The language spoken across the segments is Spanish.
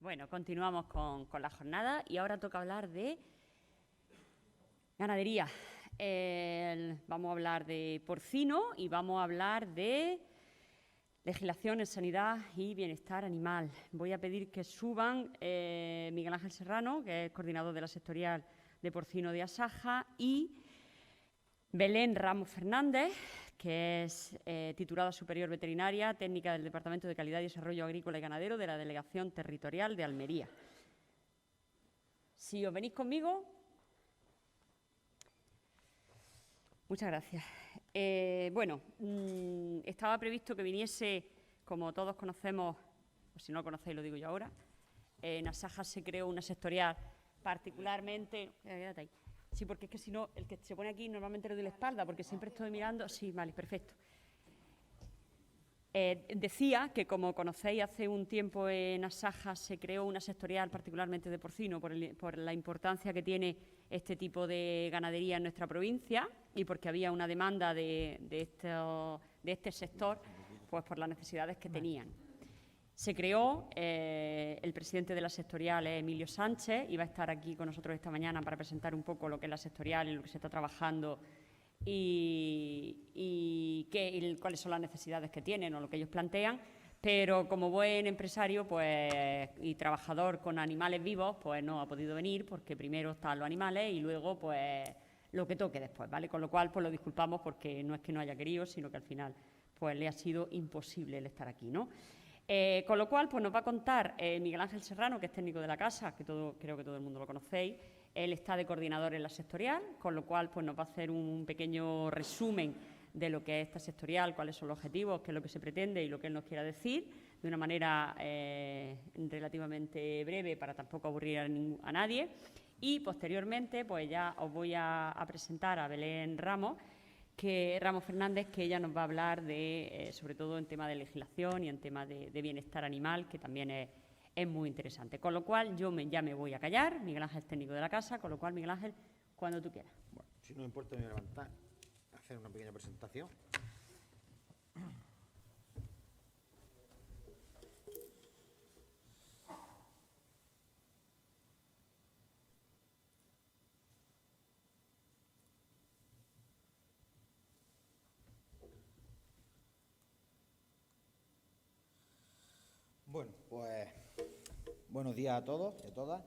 Bueno, continuamos con la jornada y ahora toca hablar de ganadería. Vamos a hablar de porcino y vamos a hablar de legislación en sanidad y bienestar animal. Voy a pedir que suban Miguel Ángel Serrano, que es coordinador de la sectorial de porcino de Asaja, y Belén Ramos Fernández, que es titulada superior veterinaria, técnica del Departamento de Calidad y Desarrollo Agrícola y Ganadero de la Delegación Territorial de Almería. Si os venís conmigo. Muchas gracias. Estaba previsto que viniese, como todos conocemos, o si no lo conocéis lo digo yo ahora, en Asaja se creó una sectorial particularmente... Quédate ahí. Sí, porque es que si no, el que se pone aquí normalmente le doy la espalda, porque siempre estoy mirando... Sí, vale, perfecto. Decía que, como conocéis, hace un tiempo en Asaja se creó una sectorial particularmente de porcino por la importancia que tiene este tipo de ganadería en nuestra provincia y porque había una demanda de este sector, pues por las necesidades que tenían. Se creó, el presidente de la sectorial es Emilio Sánchez, y va a estar aquí con nosotros esta mañana para presentar un poco lo que es la sectorial y lo que se está trabajando y cuáles son las necesidades que tienen o lo que ellos plantean, pero como buen empresario pues, y trabajador con animales vivos, pues no ha podido venir porque primero están los animales y luego pues lo que toque después, ¿vale? Con lo cual pues lo disculpamos porque no es que no haya querido, sino que al final pues le ha sido imposible el estar aquí, ¿no? Con lo cual pues nos va a contar Miguel Ángel Serrano, que es técnico de la casa, que creo que todo el mundo lo conocéis. Él está de coordinador en la sectorial, con lo cual pues, nos va a hacer un pequeño resumen de lo que es esta sectorial, cuáles son los objetivos, qué es lo que se pretende y lo que él nos quiera decir, de una manera relativamente breve para tampoco aburrir a nadie. Y posteriormente pues ya os voy a presentar a Belén Ramos Fernández, que ella nos va a hablar de, sobre todo en tema de legislación y en tema de bienestar animal, que también es muy interesante. Con lo cual, ya me voy a callar. Miguel Ángel es técnico de la casa, con lo cual, Miguel Ángel, cuando tú quieras. Bueno, si no me importa, me voy a levantar, hacer una pequeña presentación. Bueno, pues buenos días a todos y a todas.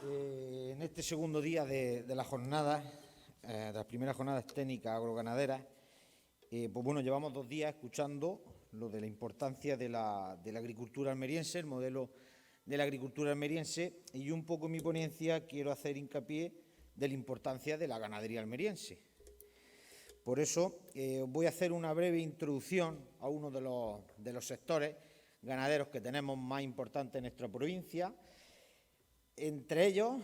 En este segundo día de la jornada, de las primeras jornadas técnicas agroganaderas, pues bueno, llevamos 2 días escuchando lo de la importancia de la agricultura almeriense, el modelo de la agricultura almeriense, y un poco en mi ponencia quiero hacer hincapié de la importancia de la ganadería almeriense. Por eso voy a hacer una breve introducción a uno de los sectores ganaderos que tenemos más importantes en nuestra provincia. Entre ellos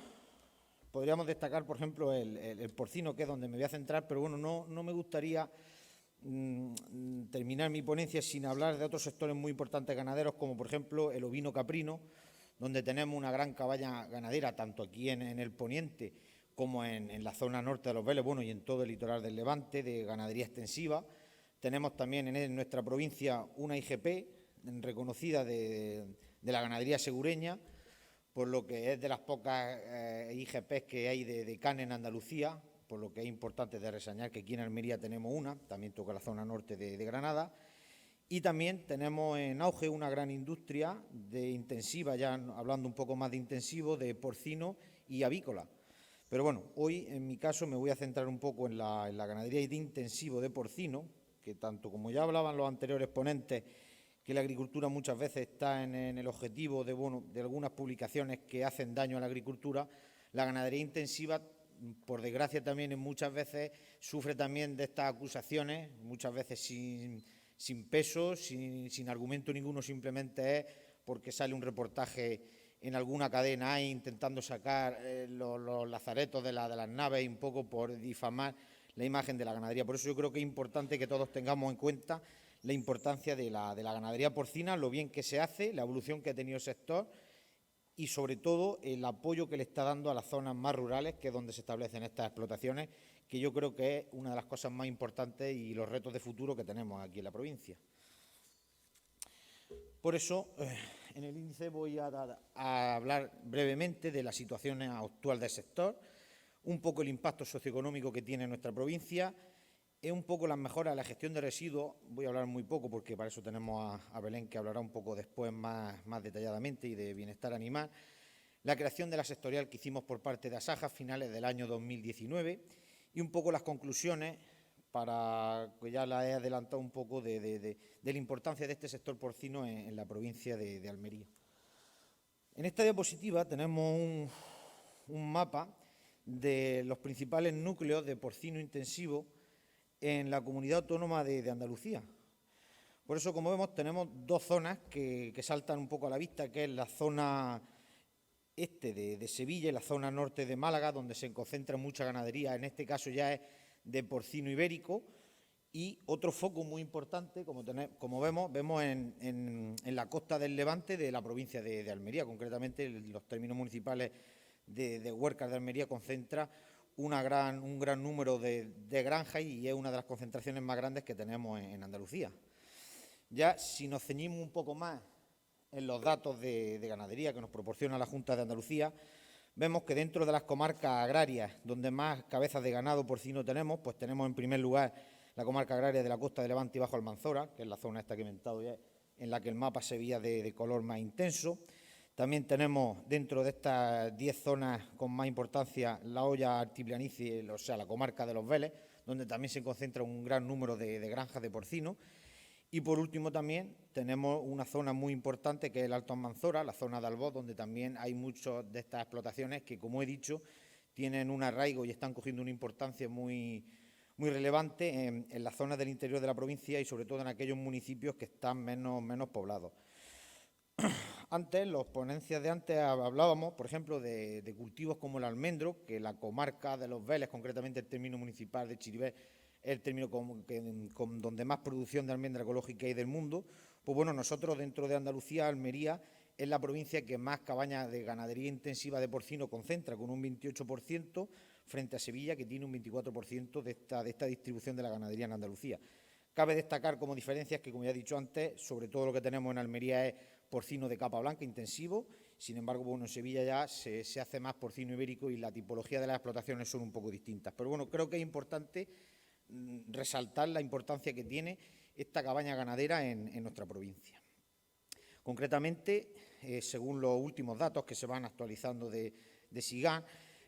podríamos destacar, por ejemplo, el porcino, que es donde me voy a centrar, pero bueno, no me gustaría terminar mi ponencia sin hablar de otros sectores muy importantes ganaderos, como por ejemplo el ovino caprino, donde tenemos una gran cabaña ganadera, tanto aquí en el poniente como en la zona norte de los Vélez, bueno, y en todo el litoral del Levante, de ganadería extensiva. Tenemos también en nuestra provincia una IGP reconocida de la ganadería segureña, por lo que es de las pocas IGPs que hay de carne en Andalucía, por lo que es importante de reseñar que aquí en Almería tenemos una, también toca la zona norte de Granada, y también tenemos en auge una gran industria de intensiva, ya hablando un poco más de intensivo, de porcino y avícola. Pero bueno, hoy en mi caso me voy a centrar un poco en la ganadería de intensivo de porcino, que tanto como ya hablaban los anteriores ponentes, que la agricultura muchas veces está en el objetivo de algunas publicaciones que hacen daño a la agricultura, la ganadería intensiva, por desgracia también muchas veces sufre también de estas acusaciones, muchas veces sin peso, sin argumento ninguno, simplemente es porque sale un reportaje en alguna cadena intentando sacar los lazaretos de las naves y un poco por difamar la imagen de la ganadería. Por eso yo creo que es importante que todos tengamos en cuenta la importancia de la ganadería porcina, lo bien que se hace, la evolución que ha tenido el sector y, sobre todo, el apoyo que le está dando a las zonas más rurales, que es donde se establecen estas explotaciones, que yo creo que es una de las cosas más importantes y los retos de futuro que tenemos aquí en la provincia. Por eso, en el índice voy a hablar brevemente de la situación actual del sector, un poco el impacto socioeconómico que tiene nuestra provincia, un poco las mejoras en la gestión de residuos. Voy a hablar muy poco porque para eso tenemos a Belén, que hablará un poco después más detalladamente, y de bienestar animal. La creación de la sectorial que hicimos por parte de Asaja a finales del año 2019 y un poco las conclusiones, para que ya la he adelantado un poco, de la importancia de este sector porcino en la provincia de Almería. En esta diapositiva tenemos un mapa de los principales núcleos de porcino intensivo en la comunidad autónoma de Andalucía. Por eso, como vemos, tenemos dos zonas que saltan un poco a la vista, que es la zona este de Sevilla y la zona norte de Málaga, donde se concentra mucha ganadería, en este caso ya es de porcino ibérico, y otro foco muy importante, como vemos en la costa del Levante de la provincia de Almería, concretamente los términos municipales de Huércal de Almería concentra un gran número de granjas y es una de las concentraciones más grandes que tenemos en Andalucía. Ya si nos ceñimos un poco más en los datos de ganadería que nos proporciona la Junta de Andalucía, vemos que dentro de las comarcas agrarias donde más cabezas de ganado porcino tenemos, pues tenemos en primer lugar la comarca agraria de la costa de Levante y Bajo Almanzora, que es la zona esta que he comentado ya, en la que el mapa se veía de color más intenso. También tenemos dentro de estas 10 zonas con más importancia la Hoya Altiplanicie, o sea, la comarca de Los Vélez, donde también se concentra un gran número de granjas de porcino. Y por último también tenemos una zona muy importante que es el Alto Almanzora, la zona de Albós, donde también hay muchas de estas explotaciones que, como he dicho, tienen un arraigo y están cogiendo una importancia muy relevante en las zonas del interior de la provincia y sobre todo en aquellos municipios que están menos poblados. Antes, en las ponencias de antes hablábamos, por ejemplo, de cultivos como el almendro, que la comarca de Los Vélez, concretamente el término municipal de Chiribés, es el término donde más producción de almendra ecológica hay del mundo. Pues bueno, nosotros dentro de Andalucía, Almería es la provincia que más cabañas de ganadería intensiva de porcino concentra, con un 28%, frente a Sevilla, que tiene un 24% de esta distribución de la ganadería en Andalucía. Cabe destacar como diferencias que, como ya he dicho antes, sobre todo lo que tenemos en Almería es porcino de capa blanca intensivo. Sin embargo, bueno, en Sevilla ya se hace más porcino ibérico y la tipología de las explotaciones son un poco distintas. Pero bueno, creo que es importante resaltar la importancia que tiene esta cabaña ganadera en nuestra provincia. Concretamente, según los últimos datos que se van actualizando de SIGAN,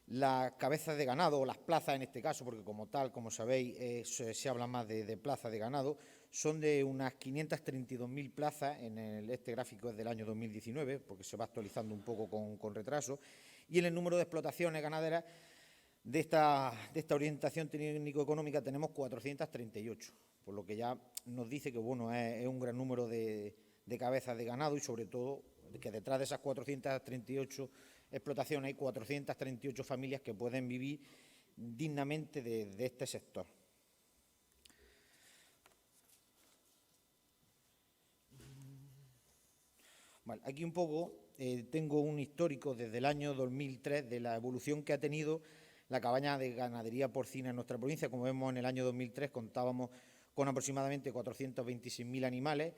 las cabezas de ganado, o las plazas en este caso, porque como tal, como sabéis, se habla más de plazas de ganado, son de unas 532.000 plazas, este gráfico es del año 2019, porque se va actualizando un poco con retraso, y en el número de explotaciones ganaderas de esta orientación técnico-económica tenemos 438, por lo que ya nos dice que bueno, es un gran número de cabezas de ganado y sobre todo que detrás de esas 438 explotaciones hay 438 familias que pueden vivir dignamente de este sector. Vale, aquí un poco tengo un histórico desde el año 2003 de la evolución que ha tenido la cabaña de ganadería porcina en nuestra provincia. Como vemos, en el año 2003 contábamos con aproximadamente 426.000 animales,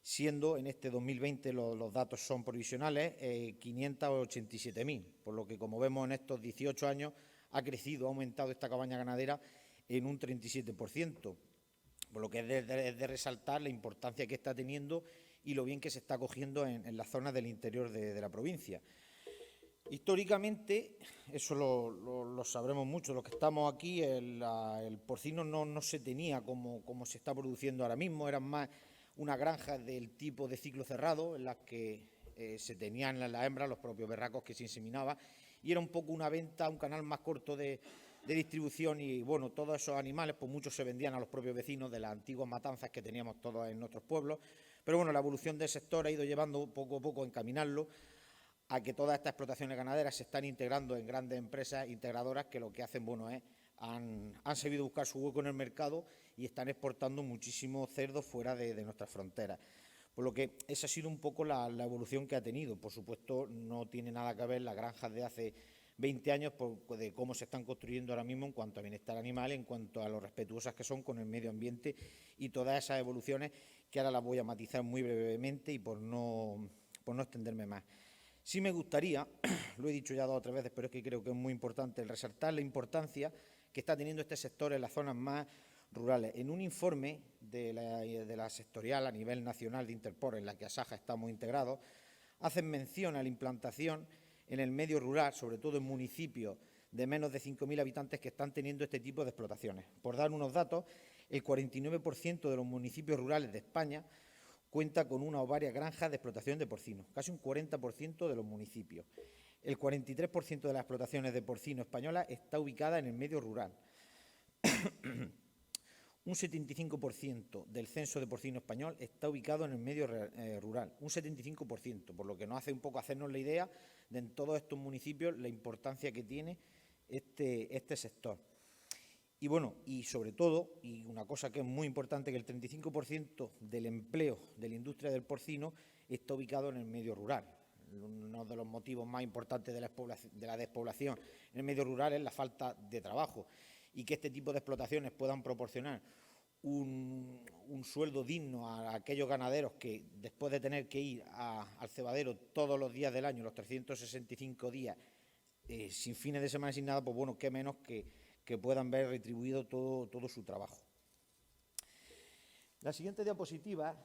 siendo en este 2020, los datos son provisionales, 587.000, por lo que, como vemos, en estos 18 años ha aumentado esta cabaña ganadera en un 37%, por lo que es de resaltar la importancia que está teniendo y lo bien que se está acogiendo en las zonas del interior de la provincia. Históricamente, eso lo sabremos mucho, los que estamos aquí, el porcino no se tenía como se está produciendo ahora mismo, eran más una granja del tipo de ciclo cerrado, en las que se tenían las hembras, los propios berracos que se inseminaban, y era un poco una venta, un canal más corto de distribución, y bueno, todos esos animales, pues muchos se vendían a los propios vecinos de las antiguas matanzas que teníamos todos en nuestros pueblos, pero bueno, la evolución del sector ha ido llevando poco a poco a encaminarlo a que todas estas explotaciones ganaderas se están integrando en grandes empresas integradoras que lo que hacen, bueno, han sabido buscar su hueco en el mercado y están exportando muchísimos cerdos fuera de nuestras fronteras. Por lo que esa ha sido un poco la evolución que ha tenido. Por supuesto, no tiene nada que ver las granjas de hace 20 años de cómo se están construyendo ahora mismo en cuanto a bienestar animal, en cuanto a lo respetuosas que son con el medio ambiente y todas esas evoluciones que ahora las voy a matizar muy brevemente y por no no extenderme más. Sí me gustaría, lo he dicho ya 2 o 3 veces, pero es que creo que es muy importante resaltar la importancia que está teniendo este sector en las zonas más rurales. En un informe de la sectorial a nivel nacional de Interpor, en la que Asaja estamos integrados, hacen mención a la implantación en el medio rural, sobre todo en municipios de menos de 5.000 habitantes que están teniendo este tipo de explotaciones. Por dar unos datos, el 49% de los municipios rurales de España cuenta con una o varias granjas de explotación de porcino, casi un 40% de los municipios. El 43% de las explotaciones de porcino españolas está ubicada en el medio rural. Un 75% del censo de porcino español está ubicado en el medio rural, un 75%, por lo que nos hace un poco hacernos la idea de en todos estos municipios la importancia que tiene este sector. Y bueno, y sobre todo, y una cosa que es muy importante, que el 35% del empleo de la industria del porcino está ubicado en el medio rural. Uno de los motivos más importantes de la despoblación en el medio rural es la falta de trabajo, y que este tipo de explotaciones puedan proporcionar un sueldo digno a aquellos ganaderos que, después de tener que ir al cebadero todos los días del año, los 365 días, sin fines de semana, sin nada, pues bueno, qué menos que puedan ver retribuido todo su trabajo. La siguiente diapositiva,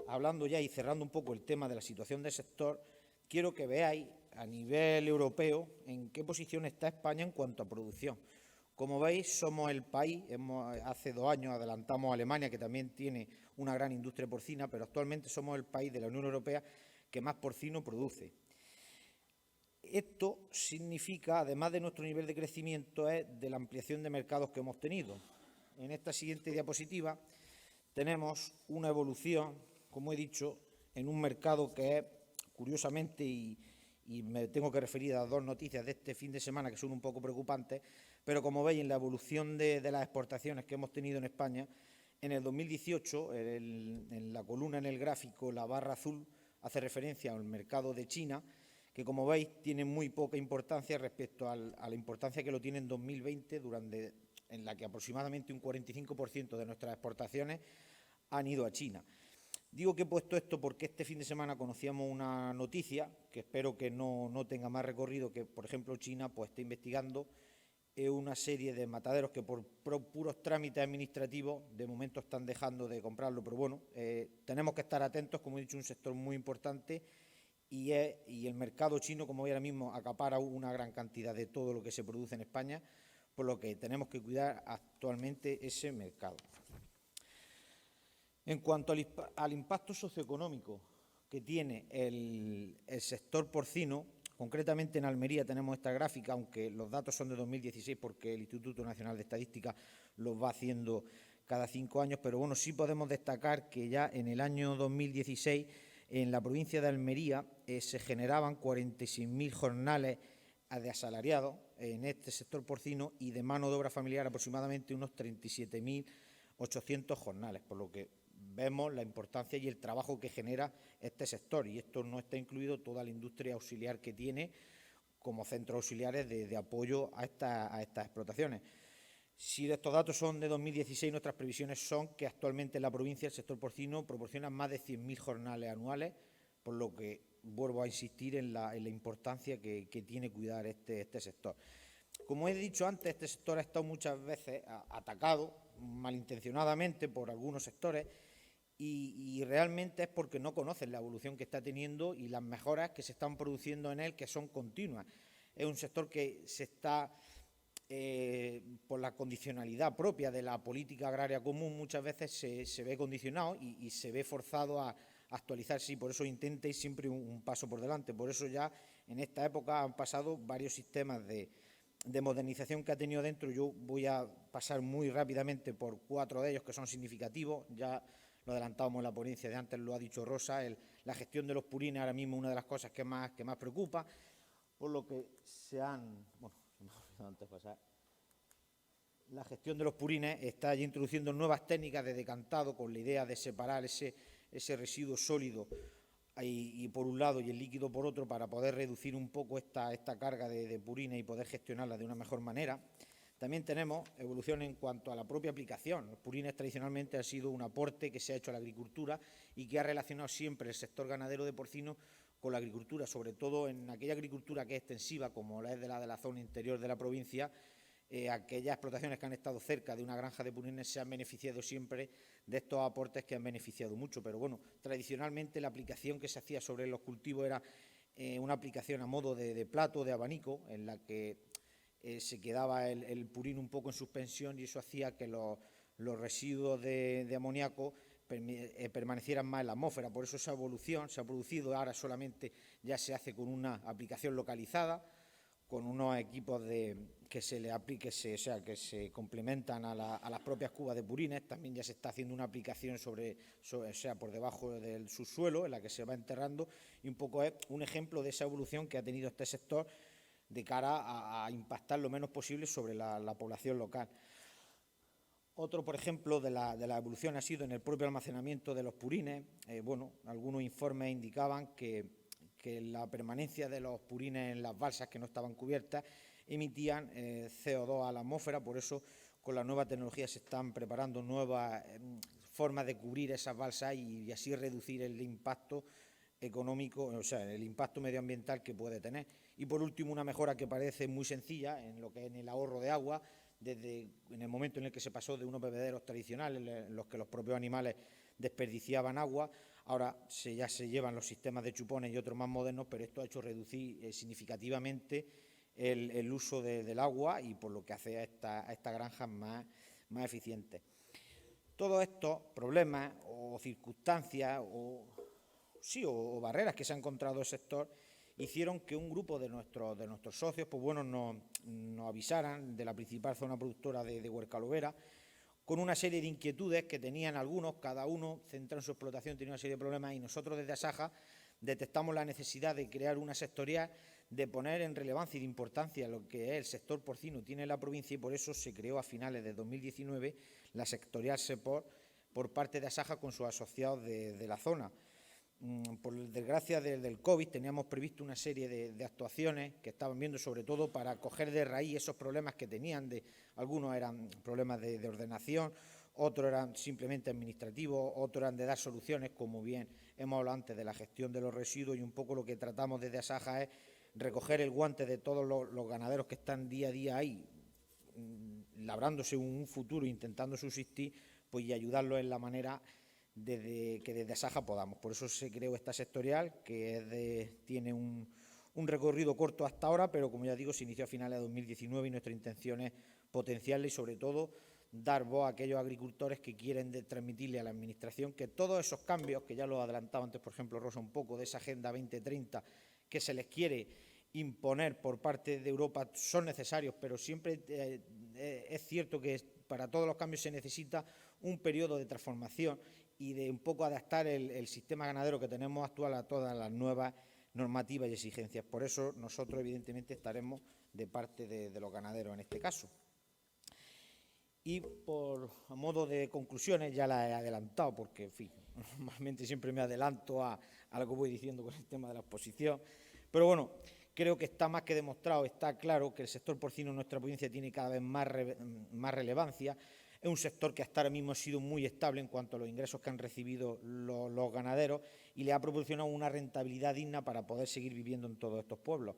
hablando ya y cerrando un poco el tema de la situación del sector, quiero que veáis a nivel europeo en qué posición está España en cuanto a producción. Como veis, somos el país, hace 2 años adelantamos a Alemania, que también tiene una gran industria porcina, pero actualmente somos el país de la Unión Europea que más porcino produce. Esto significa, además de nuestro nivel de crecimiento, es de la ampliación de mercados que hemos tenido. En esta siguiente diapositiva tenemos una evolución, como he dicho, en un mercado que es, curiosamente, y me tengo que referir a 2 noticias de este fin de semana que son un poco preocupantes, pero como veis en la evolución de las exportaciones que hemos tenido en España, en el 2018, en la columna en el gráfico, la barra azul hace referencia al mercado de China, que como veis tiene muy poca importancia respecto a la importancia que lo tiene en 2020, en la que aproximadamente un 45% de nuestras exportaciones han ido a China. Digo que he puesto esto porque este fin de semana conocíamos una noticia, que espero que no tenga más recorrido, que por ejemplo China pues está investigando una serie de mataderos que por puros trámites administrativos de momento están dejando de comprarlo, pero bueno, tenemos que estar atentos, como he dicho, un sector muy importante, y el mercado chino, como veis ahora mismo, acapara una gran cantidad de todo lo que se produce en España, por lo que tenemos que cuidar actualmente ese mercado. En cuanto al impacto socioeconómico que tiene el sector porcino, concretamente en Almería tenemos esta gráfica, aunque los datos son de 2016 porque el Instituto Nacional de Estadística los va haciendo cada 5 años, pero bueno, sí podemos destacar que ya en el año 2016 en la provincia de Almería se generaban 46.000 jornales de asalariados en este sector porcino y de mano de obra familiar aproximadamente unos 37.800 jornales, por lo que vemos la importancia y el trabajo que genera este sector, y esto no está incluido toda la industria auxiliar que tiene como centros auxiliares de apoyo a estas explotaciones. Si estos datos son de 2016, nuestras previsiones son que actualmente en la provincia el sector porcino proporciona más de 100.000 jornales anuales, por lo que vuelvo a insistir en la importancia que tiene cuidar este sector. Como he dicho antes, este sector ha estado muchas veces atacado malintencionadamente por algunos sectores y realmente es porque no conocen la evolución que está teniendo y las mejoras que se están produciendo en él, que son continuas. Es un sector que se está, por la condicionalidad propia de la política agraria común, muchas veces se ve condicionado y se ve forzado a actualizarse, y por eso intenta ir siempre un paso por delante. Por eso ya en esta época han pasado varios sistemas de modernización que ha tenido dentro. Yo voy a pasar muy rápidamente por 4 de ellos que son significativos. Ya lo adelantábamos en la ponencia de antes, lo ha dicho Rosa, la gestión de los purines ahora mismo una de las cosas que más preocupa, por lo que la gestión de los purines está ya introduciendo nuevas técnicas de decantado con la idea de separar ese residuo sólido y por un lado y el líquido por otro, para poder reducir un poco esta carga de purines y poder gestionarla de una mejor manera. También tenemos evolución en cuanto a la propia aplicación. Los purines tradicionalmente han sido un aporte que se ha hecho a la agricultura y que ha relacionado siempre el sector ganadero de porcino con la agricultura, sobre todo en aquella agricultura que es extensiva, como la es de la zona interior de la provincia. Aquellas explotaciones que han estado cerca de una granja de purines se han beneficiado siempre de estos aportes que han beneficiado mucho. Pero bueno, tradicionalmente la aplicación que se hacía sobre los cultivos era una aplicación a modo de plato, de abanico, en la que se quedaba el purín un poco en suspensión, y eso hacía que los residuos de amoníaco permanecieran más en la atmósfera. Por eso esa evolución se ha producido. Ahora solamente ya se hace con una aplicación localizada, con unos equipos que se complementan a las propias cubas de purines. También ya se está haciendo una aplicación por debajo del subsuelo, en la que se va enterrando, y un poco es un ejemplo de esa evolución que ha tenido este sector de cara a impactar lo menos posible sobre la población local. Otro, por ejemplo, de la evolución ha sido en el propio almacenamiento de los purines. Algunos informes indicaban que la permanencia de los purines en las balsas que no estaban cubiertas emitían CO2 a la atmósfera. Por eso, con la nueva tecnología se están preparando nuevas formas de cubrir esas balsas y así reducir el impacto económico, o sea, el impacto medioambiental que puede tener. Y por último, una mejora que parece muy sencilla en lo que es en el ahorro de agua, desde en el momento en el que se pasó de unos bebederos tradicionales en los que los propios animales desperdiciaban agua. Ahora ya se llevan los sistemas de chupones y otros más modernos, pero esto ha hecho reducir significativamente el uso del agua, y por lo que hace a estas granjas más eficientes. Todos estos problemas o circunstancias o barreras que se ha encontrado el sector hicieron que un grupo de nuestros socios nos avisaran de la principal zona productora de Huerca-Lovera, con una serie de inquietudes que tenían algunos. Cada uno, centrado en su explotación, tenía una serie de problemas, y nosotros desde Asaja detectamos la necesidad de crear una sectorial, de poner en relevancia y de importancia lo que es el sector porcino tiene en la provincia, y por eso se creó a finales de 2019 la sectorial SEPOR por parte de Asaja con sus asociados de la zona. Por desgracia del COVID teníamos previsto una serie de actuaciones que estaban viendo, sobre todo para coger de raíz esos problemas que tenían. Algunos eran problemas de ordenación, otros eran simplemente administrativos, otros eran de dar soluciones, como bien hemos hablado antes, de la gestión de los residuos. Y un poco lo que tratamos desde Asaja es recoger el guante de todos los ganaderos que están día a día ahí, labrándose un futuro, intentando subsistir, pues, y ayudarlos en la manera que desde Asaja podamos. Por eso se creó esta sectorial, que tiene un recorrido corto hasta ahora, pero como ya digo, se inició a finales de 2019 y nuestra intención es potenciarla y sobre todo dar voz a aquellos agricultores que quieren transmitirle a la Administración que todos esos cambios, que ya lo adelantaba antes, por ejemplo, Rosa, un poco de esa Agenda 2030 que se les quiere imponer por parte de Europa, son necesarios, pero siempre es cierto que para todos los cambios se necesita un periodo de transformación y de un poco adaptar el sistema ganadero que tenemos actual a todas las nuevas normativas y exigencias. Por eso nosotros, evidentemente, estaremos de parte de los ganaderos en este caso. Y a modo de conclusiones, ya las he adelantado, porque, en fin, normalmente siempre me adelanto a lo que voy diciendo con el tema de la exposición, pero bueno, creo que está más que demostrado, está claro que el sector porcino en nuestra provincia tiene cada vez más relevancia. Es un sector que hasta ahora mismo ha sido muy estable en cuanto a los ingresos que han recibido los ganaderos, y le ha proporcionado una rentabilidad digna para poder seguir viviendo en todos estos pueblos.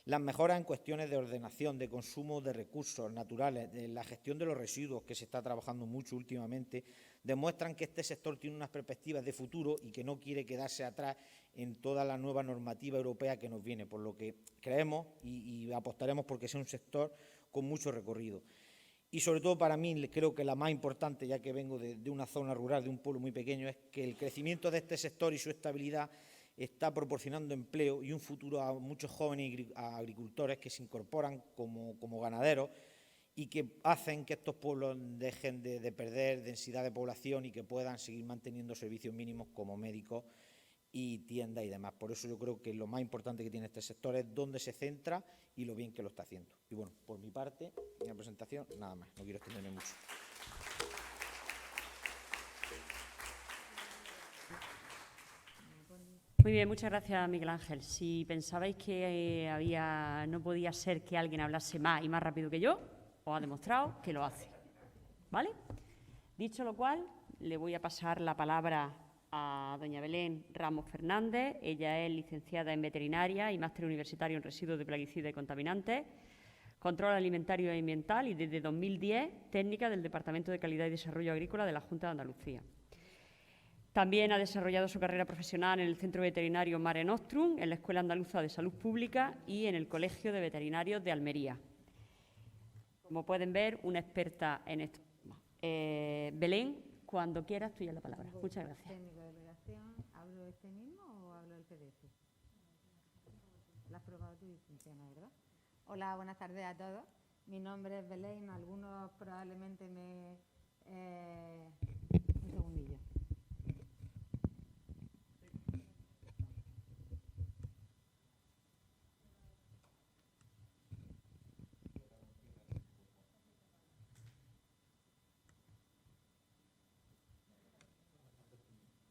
Las mejoras en cuestiones de ordenación, de consumo de recursos naturales, de la gestión de los residuos, que se está trabajando mucho últimamente, demuestran que este sector tiene unas perspectivas de futuro y que no quiere quedarse atrás en toda la nueva normativa europea que nos viene, por lo que creemos y apostaremos porque sea un sector con mucho recorrido. Y sobre todo para mí, creo que la más importante, ya que vengo de una zona rural, de un pueblo muy pequeño, es que el crecimiento de este sector y su estabilidad está proporcionando empleo y un futuro a muchos jóvenes agricultores que se incorporan como ganaderos y que hacen que estos pueblos dejen de perder densidad de población y que puedan seguir manteniendo servicios mínimos como médicos y tiendas y demás. Por eso yo creo que lo más importante que tiene este sector es dónde se centra y lo bien que lo está haciendo. Y bueno, por mi parte, en la presentación, nada más, no quiero extenderme mucho. Muy bien, muchas gracias, Miguel Ángel. Si pensabais que no podía ser que alguien hablase más y más rápido que yo, os ha demostrado que lo hace. ¿Vale? Dicho lo cual, le voy a pasar la palabra a doña Belén Ramos Fernández. Ella es licenciada en veterinaria y máster universitario en residuos de plaguicidas y contaminantes, control alimentario y ambiental y desde 2010 técnica del Departamento de Calidad y Desarrollo Agrícola de la Junta de Andalucía. También ha desarrollado su carrera profesional en el Centro Veterinario Mare Nostrum, en la Escuela Andaluza de Salud Pública y en el Colegio de Veterinarios de Almería. Como pueden ver, una experta en esto. Belén, cuando quieras, tuya la palabra. Muchas gracias. Técnico de delegación, ¿hablo este mismo o hablo del PDF? Lo has probado tú y funciona, ¿verdad? Hola, buenas tardes a todos. Mi nombre es Belén, algunos probablemente me... un segundillo.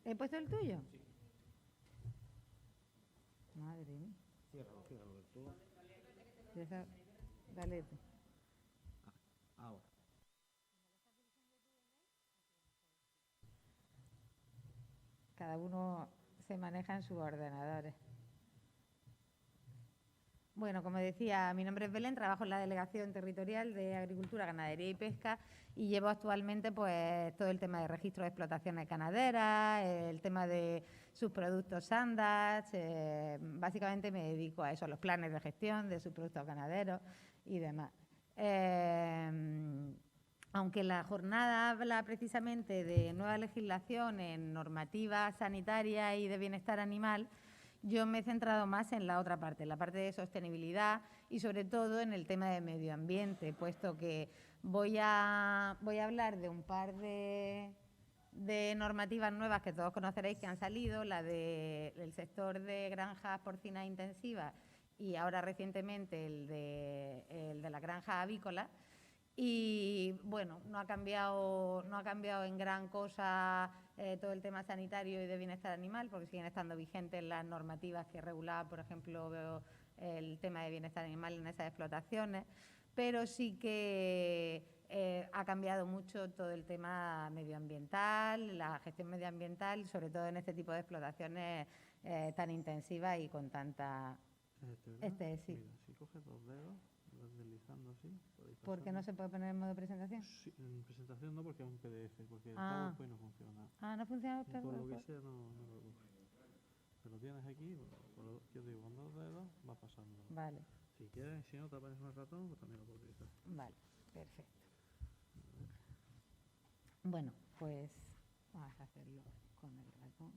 ¿He puesto el tuyo? Sí. Madre mía. Ciérralo del todo. Dale tú. Ahora. Cada uno se maneja en sus ordenadores. Bueno, como decía, mi nombre es Belén, trabajo en la Delegación Territorial de Agricultura, Ganadería y Pesca y llevo actualmente pues todo el tema de registro de explotaciones ganaderas, el tema de subproductos Sandach, básicamente me dedico a eso, a los planes de gestión de subproductos ganaderos y demás. Aunque la jornada habla precisamente de nueva legislación en normativa sanitaria y de bienestar animal, yo me he centrado más en la otra parte, en la parte de sostenibilidad y sobre todo en el tema de medio ambiente, puesto que voy a hablar de un par de normativas nuevas que todos conoceréis que han salido, la del sector de granjas porcinas intensivas y ahora recientemente el de la granja avícola. Y bueno, no ha cambiado en gran cosa todo el tema sanitario y de bienestar animal, porque siguen estando vigentes las normativas que regulaban, por ejemplo, el tema de bienestar animal en esas explotaciones, pero sí que ha cambiado mucho todo el tema medioambiental, la gestión medioambiental, sobre todo en este tipo de explotaciones tan intensivas y con tanta... Sí. Mira, si coges dos dedos, vas deslizando así. ¿Por qué no se puede poner en modo presentación? Sí, en presentación no, porque es un PDF, porque el Ah. PowerPoint no funciona. Ah, ¿no funciona el Por lo que PowerPoint? sea, no lo coges. Pero lo tienes aquí, yo digo, con dos dedos va pasando. Vale, Si quieres, si no te aparece un ratón, pues también lo puedes utilizar. vale, perfecto. Bueno, pues vamos a hacerlo con el ratón.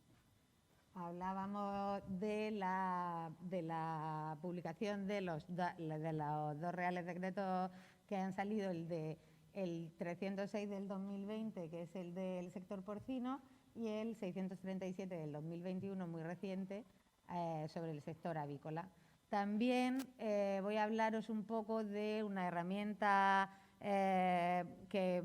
Hablábamos de la publicación de los dos reales decretos que han salido, el 306 del 2020, que es el del sector porcino, y el 637 del 2021, muy reciente, sobre el sector avícola. También voy a hablaros un poco de una herramienta que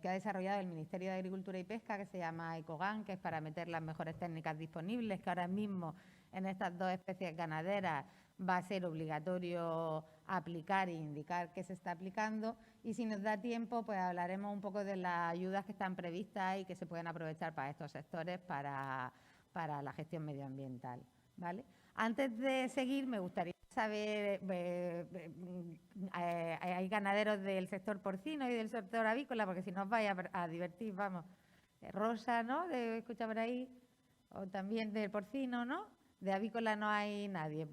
ha desarrollado el Ministerio de Agricultura y Pesca, que se llama EcoGAN, que es para meter las mejores técnicas disponibles, que ahora mismo en estas dos especies ganaderas va a ser obligatorio aplicar e indicar que se está aplicando. Y si nos da tiempo, pues hablaremos un poco de las ayudas que están previstas y que se pueden aprovechar para estos sectores para la gestión medioambiental, ¿vale? Antes de seguir, me gustaría saber, hay ganaderos del sector porcino y del sector avícola, porque si no os vais a divertir, vamos. Rosa, ¿no? Escucha por ahí. O también del porcino, ¿no? De avícola no hay nadie.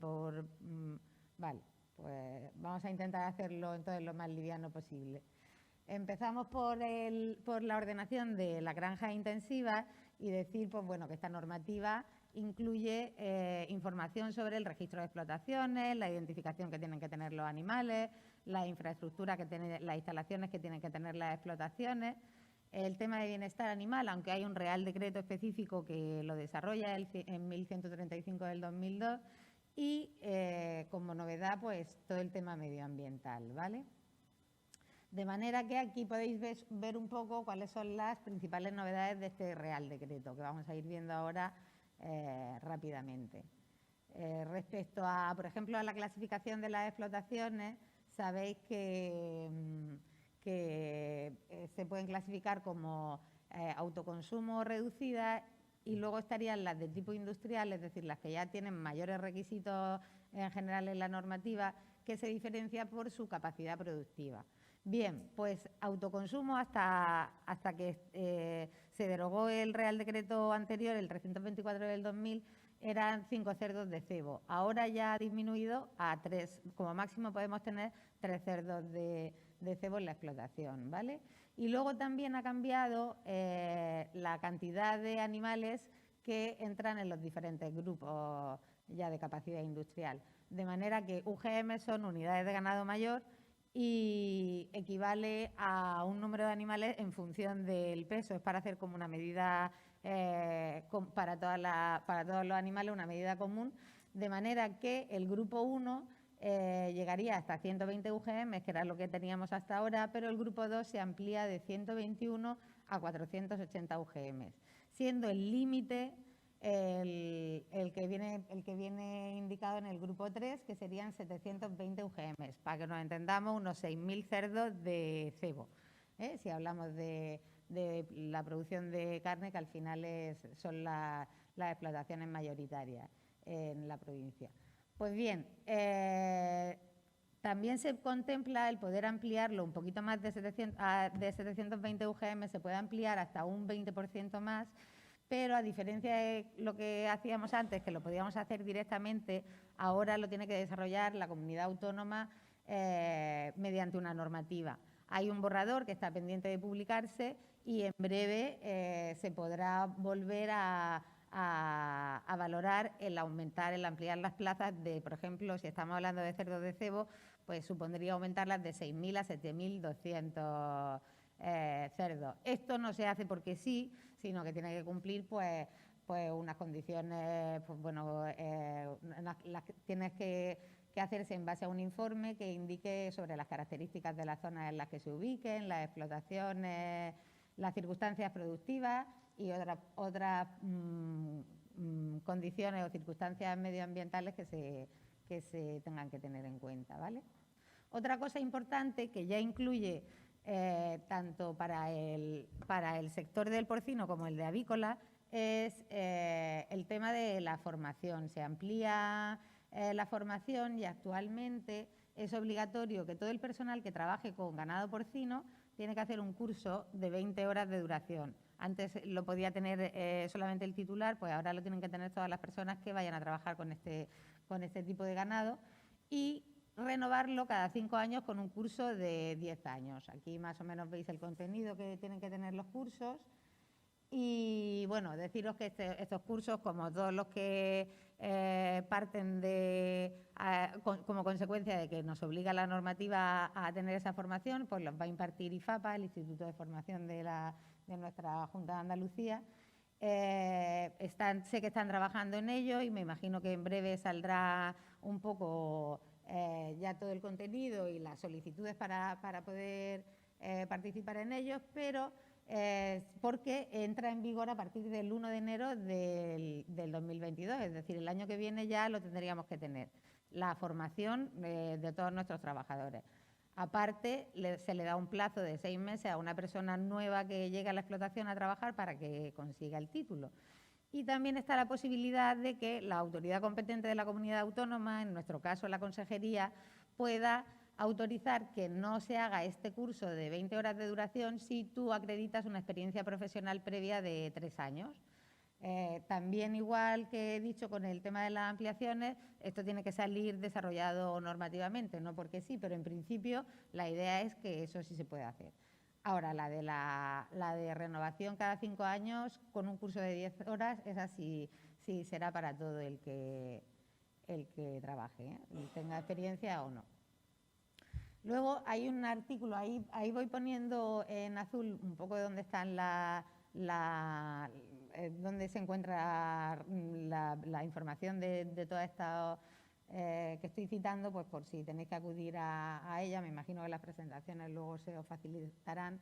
Vale, pues vamos a intentar hacerlo entonces lo más liviano posible. Empezamos por la ordenación de la granja intensiva y decir, pues bueno, que esta normativa incluye información sobre el registro de explotaciones, la identificación que tienen que tener los animales, la infraestructura que tienen, las instalaciones que tienen que tener las explotaciones, el tema de bienestar animal, aunque hay un real decreto específico que lo desarrolla en 1135 del 2002, y como novedad, pues todo el tema medioambiental, ¿vale? De manera que aquí podéis ver un poco cuáles son las principales novedades de este Real Decreto, que vamos a ir viendo ahora rápidamente. Respecto a, por ejemplo, a la clasificación de las explotaciones, sabéis que se pueden clasificar como autoconsumo reducida y luego estarían las de tipo industrial, es decir, las que ya tienen mayores requisitos en general en la normativa, que se diferencia por su capacidad productiva. Bien, pues autoconsumo hasta que se derogó el Real Decreto anterior, el 324 del 2000, eran 5 cerdos de cebo. Ahora ya ha disminuido a 3. Como máximo podemos tener 3 cerdos de cebo en la explotación, ¿vale? Y luego también ha cambiado la cantidad de animales que entran en los diferentes grupos ya de capacidad industrial. De manera que UGM son unidades de ganado mayor y equivale a un número de animales en función del peso. Es para hacer como una medida para todos los animales, una medida común, de manera que el grupo 1 llegaría hasta 120 UGM, que era lo que teníamos hasta ahora, pero el grupo 2 se amplía de 121 a 480 UGM, siendo el límite el que viene indicado en el grupo 3, que serían 720 UGM, para que nos entendamos, unos 6.000 cerdos de cebo, si hablamos de la producción de carne, que al final son las explotaciones mayoritarias en la provincia. Pues bien, también se contempla el poder ampliarlo un poquito más de 720 UGM, se puede ampliar hasta un 20% más, pero a diferencia de lo que hacíamos antes, que lo podíamos hacer directamente, ahora lo tiene que desarrollar la comunidad autónoma mediante una normativa. Hay un borrador que está pendiente de publicarse y en breve se podrá volver a valorar el aumentar, el ampliar las plazas de, por ejemplo, si estamos hablando de cerdos de cebo, pues supondría aumentarlas de 6.000 a 7.200 cerdos. Esto no se hace porque sí, sino que tiene que cumplir pues unas condiciones, pues bueno, las que tienes que hacerse en base a un informe que indique sobre las características de las zonas en las que se ubiquen, las explotaciones, las circunstancias productivas y otras condiciones o circunstancias medioambientales que se tengan que tener en cuenta, ¿vale? Otra cosa importante que ya incluye tanto para el sector del porcino como el de avícola es el tema de la formación. Se amplía la formación y actualmente es obligatorio que todo el personal que trabaje con ganado porcino tiene que hacer un curso de 20 horas de duración. Antes lo podía tener solamente el titular, pues ahora lo tienen que tener todas las personas que vayan a trabajar con este tipo de ganado y renovarlo cada 5 años con un curso de 10 años. Aquí más o menos veis el contenido que tienen que tener los cursos. Y bueno, deciros que estos cursos, como todos los que parten como consecuencia de que nos obliga la normativa a tener esa formación, pues los va a impartir IFAPA, el Instituto de Formación de nuestra Junta de Andalucía. Sé que están trabajando en ello y me imagino que en breve saldrá un poco ya todo el contenido y las solicitudes para poder participar en ellos, pero porque entra en vigor a partir del 1 de enero del 2022, es decir, el año que viene ya lo tendríamos que tener, la formación de todos nuestros trabajadores. Aparte, se le da un plazo de 6 meses a una persona nueva que llegue a la explotación a trabajar para que consiga el título. Y también está la posibilidad de que la autoridad competente de la comunidad autónoma, en nuestro caso la consejería, pueda autorizar que no se haga este curso de 20 horas de duración si tú acreditas una experiencia profesional previa de 3 años. También, igual que he dicho con el tema de las ampliaciones, esto tiene que salir desarrollado normativamente, no porque sí, pero en principio la idea es que eso sí se puede hacer. Ahora, la de renovación cada 5 años con un curso de 10 horas, esa sí será para todo el que trabaje, tenga experiencia o no. Luego hay un artículo, ahí voy poniendo en azul un poco de dónde están dónde se encuentra la información de toda esta que estoy citando, pues por si tenéis que acudir a ella, me imagino que las presentaciones luego se os facilitarán.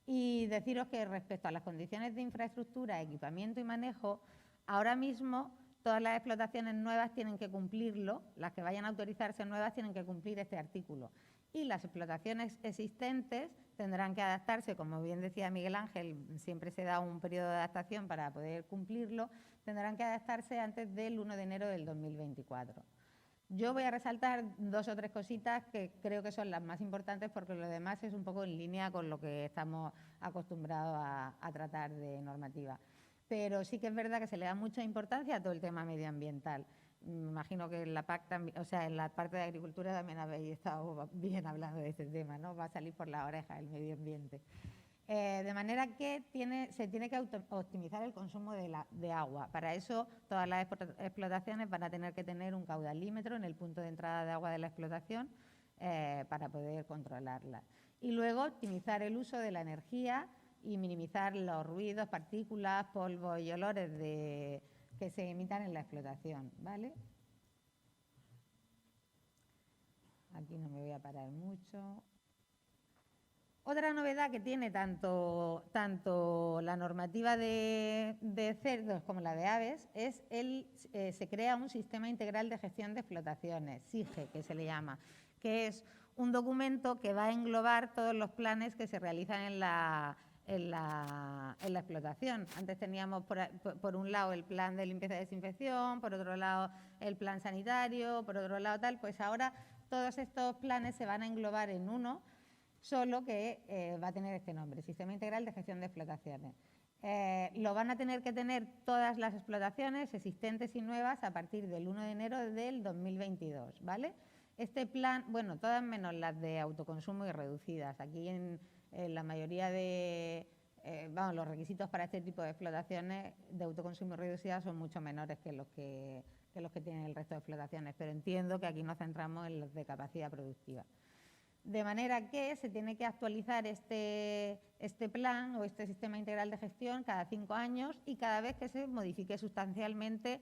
Y deciros que respecto a las condiciones de infraestructura, equipamiento y manejo, ahora mismo todas las explotaciones nuevas tienen que cumplirlo, las que vayan a autorizarse nuevas tienen que cumplir este artículo. Y las explotaciones existentes tendrán que adaptarse, como bien decía Miguel Ángel, siempre se da un periodo de adaptación para poder cumplirlo, tendrán que adaptarse antes del 1 de enero del 2024. Yo voy a resaltar 2 o 3 cositas que creo que son las más importantes porque lo demás es un poco en línea con lo que estamos acostumbrados a tratar de normativa. Pero sí que es verdad que se le da mucha importancia a todo el tema medioambiental. Me imagino que en la PAC también, o sea, en la parte de agricultura también habéis estado bien hablando de este tema, ¿no? Va a salir por la oreja el medio ambiente. De manera que se tiene que optimizar el consumo de agua. Para eso, todas las explotaciones van a tener que tener un caudalímetro en el punto de entrada de agua de la explotación para poder controlarla. Y luego, optimizar el uso de la energía y minimizar los ruidos, partículas, polvos y olores que se emitan en la explotación, ¿vale? Aquí no me voy a parar mucho. Otra novedad que tiene tanto la normativa de cerdos como la de aves es se crea un sistema integral de gestión de explotaciones, SIGE, que se le llama, que es un documento que va a englobar todos los planes que se realizan en la explotación. Antes teníamos por un lado el plan de limpieza y desinfección, por otro lado el plan sanitario, por otro lado tal, pues ahora todos estos planes se van a englobar en uno, solo que va a tener este nombre, Sistema Integral de Gestión de Explotaciones. Lo van a tener que tener todas las explotaciones existentes y nuevas a partir del 1 de enero del 2022, ¿vale? Este plan, bueno, todas menos las de autoconsumo y reducidas. Aquí en la mayoría de, los requisitos para este tipo de explotaciones de autoconsumo y reducidas son mucho menores que los que tienen el resto de explotaciones, pero entiendo que aquí nos centramos en los de capacidad productiva. De manera que se tiene que actualizar este plan o este sistema integral de gestión cada 5 años y cada vez que se modifique sustancialmente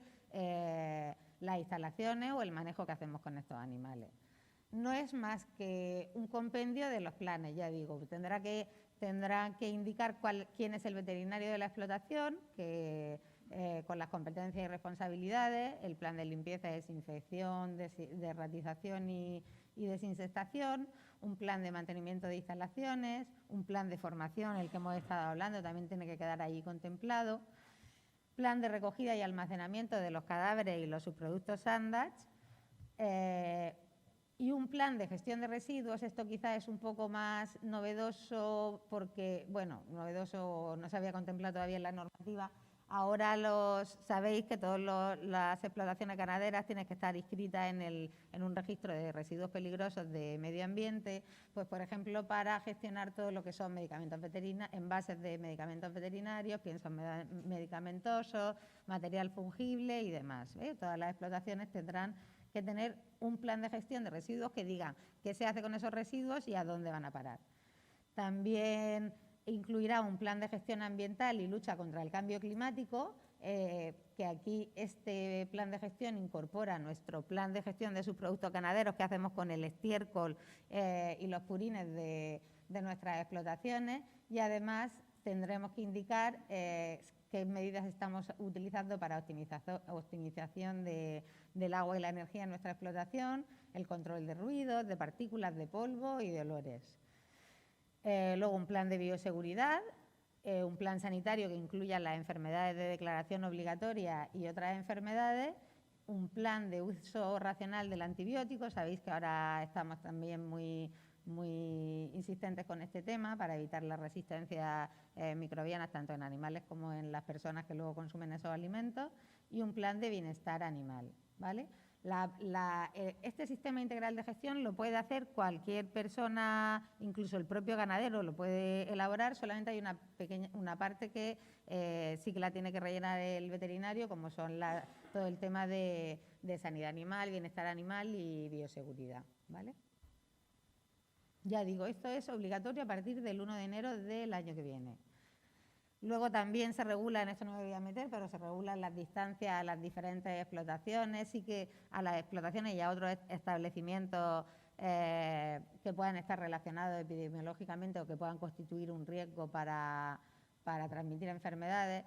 las instalaciones o el manejo que hacemos con estos animales. No es más que un compendio de los planes, ya digo, tendrá que indicar quién es el veterinario de la explotación, con las competencias y responsabilidades, el plan de limpieza, desinfección, derratización y desinsectación, un plan de mantenimiento de instalaciones, un plan de formación, el que hemos estado hablando, también tiene que quedar ahí contemplado, plan de recogida y almacenamiento de los cadáveres y los subproductos sandwich, y un plan de gestión de residuos. Esto quizás es un poco más novedoso porque, bueno, novedoso no se había contemplado todavía en la normativa. Ahora sabéis que todas las explotaciones ganaderas tienen que estar inscritas en un registro de residuos peligrosos de medio ambiente, pues por ejemplo para gestionar todo lo que son medicamentos envases de medicamentos veterinarios, piensos medicamentosos, material fungible y demás. Todas las explotaciones tendrán que tener un plan de gestión de residuos que diga qué se hace con esos residuos y a dónde van a parar. También incluirá un plan de gestión ambiental y lucha contra el cambio climático, que aquí este plan de gestión incorpora nuestro plan de gestión de subproductos ganaderos que hacemos con el estiércol y los purines de nuestras explotaciones, y además tendremos que indicar qué medidas estamos utilizando para optimización del agua y la energía en nuestra explotación, el control de ruidos, de partículas, de polvo y de olores. Luego un plan de bioseguridad, un plan sanitario que incluya las enfermedades de declaración obligatoria y otras enfermedades, un plan de uso racional del antibiótico. Sabéis que ahora estamos también muy insistentes con este tema para evitar las resistencias microbianas tanto en animales como en las personas que luego consumen esos alimentos, y un plan de bienestar animal, ¿vale? Este sistema integral de gestión lo puede hacer cualquier persona, incluso el propio ganadero lo puede elaborar. Solamente hay una parte que sí que la tiene que rellenar el veterinario, como son todo el tema de sanidad animal, bienestar animal y bioseguridad, ¿vale? Ya digo, esto es obligatorio a partir del 1 de enero del año que viene. Luego también se regula, en esto no me voy a meter, pero se regulan las distancias a las diferentes explotaciones, y que a las explotaciones y a otros establecimientos que puedan estar relacionados epidemiológicamente o que puedan constituir un riesgo para transmitir enfermedades.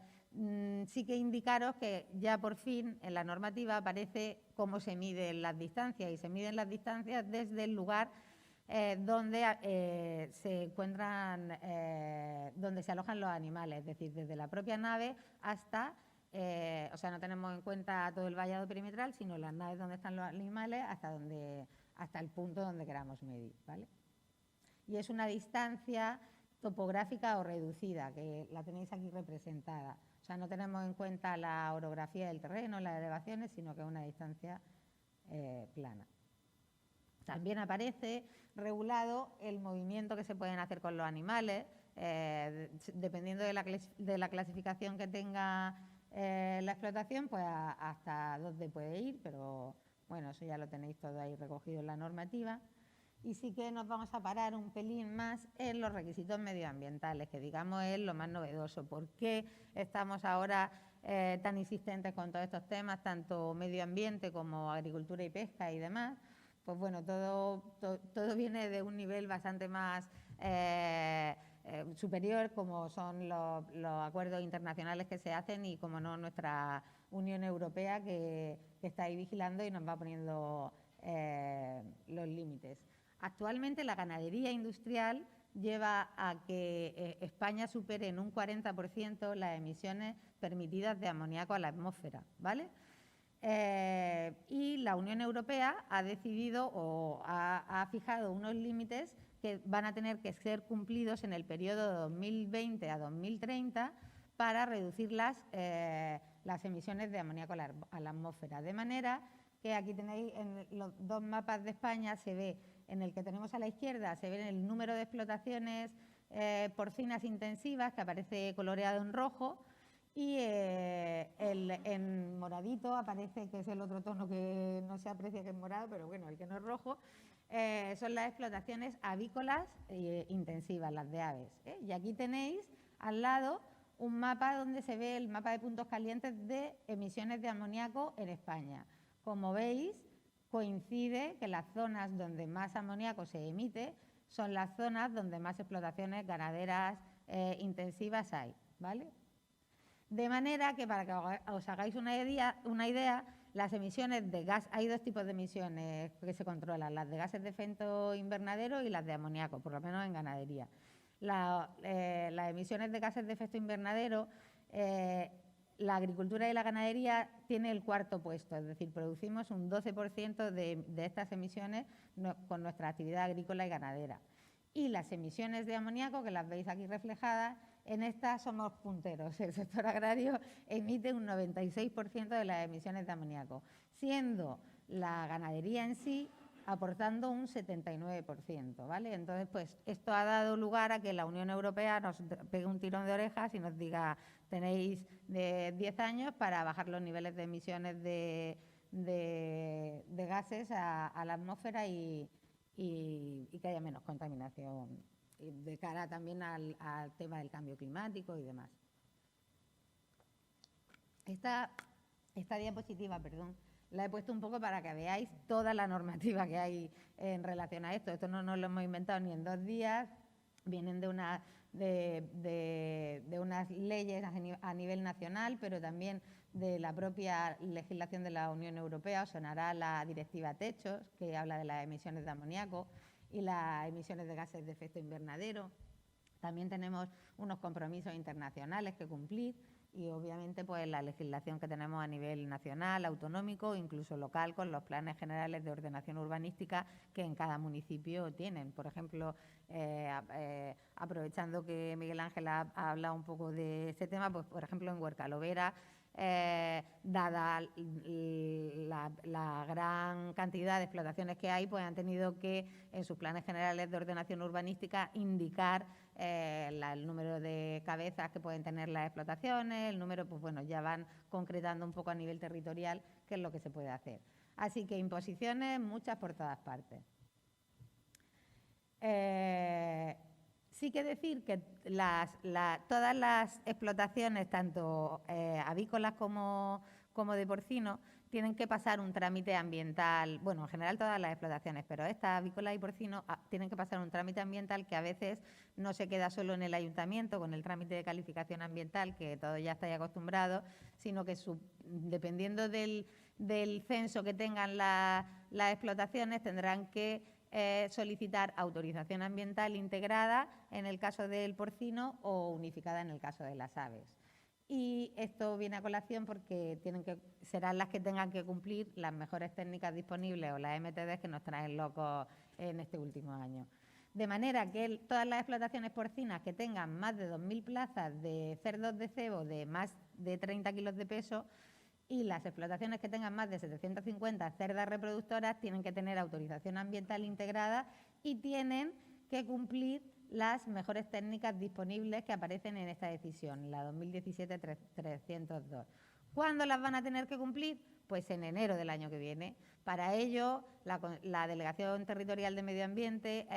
sí que indicaros que ya por fin en la normativa aparece cómo se miden las distancias, y se miden las distancias desde el lugar donde se encuentran, donde se alojan los animales, es decir, desde la propia nave hasta, o sea, no tenemos en cuenta todo el vallado perimetral, sino las naves donde están los animales hasta el punto donde queramos medir, ¿vale? Y es una distancia topográfica o reducida, que la tenéis aquí representada. O sea, no tenemos en cuenta la orografía del terreno, las elevaciones, sino que es una distancia plana. También aparece regulado el movimiento que se pueden hacer con los animales, dependiendo de la clasificación que tenga la explotación, pues hasta dónde puede ir, pero bueno, eso ya lo tenéis todo ahí recogido en la normativa. Y sí que nos vamos a parar un pelín más en los requisitos medioambientales, que digamos es lo más novedoso. ¿Por qué estamos ahora tan insistentes con todos estos temas, tanto medio ambiente como agricultura y pesca y demás? Pues bueno, todo viene de un nivel bastante más superior, como son los acuerdos internacionales que se hacen y, como no, nuestra Unión Europea que está ahí vigilando y nos va poniendo los límites. Actualmente la ganadería industrial lleva a que España supere en un 40% las emisiones permitidas de amoníaco a la atmósfera, ¿vale? Y la Unión Europea ha decidido o ha fijado unos límites que van a tener que ser cumplidos en el periodo de 2020 a 2030 para reducir las emisiones de amoníaco a la atmósfera. De manera que aquí tenéis en los dos mapas de España, se ve en el que tenemos a la izquierda, se ve el número de explotaciones porcinas intensivas, que aparece coloreado en rojo, y en moradito aparece, que es el otro tono que no se aprecia que es morado, pero bueno, el que no es rojo, son las explotaciones avícolas intensivas, las de aves. Y aquí tenéis al lado un mapa donde se ve el mapa de puntos calientes de emisiones de amoníaco en España. Como veis, coincide que las zonas donde más amoníaco se emite son las zonas donde más explotaciones ganaderas intensivas hay, ¿vale? De manera que, para que os hagáis una idea, las emisiones de gas, hay dos tipos de emisiones que se controlan, las de gases de efecto invernadero y las de amoníaco, por lo menos en ganadería. Las emisiones de gases de efecto invernadero, la agricultura y la ganadería tiene el cuarto puesto, es decir, producimos un 12% de estas emisiones con nuestra actividad agrícola y ganadera. Y las emisiones de amoníaco, que las veis aquí reflejadas, en estas somos punteros. El sector agrario emite un 96% de las emisiones de amoníaco, siendo la ganadería en sí aportando un 79%, ¿vale? Entonces, pues esto ha dado lugar a que la Unión Europea nos pegue un tirón de orejas y nos diga: tenéis 10 años para bajar los niveles de emisiones de gases a la atmósfera y que haya menos contaminación, de cara también al tema del cambio climático y demás. Esta diapositiva, perdón, la he puesto un poco para que veáis toda la normativa que hay en relación a esto. Esto no nos lo hemos inventado ni en 2 días, vienen de unas leyes a nivel nacional, pero también de la propia legislación de la Unión Europea. Os sonará la Directiva Techos, que habla de las emisiones de amoníaco y las emisiones de gases de efecto invernadero. También tenemos unos compromisos internacionales que cumplir y, obviamente, pues la legislación que tenemos a nivel nacional, autonómico, incluso local, con los planes generales de ordenación urbanística que en cada municipio tienen. Por ejemplo, aprovechando que Miguel Ángel ha hablado un poco de este tema, pues por ejemplo en Huercalovera, dada la gran cantidad de explotaciones que hay, pues han tenido que, en sus planes generales de ordenación urbanística, indicar el número de cabezas que pueden tener las explotaciones, el número, pues bueno, ya van concretando un poco a nivel territorial qué es lo que se puede hacer. Así que imposiciones muchas por todas partes. Sí que decir que todas las explotaciones, tanto avícolas como de porcino, tienen que pasar un trámite ambiental, bueno, en general todas las explotaciones, pero esta avícola y porcino tienen que pasar un trámite ambiental que a veces no se queda solo en el ayuntamiento con el trámite de calificación ambiental, que todos ya estáis acostumbrados, sino que dependiendo del censo que tengan las explotaciones, tendrán que solicitar autorización ambiental integrada en el caso del porcino o unificada en el caso de las aves. Y esto viene a colación porque serán las que tengan que cumplir las mejores técnicas disponibles o las MTD que nos traen locos en este último año. De manera que todas las explotaciones porcinas que tengan más de 2.000 plazas de cerdos de cebo de más de 30 kilos de peso y las explotaciones que tengan más de 750 cerdas reproductoras tienen que tener autorización ambiental integrada y tienen que cumplir las mejores técnicas disponibles que aparecen en esta decisión, la 2017-302. ¿Cuándo las van a tener que cumplir? Pues en enero del año que viene. Para ello, la Delegación Territorial de Medio Ambiente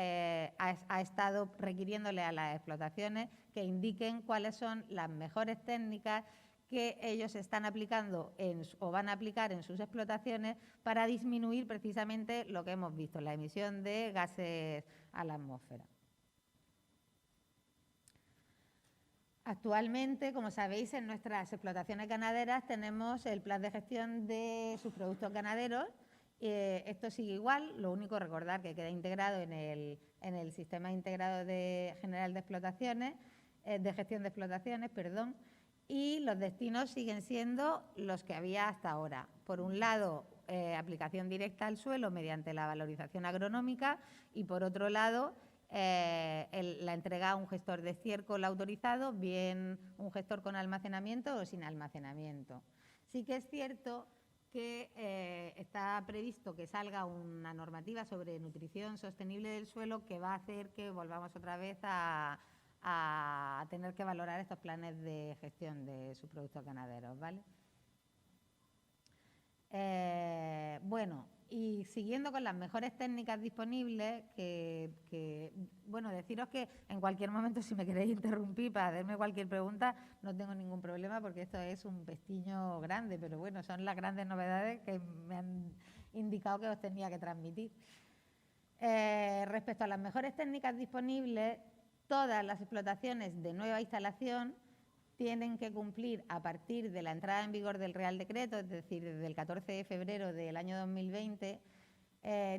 ha estado requiriéndole a las explotaciones que indiquen cuáles son las mejores técnicas que ellos están aplicando o van a aplicar en sus explotaciones para disminuir precisamente lo que hemos visto, la emisión de gases a la atmósfera. Actualmente, como sabéis, en nuestras explotaciones ganaderas tenemos el plan de gestión de subproductos ganaderos. Esto sigue igual, lo único recordar que queda integrado en el Sistema Integrado General de Explotaciones, de Gestión de Explotaciones, perdón, y los destinos siguen siendo los que había hasta ahora. Por un lado, aplicación directa al suelo mediante la valorización agronómica y, por otro lado, la entrega a un gestor de estiércol autorizado, bien un gestor con almacenamiento o sin almacenamiento. Sí que es cierto que está previsto que salga una normativa sobre nutrición sostenible del suelo que va a hacer que volvamos otra vez a tener que valorar estos planes de gestión de subproductos ganaderos, ¿vale? Bueno, y siguiendo con las mejores técnicas disponibles, bueno, deciros que en cualquier momento si me queréis interrumpir para hacerme cualquier pregunta, no tengo ningún problema porque esto es un pestiño grande, pero bueno, son las grandes novedades que me han indicado que os tenía que transmitir. Respecto a las mejores técnicas disponibles, todas las explotaciones de nueva instalación tienen que cumplir a partir de la entrada en vigor del Real Decreto, es decir, desde el 14 de febrero del año 2020,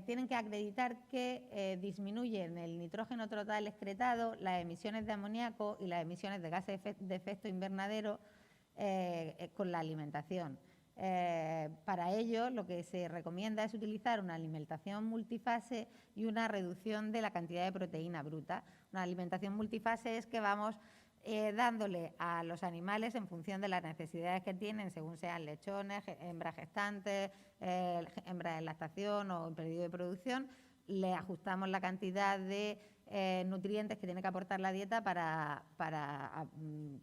tienen que acreditar que disminuyen el nitrógeno total excretado, las emisiones de amoníaco y las emisiones de gases de efecto invernadero con la alimentación. Para ello, lo que se recomienda es utilizar una alimentación multifase y una reducción de la cantidad de proteína bruta. Una alimentación multifase es que vamos dándole a los animales en función de las necesidades que tienen, según sean lechones, hembras gestantes, hembras en lactación o en periodo de producción, le ajustamos la cantidad de nutrientes que tiene que aportar la dieta para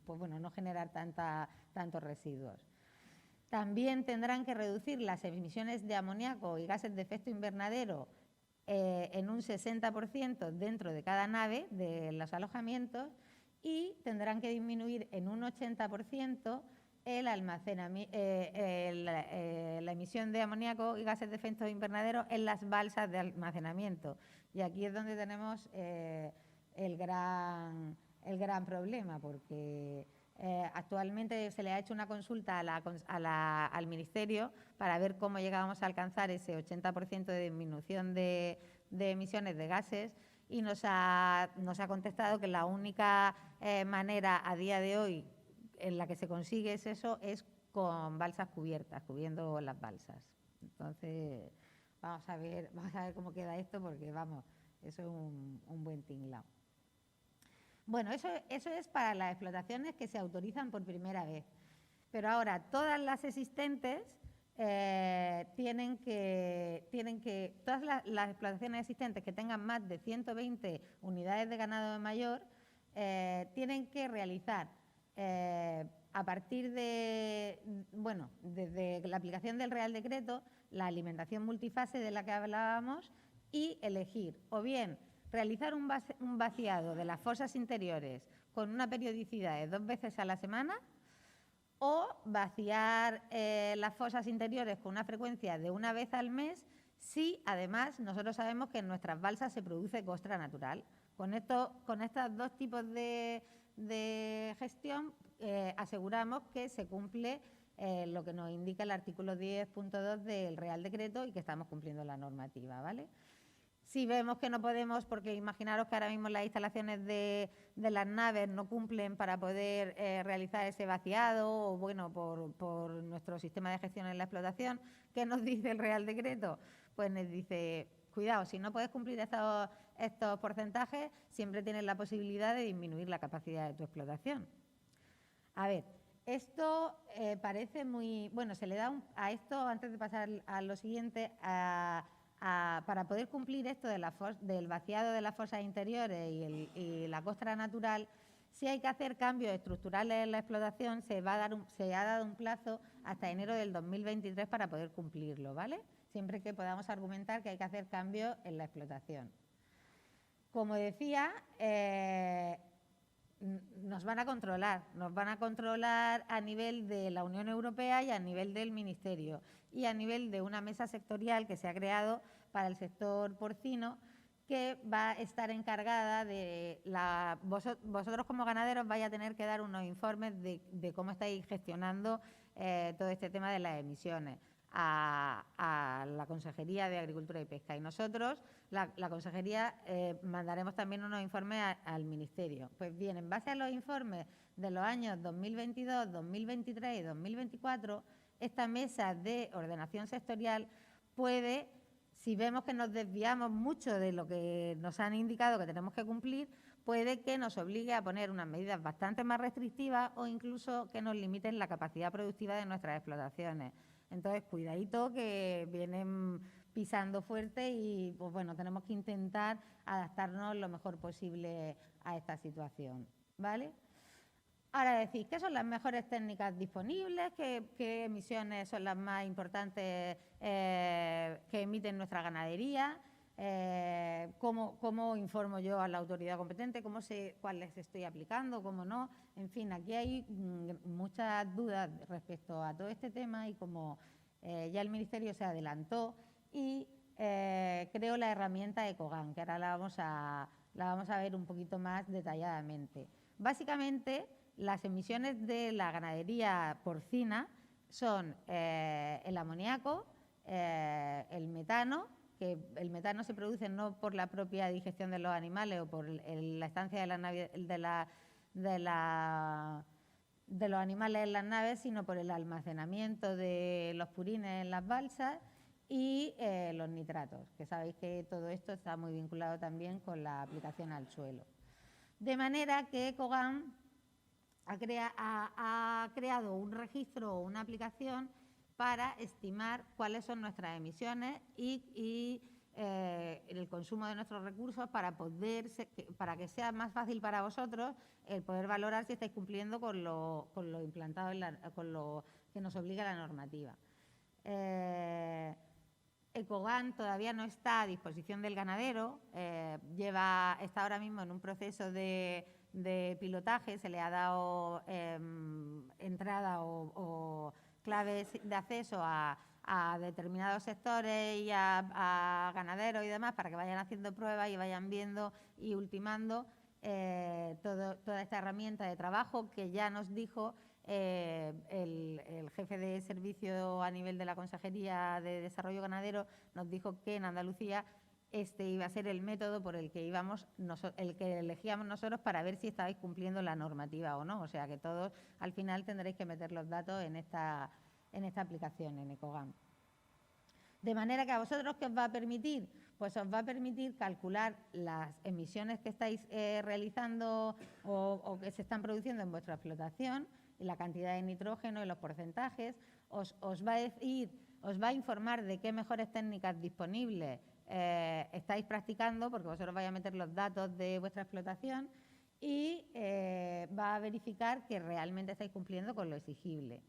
pues bueno, no generar tantos residuos. También tendrán que reducir las emisiones de amoníaco y gases de efecto invernadero en un 60% dentro de cada nave de los alojamientos y tendrán que disminuir en un 80% la emisión de amoníaco y gases de efecto invernadero en las balsas de almacenamiento. Y aquí es donde tenemos el gran problema, porque actualmente se le ha hecho una consulta al Ministerio para ver cómo llegábamos a alcanzar ese 80% de disminución de emisiones de gases y nos ha contestado que la única manera a día de hoy en la que se consigue eso es con balsas cubiertas, cubriendo las balsas. Entonces, vamos a ver cómo queda esto porque, vamos, eso es un buen tinglao. Bueno, eso es para las explotaciones que se autorizan por primera vez. Pero ahora, todas las existentes todas las explotaciones existentes que tengan más de 120 unidades de ganado mayor tienen que realizar a partir de, bueno, desde la aplicación del Real Decreto, la alimentación multifase de la que hablábamos y elegir o bien realizar un vaciado de las fosas interiores con una periodicidad de 2 veces a la semana o vaciar las fosas interiores con una frecuencia de una vez al mes si además nosotros sabemos que en nuestras balsas se produce costra natural. Con estos dos tipos de gestión aseguramos que se cumple lo que nos indica el artículo 10.2 del Real Decreto y que estamos cumpliendo la normativa, ¿vale? Si vemos que no podemos, porque imaginaros que ahora mismo las instalaciones de las naves no cumplen para poder realizar ese vaciado, o bueno, por nuestro sistema de gestión en la explotación, ¿qué nos dice el Real Decreto? Pues nos dice, cuidado, si no puedes cumplir estos porcentajes, siempre tienes la posibilidad de disminuir la capacidad de tu explotación. A ver, esto parece muy... Bueno, se le da a esto, antes de pasar a lo siguiente, para poder cumplir esto del vaciado de las fosas interiores y la costra natural, si hay que hacer cambios estructurales en la explotación, se ha dado un plazo hasta enero del 2023 para poder cumplirlo, ¿vale? Siempre que podamos argumentar que hay que hacer cambios en la explotación. Como decía, nos van a controlar a nivel de la Unión Europea y a nivel del Ministerio y a nivel de una mesa sectorial que se ha creado para el sector porcino, que va a estar encargada de vosotros como ganaderos vais a tener que dar unos informes de cómo estáis gestionando todo este tema de las emisiones a la Consejería de Agricultura y Pesca. Y nosotros, la Consejería, mandaremos también unos informes al Ministerio. Pues bien, en base a los informes de los años 2022, 2023 y 2024, esta mesa de ordenación sectorial puede, si vemos que nos desviamos mucho de lo que nos han indicado que tenemos que cumplir, puede que nos obligue a poner unas medidas bastante más restrictivas o incluso que nos limiten la capacidad productiva de nuestras explotaciones. Entonces, cuidadito, que vienen pisando fuerte y, pues bueno, tenemos que intentar adaptarnos lo mejor posible a esta situación, ¿vale? Ahora decís, ¿qué son las mejores técnicas disponibles? ¿Qué emisiones son las más importantes que emite nuestra ganadería? ¿Cómo informo yo a la autoridad competente? ¿Cómo sé cuáles estoy aplicando? ¿Cómo no? En fin, aquí hay muchas dudas respecto a todo este tema y como ya el Ministerio se adelantó y creó la herramienta Ecogan, que ahora la vamos a ver un poquito más detalladamente. Básicamente, las emisiones de la ganadería porcina son el amoníaco, el metano, que el metano se produce no por la propia digestión de los animales o por la estancia de los animales en las naves, sino por el almacenamiento de los purines en las balsas y los nitratos, que sabéis que todo esto está muy vinculado también con la aplicación al suelo. De manera que Ecogan ha creado un registro o una aplicación para estimar cuáles son nuestras emisiones y el consumo de nuestros recursos para que sea más fácil para vosotros el poder valorar si estáis cumpliendo con lo implantado, con lo que nos obliga la normativa. Ecogan todavía no está a disposición del ganadero, está ahora mismo en un proceso de pilotaje, se le ha dado entrada o claves de acceso a determinados sectores y a ganaderos y demás para que vayan haciendo pruebas y vayan viendo y ultimando toda esta herramienta de trabajo que ya nos dijo el jefe de servicio a nivel de la Consejería de Desarrollo Ganadero, nos dijo que en Andalucía este iba a ser el método por el que elegíamos nosotros para ver si estabais cumpliendo la normativa o no. O sea que todos al final tendréis que meter los datos en esta aplicación, en Ecogan. De manera que a vosotros, ¿qué os va a permitir? Pues os va a permitir calcular las emisiones que estáis realizando o que se están produciendo en vuestra explotación, y la cantidad de nitrógeno y los porcentajes. Os va a informar de qué mejores técnicas disponibles estáis practicando, porque vosotros vais a meter los datos de vuestra explotación y va a verificar que realmente estáis cumpliendo con lo exigible.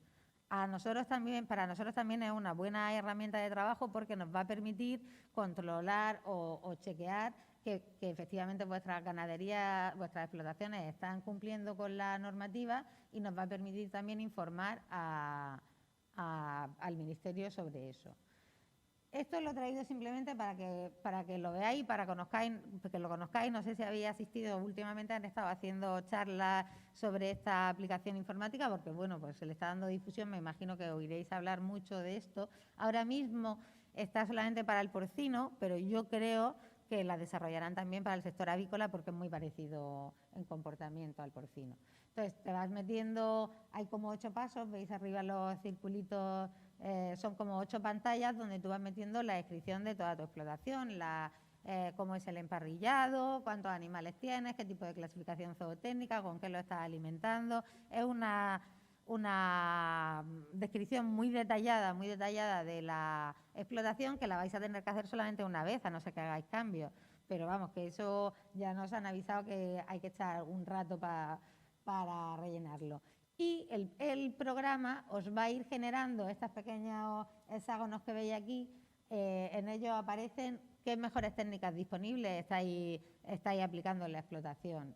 para nosotros también es una buena herramienta de trabajo porque nos va a permitir controlar o chequear que efectivamente vuestras ganaderías, vuestras explotaciones están cumpliendo con la normativa y nos va a permitir también informar al Ministerio sobre eso. Esto lo he traído simplemente para que lo veáis, para que lo conozcáis. No sé si habéis asistido, últimamente han estado haciendo charlas sobre esta aplicación informática, porque bueno, pues se le está dando difusión, me imagino que oiréis hablar mucho de esto. Ahora mismo está solamente para el porcino, pero yo creo que la desarrollarán también para el sector avícola porque es muy parecido en comportamiento al porcino. Entonces, te vas metiendo, hay como 8 pasos, veis arriba los circulitos, son como 8 pantallas donde tú vas metiendo la descripción de toda tu explotación, cómo es el emparrillado, cuántos animales tienes, qué tipo de clasificación zootécnica, con qué lo estás alimentando. Es una descripción muy detallada de la explotación que la vais a tener que hacer solamente una vez, a no ser que hagáis cambios. Pero vamos, que eso ya nos han avisado que hay que echar un rato para rellenarlo. Y el programa os va a ir generando estos pequeños hexágonos que veis aquí. En ellos aparecen qué mejores técnicas disponibles estáis aplicando en la explotación.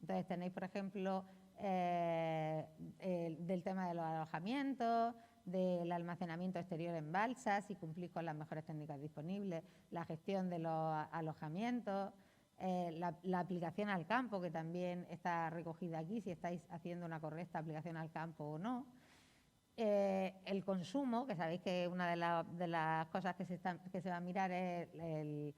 Entonces tenéis, por ejemplo, del tema de los alojamientos, del almacenamiento exterior en balsas, si cumplís con las mejores técnicas disponibles, la gestión de los alojamientos, la aplicación al campo, que también está recogida aquí, si estáis haciendo una correcta aplicación al campo o no. El consumo, que sabéis que una de las cosas que se va a mirar es el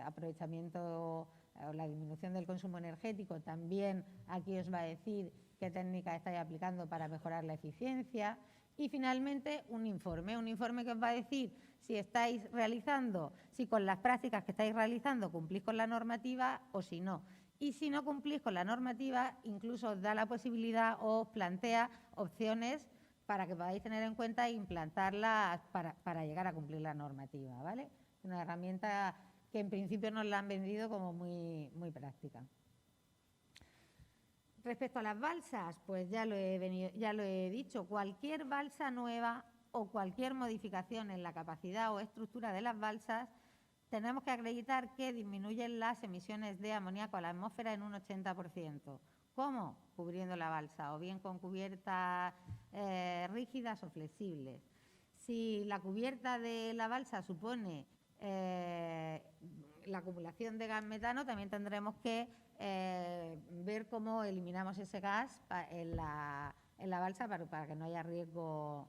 aprovechamiento o la disminución del consumo energético. También aquí os va a decir qué técnicas estáis aplicando para mejorar la eficiencia. Y finalmente un informe que os va a decir si con las prácticas que estáis realizando cumplís con la normativa o si no. Y si no cumplís con la normativa, incluso os da la posibilidad o os plantea opciones para que podáis tener en cuenta e implantarlas para llegar a cumplir la normativa, ¿vale? Una herramienta que en principio nos la han vendido como muy, muy práctica. Respecto a las balsas, pues ya lo he dicho, cualquier balsa nueva o cualquier modificación en la capacidad o estructura de las balsas, tenemos que acreditar que disminuyen las emisiones de amoníaco a la atmósfera en un 80%. ¿Cómo? Cubriendo la balsa, o bien con cubiertas rígidas o flexibles. Si la cubierta de la balsa supone la acumulación de gas metano, también tendremos que ver cómo eliminamos ese gas en la balsa para que no haya riesgo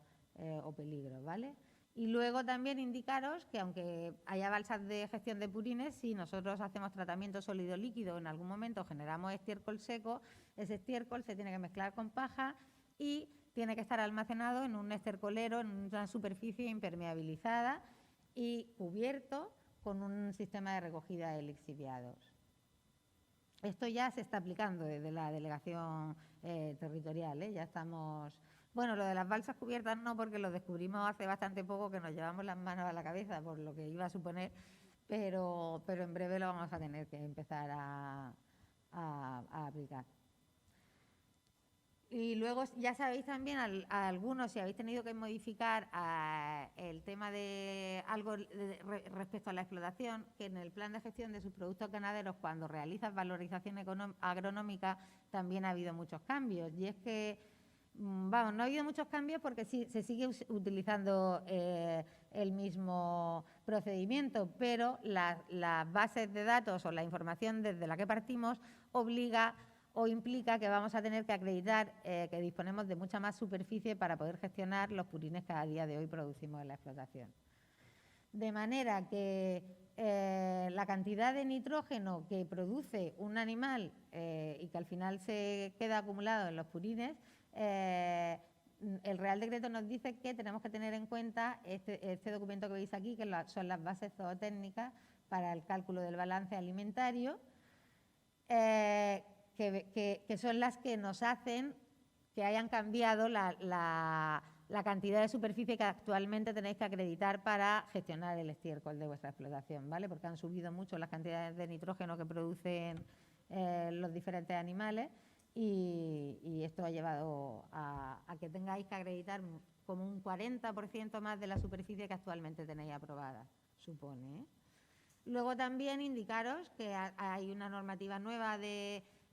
o peligro, ¿vale? Y luego también indicaros que aunque haya balsas de gestión de purines, si nosotros hacemos tratamiento sólido-líquido, en algún momento generamos estiércol seco, ese estiércol se tiene que mezclar con paja y tiene que estar almacenado en un estercolero, en una superficie impermeabilizada y cubierto con un sistema de recogida de lixiviados. Esto ya se está aplicando desde la delegación territorial, ya estamos... Bueno, lo de las balsas cubiertas no, porque lo descubrimos hace bastante poco, que nos llevamos las manos a la cabeza por lo que iba a suponer, pero en breve lo vamos a tener que empezar a aplicar. Y luego ya sabéis también, algunos, si habéis tenido que modificar el tema de algo respecto a la explotación, que en el plan de gestión de sus productos ganaderos, cuando realizas valorización agronómica, también ha habido muchos cambios. Y es que, vamos, no ha habido muchos cambios porque sí, se sigue utilizando el mismo procedimiento, pero las bases de datos o la información desde la que partimos obliga o implica que vamos a tener que acreditar que disponemos de mucha más superficie para poder gestionar los purines que a día de hoy producimos en la explotación. De manera que la cantidad de nitrógeno que produce un animal y que al final se queda acumulado en los purines, el Real Decreto nos dice que tenemos que tener en cuenta este documento que veis aquí, que son las bases zootécnicas para el cálculo del balance alimentario, que son las que nos hacen que hayan cambiado la cantidad de superficie que actualmente tenéis que acreditar para gestionar el estiércol de vuestra explotación, ¿vale? Porque han subido mucho las cantidades de nitrógeno que producen los diferentes animales y esto ha llevado a que tengáis que acreditar como un 40% más de la superficie que actualmente tenéis aprobada, supone, ¿eh? Luego también indicaros que hay una normativa nueva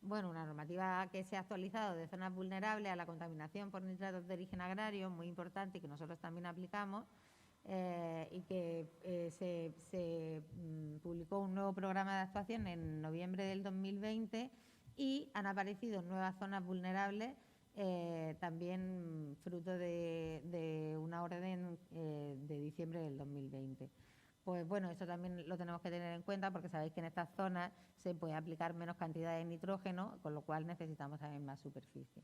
una normativa que se ha actualizado de zonas vulnerables a la contaminación por nitratos de origen agrario, muy importante y que nosotros también aplicamos, y que se publicó un nuevo programa de actuación en noviembre del 2020 y han aparecido nuevas zonas vulnerables, también fruto de una orden de diciembre del 2020. Pues bueno, eso también lo tenemos que tener en cuenta porque sabéis que en estas zonas se puede aplicar menos cantidad de nitrógeno, con lo cual necesitamos también más superficie.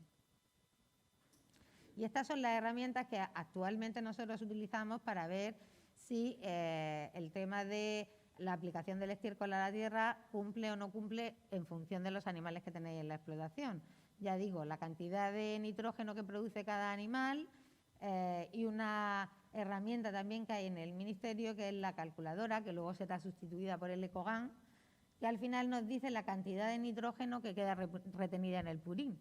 Y estas son las herramientas que actualmente nosotros utilizamos para ver si el tema de la aplicación del estiércol a la tierra cumple o no cumple en función de los animales que tenéis en la explotación. Ya digo, la cantidad de nitrógeno que produce cada animal y una herramienta también que hay en el Ministerio, que es la calculadora, que luego será sustituida por el Ecogan, que al final nos dice la cantidad de nitrógeno que queda retenida en el purín.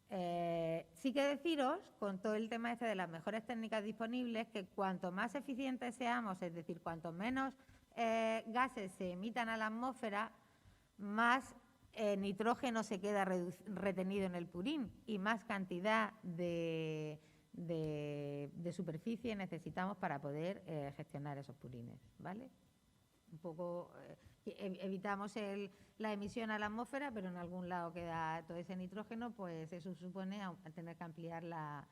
Sí que deciros, con todo el tema este de las mejores técnicas disponibles, que cuanto más eficientes seamos, es decir, cuanto menos gases se emitan a la atmósfera, más nitrógeno se queda retenido en el purín y más cantidad de superficie necesitamos para poder gestionar esos purines, ¿vale? Un poco evitamos la emisión a la atmósfera, pero en algún lado queda todo ese nitrógeno, pues eso supone tener que ampliar la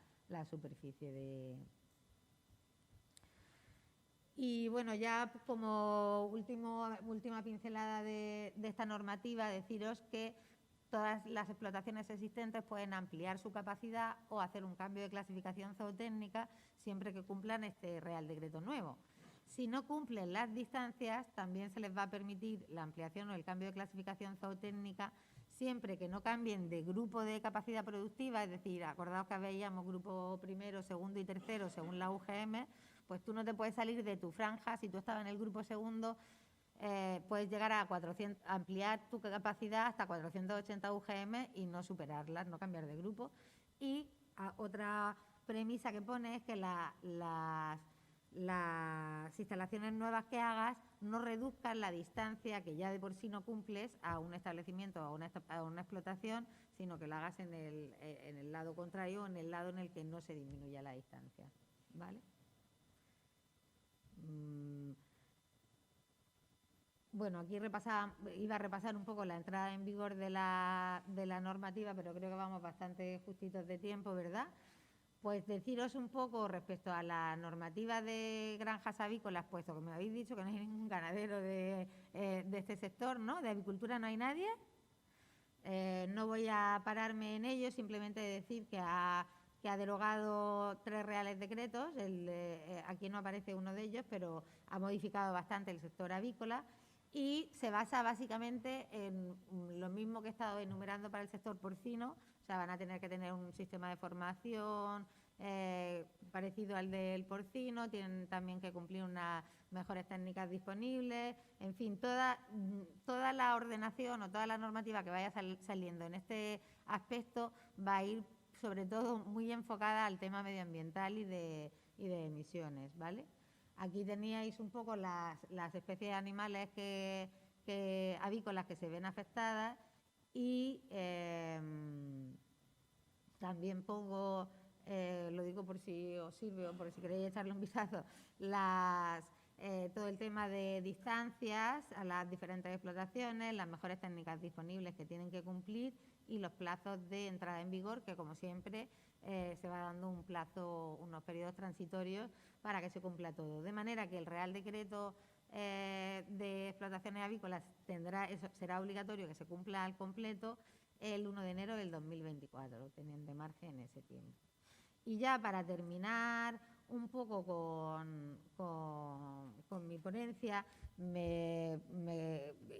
superficie Y bueno, ya como última pincelada de esta normativa, deciros que todas las explotaciones existentes pueden ampliar su capacidad o hacer un cambio de clasificación zootécnica siempre que cumplan este Real Decreto nuevo. Si no cumplen las distancias, también se les va a permitir la ampliación o el cambio de clasificación zootécnica siempre que no cambien de grupo de capacidad productiva, es decir, acordaos que veíamos grupo primero, segundo y tercero según la UGM, pues tú no te puedes salir de tu franja. Si tú estabas en el grupo segundo, puedes llegar a ampliar tu capacidad hasta 480 UGM y no superarlas, no cambiar de grupo. Y otra premisa que pone es que las instalaciones nuevas que hagas no reduzcan la distancia que ya de por sí no cumples a un establecimiento o a una explotación, sino que lo hagas en el lado contrario o en el lado en el que no se disminuya la distancia, ¿vale? Bueno, aquí iba a repasar un poco la entrada en vigor de la normativa, pero creo que vamos bastante justitos de tiempo, ¿verdad? Pues deciros un poco respecto a la normativa de granjas avícolas, puesto que me habéis dicho que no hay ningún ganadero de este sector, ¿no? De avicultura no hay nadie. No voy a pararme en ello, simplemente decir que ha derogado 3 reales decretos, aquí no aparece uno de ellos, pero ha modificado bastante el sector avícola y se basa básicamente en lo mismo que he estado enumerando para el sector porcino. O sea, van a tener que tener un sistema de formación parecido al del porcino, tienen también que cumplir unas mejores técnicas disponibles, en fin, toda la ordenación o toda la normativa que vaya saliendo en este aspecto va a ir sobre todo muy enfocada al tema medioambiental y de emisiones, ¿vale? Aquí teníais un poco las especies de animales avícolas que se ven afectadas y también pongo, lo digo por si os sirve o por si queréis echarle un vistazo, todo el tema de distancias a las diferentes explotaciones, las mejores técnicas disponibles que tienen que cumplir y los plazos de entrada en vigor, que como siempre se va dando unos periodos transitorios para que se cumpla todo. De manera que el Real Decreto de explotaciones avícolas será obligatorio que se cumpla al completo el 1 de enero del 2024, teniendo de margen ese tiempo. Y ya para terminar un poco con mi ponencia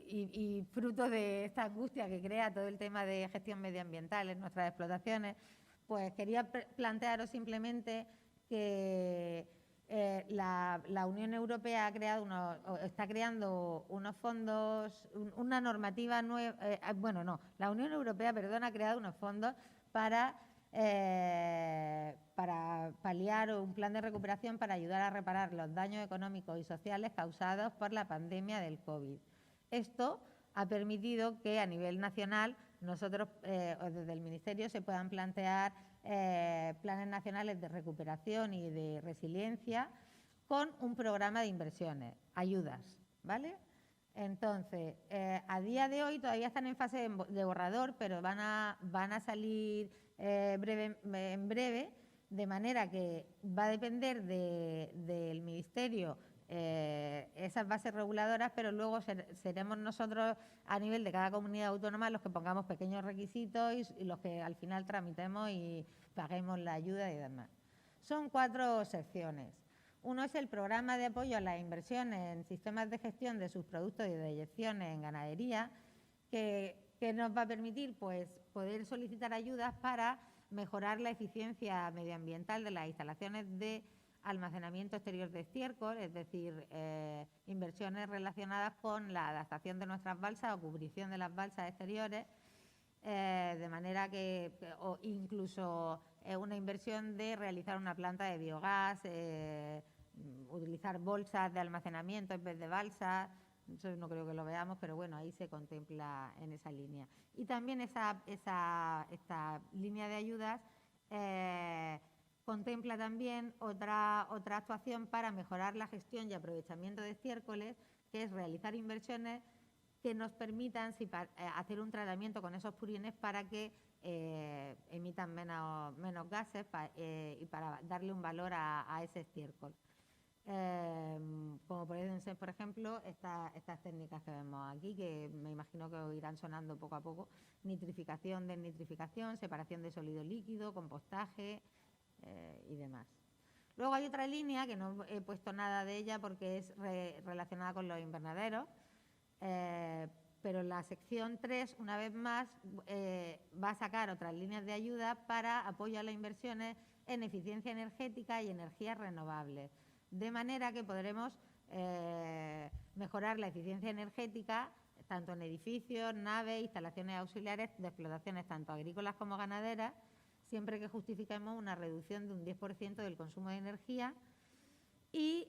y fruto de esta angustia que crea todo el tema de gestión medioambiental en nuestras explotaciones, pues quería plantearos simplemente que La Unión Europea ha creado está creando unos fondos, una normativa nueva, la Unión Europea, perdón, ha creado unos fondos para paliar un plan de recuperación para ayudar a reparar los daños económicos y sociales causados por la pandemia del COVID. Esto ha permitido que a nivel nacional nosotros, o desde el Ministerio, se puedan plantear planes nacionales de recuperación y de resiliencia con un programa de inversiones, ayudas, ¿vale? Entonces, a día de hoy todavía están en fase de borrador, pero van a salir en breve, de manera que va a depender del Ministerio esas bases reguladoras, pero luego seremos nosotros a nivel de cada comunidad autónoma los que pongamos pequeños requisitos y los que al final tramitemos y paguemos la ayuda y demás. Son 4 secciones. Uno es el programa de apoyo a las inversiones en sistemas de gestión de sus productos y de eyecciones en ganadería, que nos va a permitir pues, poder solicitar ayudas para mejorar la eficiencia medioambiental de las instalaciones de almacenamiento exterior de estiércol, es decir, inversiones relacionadas con la adaptación de nuestras balsas o cubrición de las balsas exteriores, de manera que, o incluso una inversión de realizar una planta de biogás, utilizar bolsas de almacenamiento en vez de balsas. Eso no creo que lo veamos, pero bueno, ahí se contempla en esa línea. Y también esta línea de ayudas contempla también otra actuación para mejorar la gestión y aprovechamiento de estiércoles, que es realizar inversiones que nos permitan hacer un tratamiento con esos purines para que emitan menos gases y para darle un valor a ese estiércol. Como pueden ser, por ejemplo, estas técnicas que vemos aquí, que me imagino que os irán sonando poco a poco: nitrificación, desnitrificación, separación de sólido líquido, compostaje y demás. Luego hay otra línea que no he puesto nada de ella porque es relacionada con los invernaderos, pero la sección 3, una vez más, va a sacar otras líneas de ayuda para apoyo a las inversiones en eficiencia energética y energías renovables, de manera que podremos mejorar la eficiencia energética tanto en edificios, naves, instalaciones auxiliares de explotaciones tanto agrícolas como ganaderas, siempre que justifiquemos una reducción de un 10% del consumo de energía y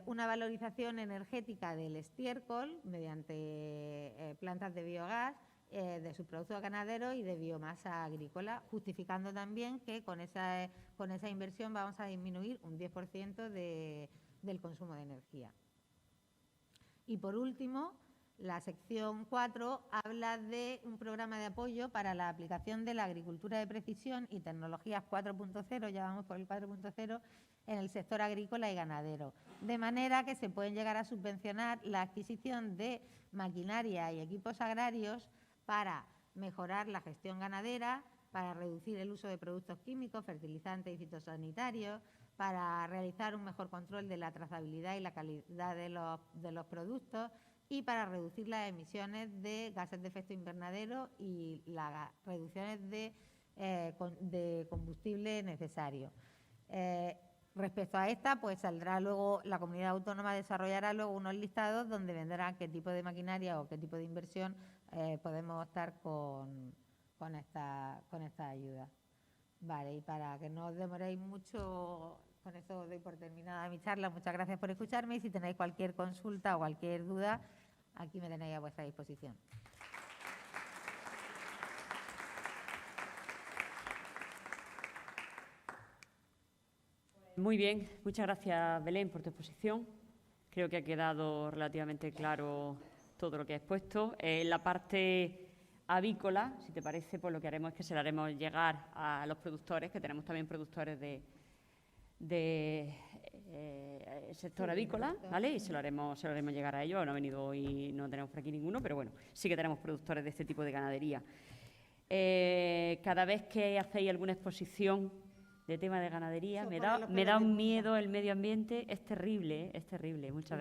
una valorización energética del estiércol mediante plantas de biogás, de subproductos ganaderos y de biomasa agrícola, justificando también que con esa inversión vamos a disminuir un 10% del consumo de energía. Y por último, la sección 4 habla de un programa de apoyo para la aplicación de la agricultura de precisión y tecnologías 4.0, ya vamos por el 4.0, en el sector agrícola y ganadero, de manera que se pueden llegar a subvencionar la adquisición de maquinaria y equipos agrarios para mejorar la gestión ganadera, para reducir el uso de productos químicos, fertilizantes y fitosanitarios, para realizar un mejor control de la trazabilidad y la calidad de los productos y para reducir las emisiones de gases de efecto invernadero y las reducciones de combustible necesario. Respecto a esta, pues saldrá luego, la comunidad autónoma desarrollará luego unos listados donde vendrá qué tipo de maquinaria o qué tipo de inversión podemos optar con esta ayuda. Vale, y para que no os demoréis mucho, con esto doy por terminada mi charla. Muchas gracias por escucharme y si tenéis cualquier consulta o cualquier duda, aquí me tenéis a vuestra disposición. Muy bien, muchas gracias, Belén, por tu exposición. Creo que ha quedado relativamente claro todo lo que has expuesto. En la parte avícola, si te parece, pues lo que haremos es que se lo haremos llegar a los productores, que tenemos también productores de sector avícola, ¿vale? Y se lo haremos llegar a ellos. No ha venido hoy, no tenemos por aquí ninguno, pero bueno, sí que tenemos productores de este tipo de ganadería. Cada vez que hacéis alguna exposición de tema de ganadería, me da un miedo el medio ambiente. Es terrible, es terrible. Muchas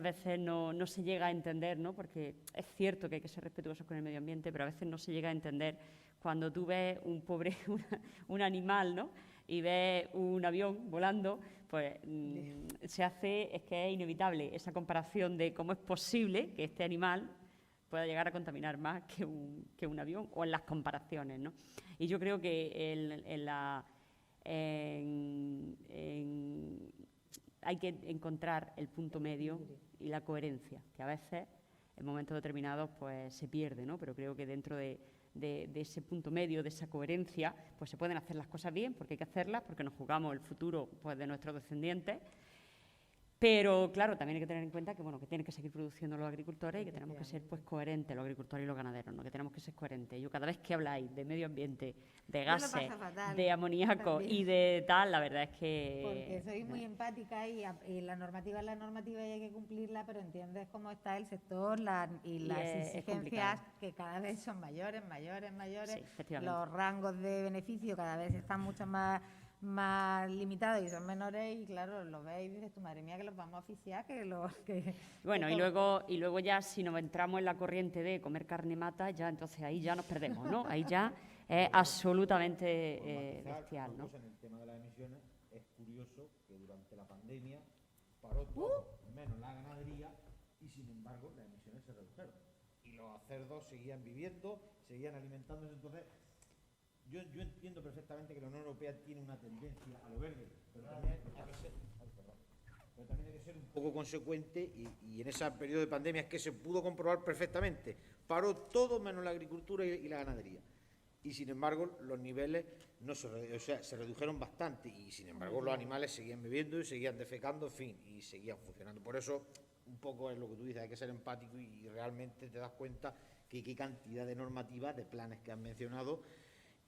veces no se llega a entender, ¿no? Porque es cierto que hay que ser respetuosos con el medio ambiente, pero a veces no se llega a entender cuando tú ves un animal, ¿no? y ves un avión volando, pues es que es inevitable esa comparación de cómo es posible que este animal pueda llegar a contaminar más que un avión, o en las comparaciones, ¿no? Y yo creo que hay que encontrar el punto medio y la coherencia, que a veces en momentos determinados pues se pierde, ¿no? Pero creo que dentro de ese punto medio, de esa coherencia, pues se pueden hacer las cosas bien, porque hay que hacerlas, porque nos jugamos el futuro pues, de nuestros descendientes. Pero, claro, también hay que tener en cuenta que, bueno, que tienen que seguir produciendo los agricultores y que tenemos que ser pues, coherentes, los agricultores y los ganaderos, ¿no? Que tenemos que ser coherentes. Yo cada vez que habláis de medio ambiente, de gases, de amoníaco también. y de tal, la verdad es que... Porque soy muy empática y la normativa es la normativa y hay que cumplirla, pero entiendes cómo está el sector y las es exigencias complicado. que cada vez son mayores. Sí, efectivamente. Los rangos de beneficio cada vez están mucho más limitados y son menores y claro, lo ves y dices, tu madre mía, que los vamos a oficiar, Bueno, que y luego ya si nos entramos en la corriente de comer carne mata, ya entonces ahí ya nos perdemos, ¿no? Ahí ya es absolutamente bestial, ¿no? En el tema de las emisiones, es curioso que durante la pandemia paró todo, menos la ganadería, y sin embargo las emisiones se redujeron. Y los cerdos seguían viviendo, seguían alimentándose, entonces... Yo entiendo perfectamente que la Unión Europea tiene una tendencia a lo verde, pero también hay que ser un poco consecuente y en ese periodo de pandemia es que se pudo comprobar perfectamente. Paró todo menos la agricultura y la ganadería. Y sin embargo los niveles se redujeron bastante y sin embargo los animales seguían viviendo y seguían defecando, en fin, y seguían funcionando. Por eso un poco es lo que tú dices, hay que ser empático y realmente te das cuenta que qué cantidad de normativas, de planes que has mencionado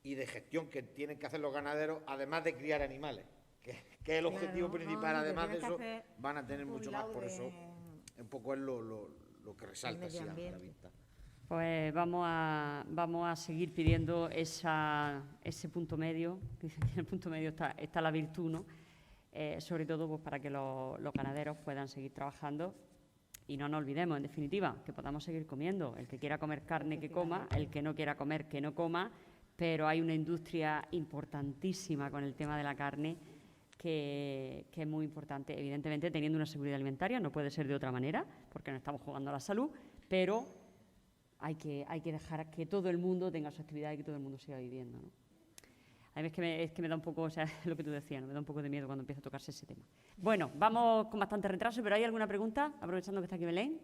y de gestión que tienen que hacer los ganaderos, además de criar animales, que es el objetivo principal. Además de eso, van a tener mucho más. Por eso, un poco es lo que resalta así a la vista. Pues vamos a seguir pidiendo ese punto medio, que en el punto medio está la virtud, ¿no? Sobre todo pues, para que los ganaderos puedan seguir trabajando. Y no nos olvidemos, en definitiva, que podamos seguir comiendo. El que quiera comer carne, que coma; el que no quiera comer, que no coma. Pero hay una industria importantísima con el tema de la carne que es muy importante, evidentemente teniendo una seguridad alimentaria, no puede ser de otra manera, porque no estamos jugando a la salud, pero hay que dejar que todo el mundo tenga su actividad y que todo el mundo siga viviendo, ¿no? A mí es que me da un poco, o sea, lo que tú decías, ¿no? Me da un poco de miedo cuando empieza a tocarse ese tema. Bueno, vamos con bastante retraso, pero ¿hay alguna pregunta? Aprovechando que está aquí Belén.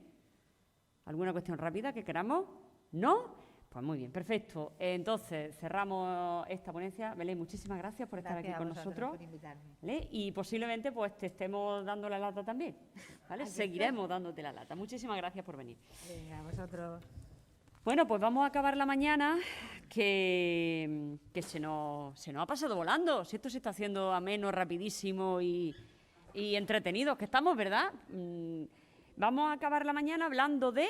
¿Alguna cuestión rápida que queramos? ¿No? Pues muy bien, perfecto. Entonces, cerramos esta ponencia. Belén, muchísimas gracias por estar aquí con nosotros. Por invitarme. ¿Vale? Y posiblemente pues te estemos dando la lata también, ¿vale? Seguiremos dándote la lata. Muchísimas gracias por venir. Venga, vosotros. Bueno, pues vamos a acabar la mañana que se nos ha pasado volando. Si esto se está haciendo ameno, rapidísimo y entretenidos que estamos, ¿verdad? Vamos a acabar la mañana hablando de...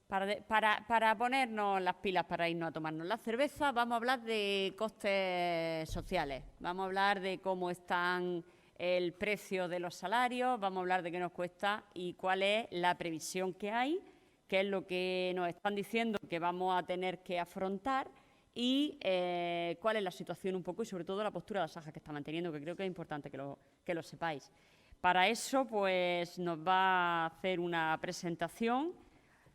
Para ponernos las pilas para irnos a tomarnos la cerveza, vamos a hablar de costes sociales, vamos a hablar de cómo están el precio de los salarios, vamos a hablar de qué nos cuesta y cuál es la previsión que hay, qué es lo que nos están diciendo que vamos a tener que afrontar y cuál es la situación un poco y sobre todo la postura de Asaja que está manteniendo, que creo que es importante que lo sepáis. Para eso, pues nos va a hacer una presentación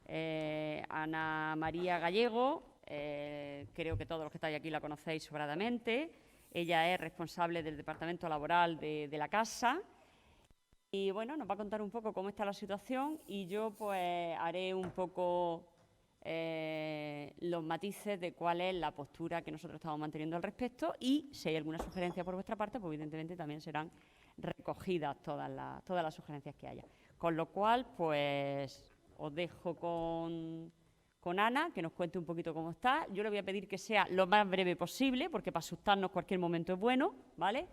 Ana María Gallego, creo que todos los que estáis aquí la conocéis sobradamente. Ella es responsable del departamento laboral de la casa y bueno, nos va a contar un poco cómo está la situación y yo pues haré un poco los matices de cuál es la postura que nosotros estamos manteniendo al respecto y si hay alguna sugerencia por vuestra parte, pues evidentemente también serán recogidas todas las sugerencias que haya. Con lo cual, pues... os dejo con Ana, que nos cuente un poquito cómo está. Yo le voy a pedir que sea lo más breve posible, porque para asustarnos cualquier momento es bueno, ¿vale?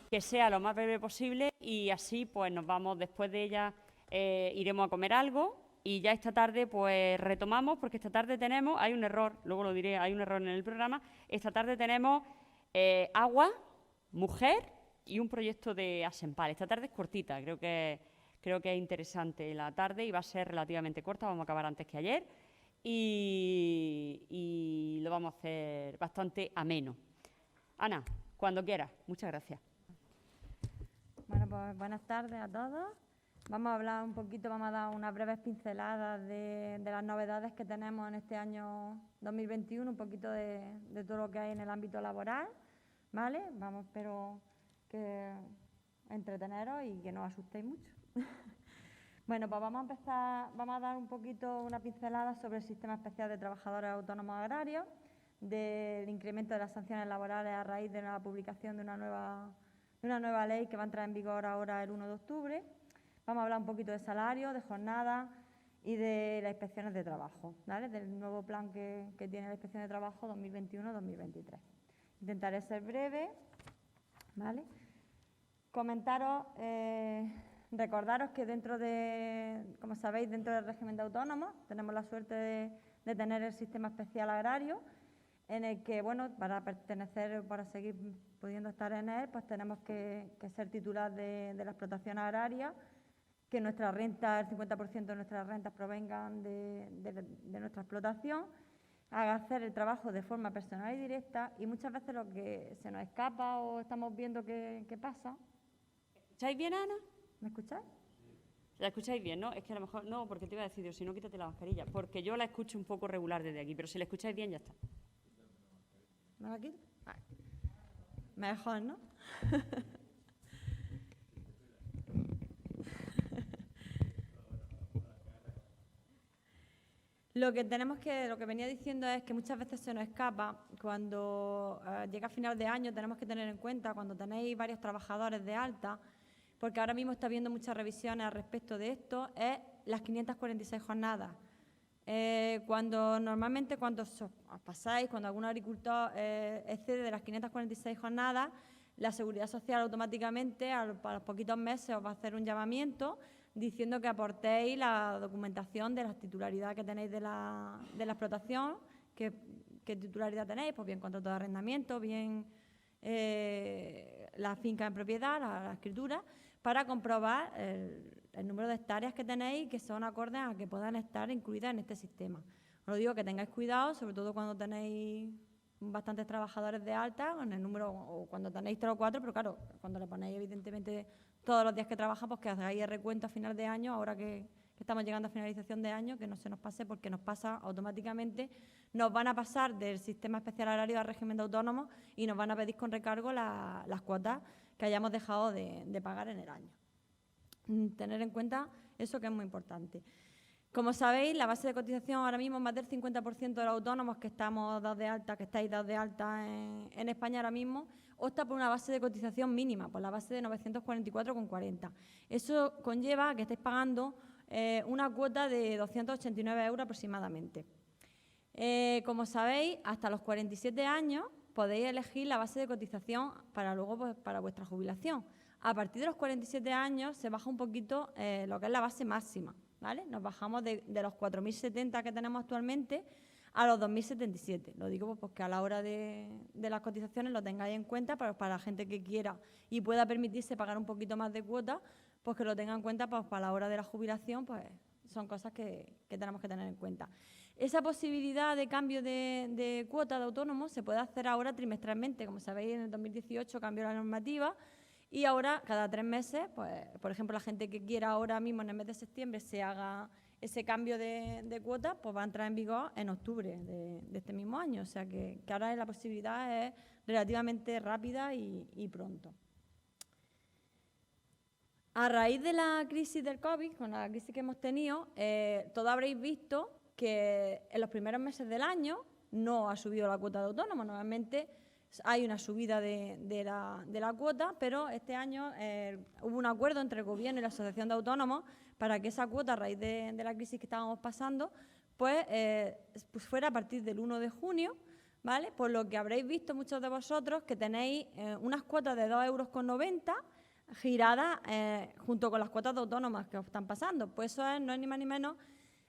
Que sea lo más breve posible y así pues nos vamos, después de ella iremos a comer algo y ya esta tarde pues retomamos, porque esta tarde tenemos, hay un error, luego lo diré, hay un error en el programa, esta tarde tenemos agua, mujer y un proyecto de Asempal. Esta tarde es cortita, creo que es interesante la tarde y va a ser relativamente corta, vamos a acabar antes que ayer. y lo vamos a hacer bastante ameno. Ana, cuando quieras. Muchas gracias. Bueno, pues buenas tardes a todos. Vamos a hablar un poquito, vamos a dar unas breves pinceladas de las novedades que tenemos en este año 2021, un poquito de todo lo que hay en el ámbito laboral, ¿vale? Vamos, espero que entreteneros y que no os asustéis mucho. Bueno, pues vamos a empezar, vamos a dar un poquito una pincelada sobre el Sistema Especial de Trabajadores Autónomos Agrarios, del incremento de las sanciones laborales a raíz de la publicación de una nueva ley que va a entrar en vigor ahora el 1 de octubre. Vamos a hablar un poquito de salario, de jornada y de las inspecciones de trabajo, ¿vale? Del nuevo plan que tiene la Inspección de Trabajo 2021-2023. Intentaré ser breve, ¿vale? Comentaros, recordaros que dentro de, como sabéis, dentro del régimen de autónomos tenemos la suerte de tener el Sistema Especial Agrario, en el que, bueno, para pertenecer, para seguir pudiendo estar en él, pues tenemos que ser titular de la explotación agraria, que nuestra renta, el 50% de nuestras rentas provengan de nuestra explotación, hacer el trabajo de forma personal y directa, y muchas veces lo que se nos escapa o estamos viendo que pasa. ¿Escucháis bien, Ana? ¿Me escucháis? ¿La escucháis bien, no? Es que a lo mejor, no, porque te iba a decir, si no, quítate la mascarilla, porque yo la escucho un poco regular desde aquí, pero si la escucháis bien, ya está. ¿Me la quito? Vale. Mejor, ¿no? Lo que venía diciendo es que muchas veces se nos escapa, cuando llega a final de año tenemos que tener en cuenta, cuando tenéis varios trabajadores de alta, porque ahora mismo está habiendo muchas revisiones al respecto de esto, es las 546 jornadas. Normalmente cuando os pasáis, cuando algún agricultor excede de las 546 jornadas, la Seguridad Social automáticamente, a los poquitos meses, os va a hacer un llamamiento diciendo que aportéis la documentación de la titularidad que tenéis de la explotación, qué titularidad tenéis, pues bien contrato de arrendamiento, bien la finca en propiedad, la escritura, para comprobar el número de hectáreas que tenéis que son acordes a que puedan estar incluidas en este sistema. Os lo digo que tengáis cuidado, sobre todo cuando tenéis bastantes trabajadores de alta, en el número, o cuando tenéis 3 o 4, pero claro, cuando le ponéis evidentemente todos los días que trabajan, pues que hagáis el recuento a final de año, ahora que estamos llegando a finalización de año, que no se nos pase, porque nos pasa automáticamente, nos van a pasar del sistema especial agrario al régimen de autónomos y nos van a pedir con recargo las cuotas que hayamos dejado de pagar en el año. Tener en cuenta eso, que es muy importante. Como sabéis, la base de cotización ahora mismo, más del 50% de los autónomos que estamos dados de alta, que estáis dados de alta en España ahora mismo, opta por una base de cotización mínima, por la base de 944,40. Eso conlleva que estáis pagando una cuota de 289 € aproximadamente. Como sabéis, hasta los 47 años podéis elegir la base de cotización para luego, pues, para vuestra jubilación. A partir de los 47 años se baja un poquito lo que es la base máxima, ¿vale? Nos bajamos de los 4.070 que tenemos actualmente a los 2.077. Lo digo pues que a la hora de las cotizaciones lo tengáis en cuenta, para la gente que quiera y pueda permitirse pagar un poquito más de cuota, pues que lo tenga en cuenta, pues para la hora de la jubilación, pues son cosas que tenemos que tener en cuenta. Esa posibilidad de cambio de cuota de autónomo se puede hacer ahora trimestralmente. Como sabéis, en el 2018 cambió la normativa y ahora cada 3 meses, pues por ejemplo, la gente que quiera ahora mismo en el mes de septiembre se haga ese cambio de cuota, pues va a entrar en vigor en octubre de este mismo año. O sea que ahora la posibilidad es relativamente rápida y pronto. A raíz de la crisis del COVID, con la crisis que hemos tenido, todos habréis visto que en los primeros meses del año no ha subido la cuota de autónomos. Normalmente hay una subida de la cuota, pero este año hubo un acuerdo entre el Gobierno y la Asociación de Autónomos para que esa cuota, a raíz de la crisis que estábamos pasando, pues fuera a partir del 1 de junio, ¿vale? Por lo que habréis visto muchos de vosotros que tenéis unas cuotas de 2,90 € giradas junto con las cuotas de autónomas que os están pasando. Pues eso no es ni más ni menos,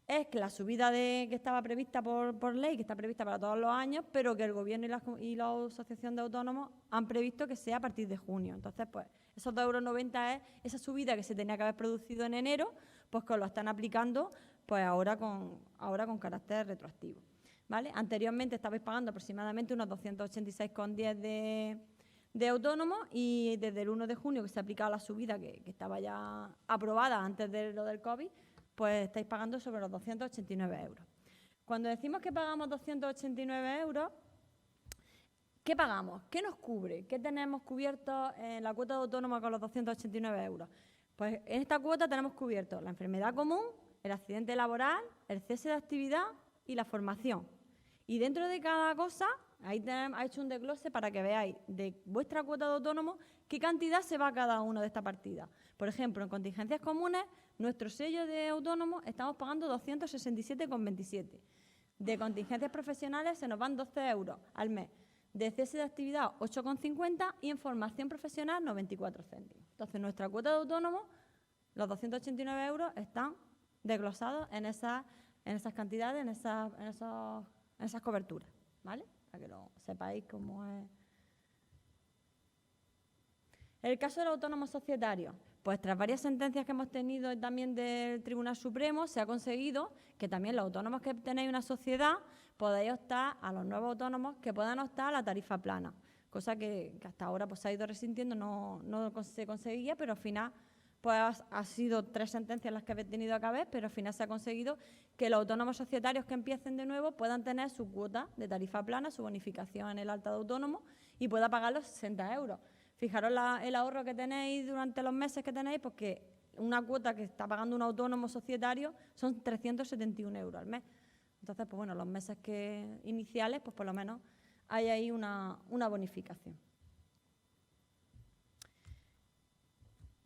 es que la subida que estaba prevista por ley, que está prevista para todos los años, pero que el Gobierno y la Asociación de Autónomos han previsto que sea a partir de junio. Entonces, pues, esos 2,90 € es esa subida que se tenía que haber producido en enero, pues que lo están aplicando pues ahora con carácter retroactivo, ¿vale? Anteriormente estabais pagando aproximadamente unos 286,10 de autónomos y desde el 1 de junio que se ha aplicado la subida que estaba ya aprobada antes de lo del COVID, pues estáis pagando sobre los 289 euros. Cuando decimos que pagamos 289 euros, ¿qué pagamos? ¿Qué nos cubre? ¿Qué tenemos cubierto en la cuota de autónomo con los 289 euros? Pues en esta cuota tenemos cubierto la enfermedad común, el accidente laboral, el cese de actividad y la formación. Y dentro de cada cosa, ahí ha hecho un desglose para que veáis de vuestra cuota de autónomo qué cantidad se va a cada una de esta partida. Por ejemplo, en contingencias comunes, nuestro sello de autónomo estamos pagando 267,27. De contingencias profesionales se nos van 12 euros al mes. De cese de actividad 8,50 y en formación profesional 94 céntimos. Entonces, nuestra cuota de autónomo, los 289 euros, están desglosados en esas cantidades, en esas coberturas, ¿vale? Para que lo sepáis cómo es. El caso del autónomo societario, pues tras varias sentencias que hemos tenido también del Tribunal Supremo, se ha conseguido que también los autónomos que tenéis una sociedad podáis optar a los nuevos autónomos que puedan optar a la tarifa plana, cosa que hasta ahora pues, se ha ido resintiendo, no se conseguía, pero al final pues ha sido 3 sentencias las que habéis tenido que haber, pero al final se ha conseguido que los autónomos societarios que empiecen de nuevo puedan tener su cuota de tarifa plana, su bonificación en el alta de autónomo y pueda pagar los 60 euros. Fijaros el ahorro que tenéis durante los meses que tenéis, porque una cuota que está pagando un autónomo societario son 371 euros al mes. Entonces, pues bueno, los meses iniciales, pues por lo menos hay ahí una bonificación.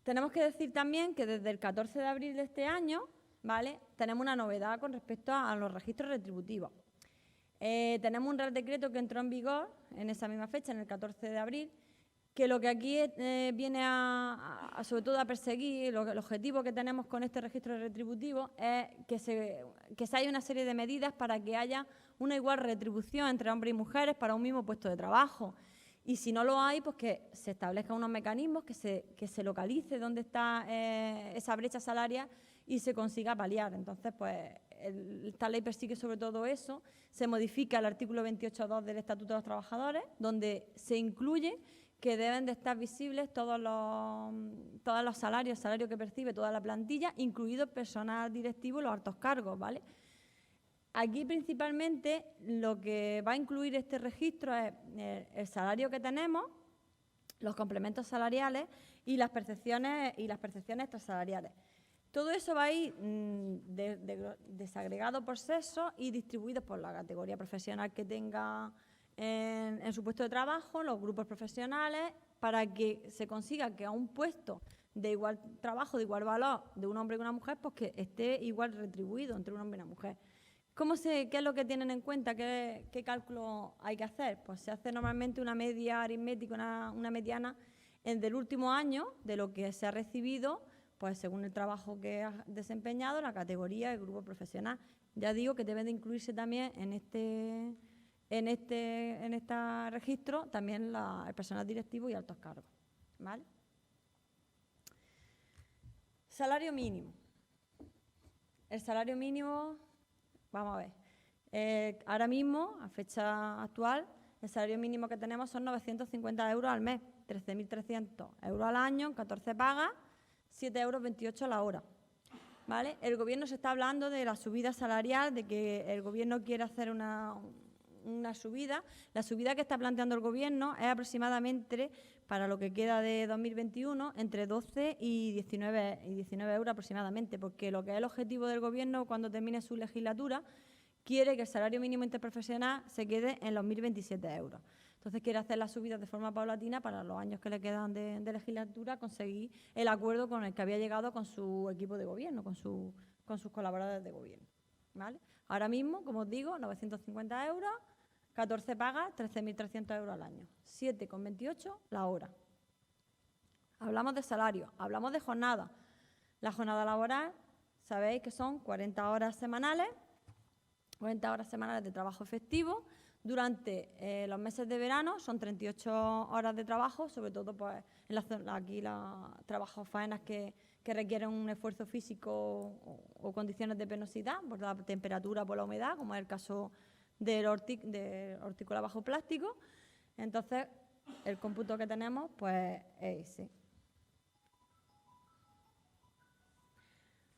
Tenemos que decir también que desde el 14 de abril de este año, ¿vale?, tenemos una novedad con respecto a los registros retributivos. Tenemos un Real Decreto que entró en vigor en esa misma fecha, en el 14 de abril, que lo que aquí viene sobre todo a perseguir, el objetivo que tenemos con este registro retributivo es que se haya una serie de medidas para que haya una igual retribución entre hombres y mujeres para un mismo puesto de trabajo. Y si no lo hay, pues que se establezcan unos mecanismos, que se localice dónde está esa brecha salarial y se consiga paliar. Entonces, pues esta ley persigue sobre todo eso. Se modifica el artículo 28.2 del Estatuto de los Trabajadores, donde se incluye que deben de estar visibles todos los salarios, el salario que percibe toda la plantilla, incluido el personal directivo y los altos cargos, ¿vale? Aquí principalmente lo que va a incluir este registro es el salario que tenemos, los complementos salariales y las percepciones extrasalariales. Todo eso va a ir desagregado por sexo y distribuido por la categoría profesional que tenga en su puesto de trabajo, los grupos profesionales, para que se consiga que a un puesto de igual trabajo, de igual valor de un hombre y una mujer, pues que esté igual retribuido entre un hombre y una mujer. ¿Qué es lo que tienen en cuenta? ¿Qué cálculo hay que hacer? Pues se hace normalmente una media aritmética, una mediana del último año de lo que se ha recibido, pues según el trabajo que ha desempeñado, la categoría, el grupo profesional. Ya digo que debe de incluirse también en este registro también el personal directivo y altos cargos, ¿vale? Salario mínimo. El salario mínimo, vamos a ver, ahora mismo, a fecha actual, el salario mínimo que tenemos son 950 euros al mes, 13.300 euros al año, 14 pagas, 7,28 euros a la hora, ¿vale? El Gobierno se está hablando de la subida salarial, de que el Gobierno quiere hacer una subida. La subida que está planteando el Gobierno es aproximadamente, para lo que queda de 2021, entre 12 y 19 euros aproximadamente, porque lo que es el objetivo del Gobierno cuando termine su legislatura, quiere que el salario mínimo interprofesional se quede en los 1.027 euros. Entonces quiere hacer las subidas de forma paulatina para los años que le quedan de legislatura, conseguir el acuerdo con el que había llegado con su equipo de gobierno, con sus colaboradores de gobierno, ¿vale? Ahora mismo, como os digo, 950 euros, 14 pagas, 13.300 euros al año, 7,28 la hora. Hablamos de salario, hablamos de jornada. La jornada laboral, sabéis que son 40 horas semanales, 40 horas semanales de trabajo efectivo. Durante los meses de verano son 38 horas de trabajo, sobre todo pues, aquí los trabajos faenas que que requieren un esfuerzo físico o condiciones de penosidad, por la temperatura, por la humedad, como es el caso del hortícola bajo plástico. Entonces, el cómputo que tenemos pues es ese.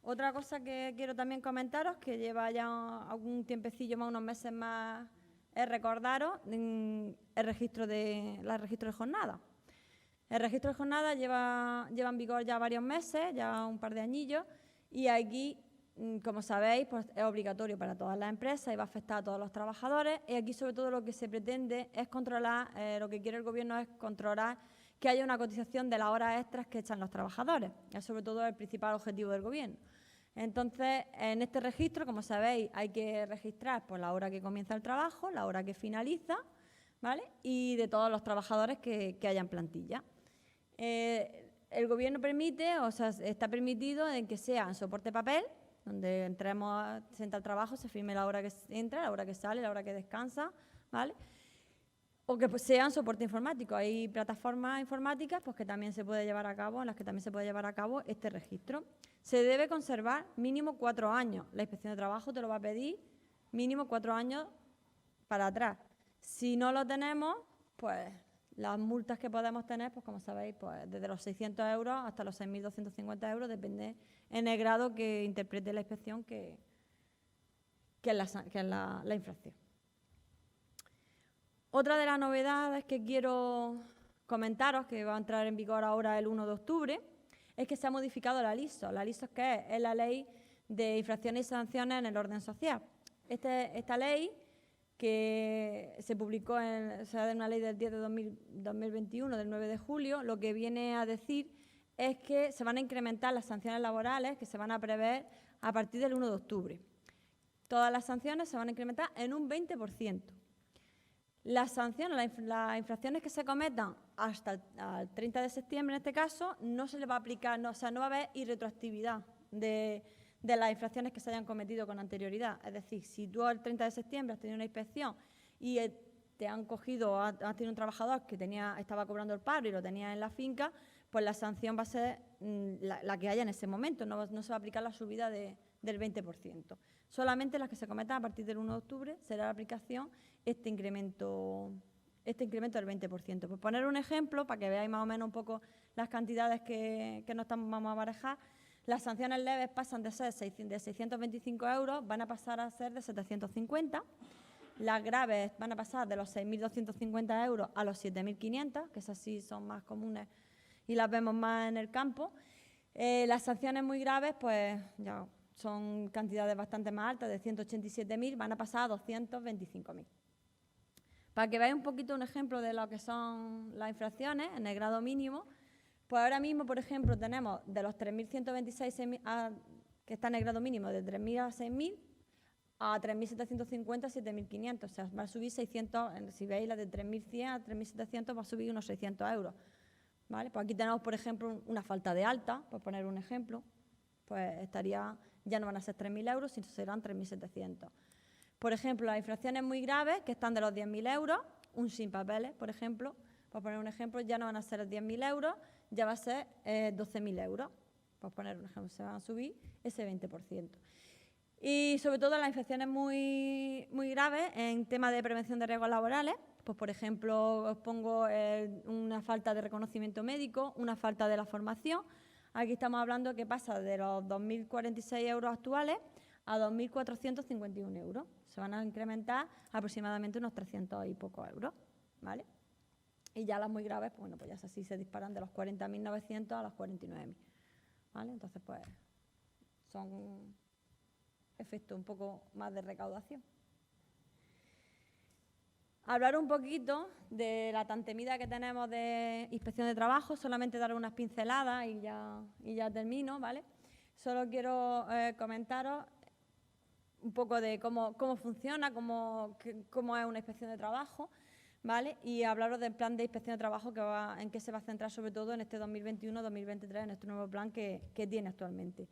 Otra cosa que quiero también comentaros, que lleva ya algún tiempecillo más, unos meses más, es recordaros el registro de jornada. El registro de jornada lleva en vigor ya varios meses, ya un par de añillos, y aquí, como sabéis, pues es obligatorio para todas las empresas y va a afectar a todos los trabajadores. Y aquí, sobre todo, lo que se pretende es controlar, lo que quiere el Gobierno es controlar que haya una cotización de las horas extras que echan los trabajadores. Es sobre todo el principal objetivo del Gobierno. Entonces, en este registro, como sabéis, hay que registrar pues, la hora que comienza el trabajo, la hora que finaliza, ¿vale? Y de todos los trabajadores que haya en plantilla. El Gobierno permite, o sea, está permitido en que sea en soporte papel, donde entremos, se entra al trabajo, se firme la hora que entra, la hora que sale, la hora que descansa, ¿vale? O que pues, sea en soporte informático. Hay plataformas informáticas pues, que también se puede llevar a cabo, en las que también se puede llevar a cabo este registro. Se debe conservar mínimo 4 años. La Inspección de Trabajo te lo va a pedir mínimo 4 años para atrás. Si no lo tenemos, pues las multas que podemos tener, pues como sabéis, pues desde los 600 euros hasta los 6.250 euros, depende en el grado que interprete la inspección que es la infracción. Otra de las novedades que quiero comentaros, que va a entrar en vigor ahora el 1 de octubre, es que se ha modificado la LISO. La LISO es la Ley de Infracciones y Sanciones en el Orden Social. Esta ley, que se publicó en una ley del 10 de 2021, del 9 de julio, lo que viene a decir es que se van a incrementar las sanciones laborales que se van a prever a partir del 1 de octubre. Todas las sanciones se van a incrementar en un 20%. Las sanciones, las infracciones que se cometan hasta el 30 de septiembre, en este caso, no se le va a aplicar, no va a haber irretroactividad de las infracciones que se hayan cometido con anterioridad. Es decir, si tú el 30 de septiembre has tenido una inspección y te han cogido, has tenido un trabajador que estaba cobrando el paro y lo tenía en la finca, pues la sanción va a ser la que haya en ese momento, no se va a aplicar la subida del 20%. Solamente las que se cometan a partir del 1 de octubre será la aplicación este incremento del 20%. Por poner un ejemplo, para que veáis más o menos un poco las cantidades que nos vamos a barajar, las sanciones leves pasan de ser de 625 euros, van a pasar a ser de 750. Las graves van a pasar de los 6.250 euros a los 7.500, que esas sí son más comunes y las vemos más en el campo. Las sanciones muy graves, pues ya son cantidades bastante más altas, de 187.000, van a pasar a 225.000. Para que veáis un poquito un ejemplo de lo que son las infracciones en el grado mínimo, pues ahora mismo, por ejemplo, tenemos de los 3.126 que están en el grado mínimo, de 3.000 a 6.000, a 3.750 a 7.500. O sea, va a subir 600, si veis la de 3.100 a 3.700 va a subir unos 600 euros. ¿Vale? Pues aquí tenemos, por ejemplo, una falta de alta, por poner un ejemplo, pues ya no van a ser 3.000 euros, sino serán 3.700. Por ejemplo, las infracciones muy graves, que están de los 10.000 euros, un sin papeles, por ejemplo, por poner un ejemplo, ya no van a ser 10.000 euros, ya va a ser 12.000 euros. Por poner un ejemplo, se van a subir ese 20%. Y sobre todo las infracciones muy graves en tema de prevención de riesgos laborales, pues por ejemplo, os pongo una falta de reconocimiento médico, una falta de la formación. Aquí estamos hablando que pasa de los 2.046 euros actuales a 2.451 euros. Se van a incrementar aproximadamente unos 300 y pocos euros, ¿vale? Y ya las muy graves, pues bueno, pues ya así se disparan de los 40.900 a los 49.000, ¿vale? Entonces, pues son efectos un poco más de recaudación. Hablar un poquito de la tan temida que tenemos de inspección de trabajo, solamente dar unas pinceladas y ya termino, ¿vale? Solo quiero comentaros un poco de cómo funciona, cómo es una inspección de trabajo, ¿vale? Y hablaros del plan de inspección de trabajo en que se va a centrar sobre todo en este 2021-2023, en este nuevo plan que tiene actualmente.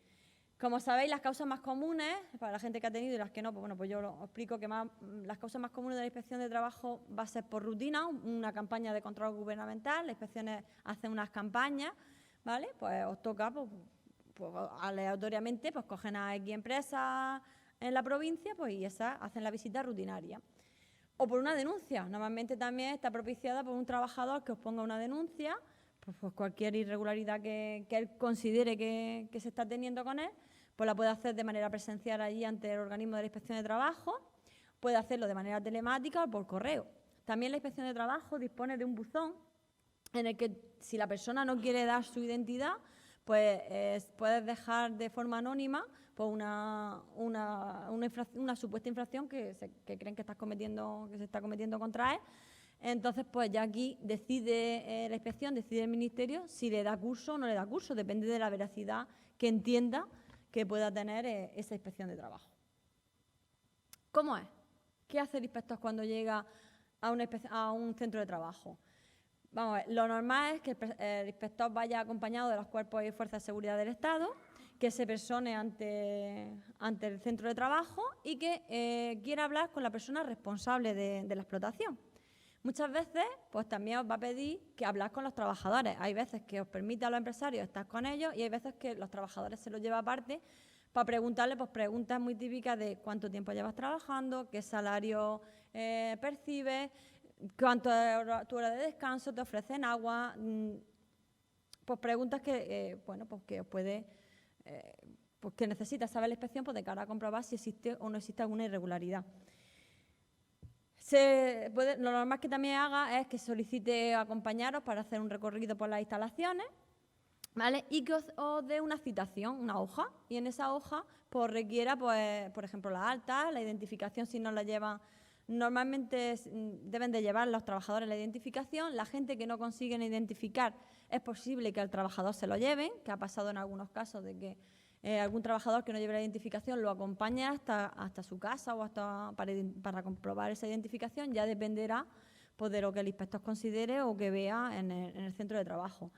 Como sabéis, las causas más comunes, para la gente que ha tenido y las que no, pues bueno, pues yo os explico que las causas más comunes de la inspección de trabajo va a ser por rutina, una campaña de control gubernamental, las inspecciones hacen unas campañas, ¿vale? Pues os toca, pues, pues, aleatoriamente pues cogen a X empresas en la provincia, pues, y esas hacen la visita rutinaria. O por una denuncia. Normalmente también está propiciada por un trabajador que os ponga una denuncia, pues cualquier irregularidad que él considere que se está teniendo con él, pues la puede hacer de manera presencial allí ante el organismo de la Inspección de Trabajo, puede hacerlo de manera telemática o por correo. También la Inspección de Trabajo dispone de un buzón en el que, si la persona no quiere dar su identidad, pues puedes dejar de forma anónima pues una supuesta infracción que creen que se está cometiendo contra él. Entonces, pues ya aquí decide la inspección, decide el Ministerio si le da curso o no le da curso, depende de la veracidad que entienda que pueda tener esa inspección de trabajo. ¿Cómo es? ¿Qué hace el inspector cuando llega a un centro de trabajo? Vamos a ver, lo normal es que el inspector vaya acompañado de los cuerpos y fuerzas de seguridad del Estado, que se persone ante el centro de trabajo y que quiera hablar con la persona responsable de la explotación. Muchas veces, pues también os va a pedir que habláis con los trabajadores. Hay veces que os permite a los empresarios estar con ellos y hay veces que los trabajadores se los lleva aparte para preguntarle pues, preguntas muy típicas de cuánto tiempo llevas trabajando, qué salario percibes, cuánto es tu hora de descanso, te ofrecen agua, pues preguntas que, bueno, pues que os puede, pues que necesita saber la inspección pues de cara a comprobar si existe o no existe alguna irregularidad. Lo normal que también haga es que solicite acompañaros para hacer un recorrido por las instalaciones, ¿vale? Y que os dé una citación, una hoja, y en esa hoja pues requiera, pues, por ejemplo, la alta, la identificación si no la llevan. Normalmente deben de llevar los trabajadores la identificación. La gente que no consiguen identificar, es posible que al trabajador se lo lleven, que ha pasado en algunos casos de que algún trabajador que no lleve la identificación lo acompañe hasta su casa o para comprobar esa identificación. Ya dependerá pues, de lo que el inspector considere o que vea en el centro de trabajo.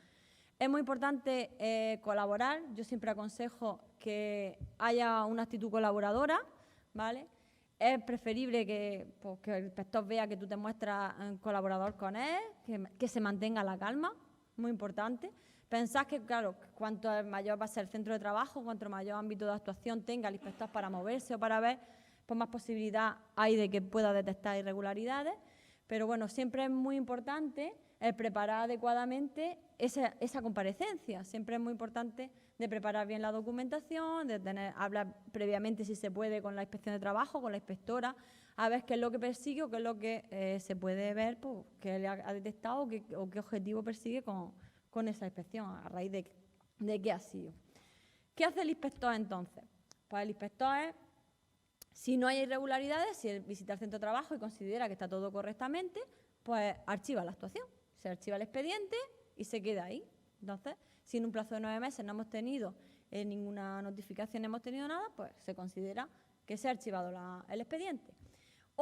Es muy importante colaborar. Yo siempre aconsejo que haya una actitud colaboradora, ¿vale? Es preferible que el inspector vea que tú te muestras colaborador con él, que se mantenga la calma, muy importante. Pensad que, claro, cuanto mayor va a ser el centro de trabajo, cuanto mayor ámbito de actuación tenga el inspector para moverse o para ver, pues más posibilidad hay de que pueda detectar irregularidades. Pero bueno, siempre es muy importante el preparar adecuadamente esa comparecencia. Siempre es muy importante de preparar bien la documentación, de hablar previamente, si se puede, con la inspección de trabajo, con la inspectora, a ver qué es lo que persigue o qué es lo que se puede ver, pues, que le ha detectado o qué objetivo persigue con esa inspección, a raíz de qué ha sido. ¿Qué hace el inspector entonces? Pues el inspector es, si no hay irregularidades, si él visita el centro de trabajo y considera que está todo correctamente, pues archiva la actuación, se archiva el expediente y se queda ahí. Entonces, si en un plazo de 9 meses no hemos tenido ninguna notificación, no hemos tenido nada, pues se considera que se ha archivado el expediente.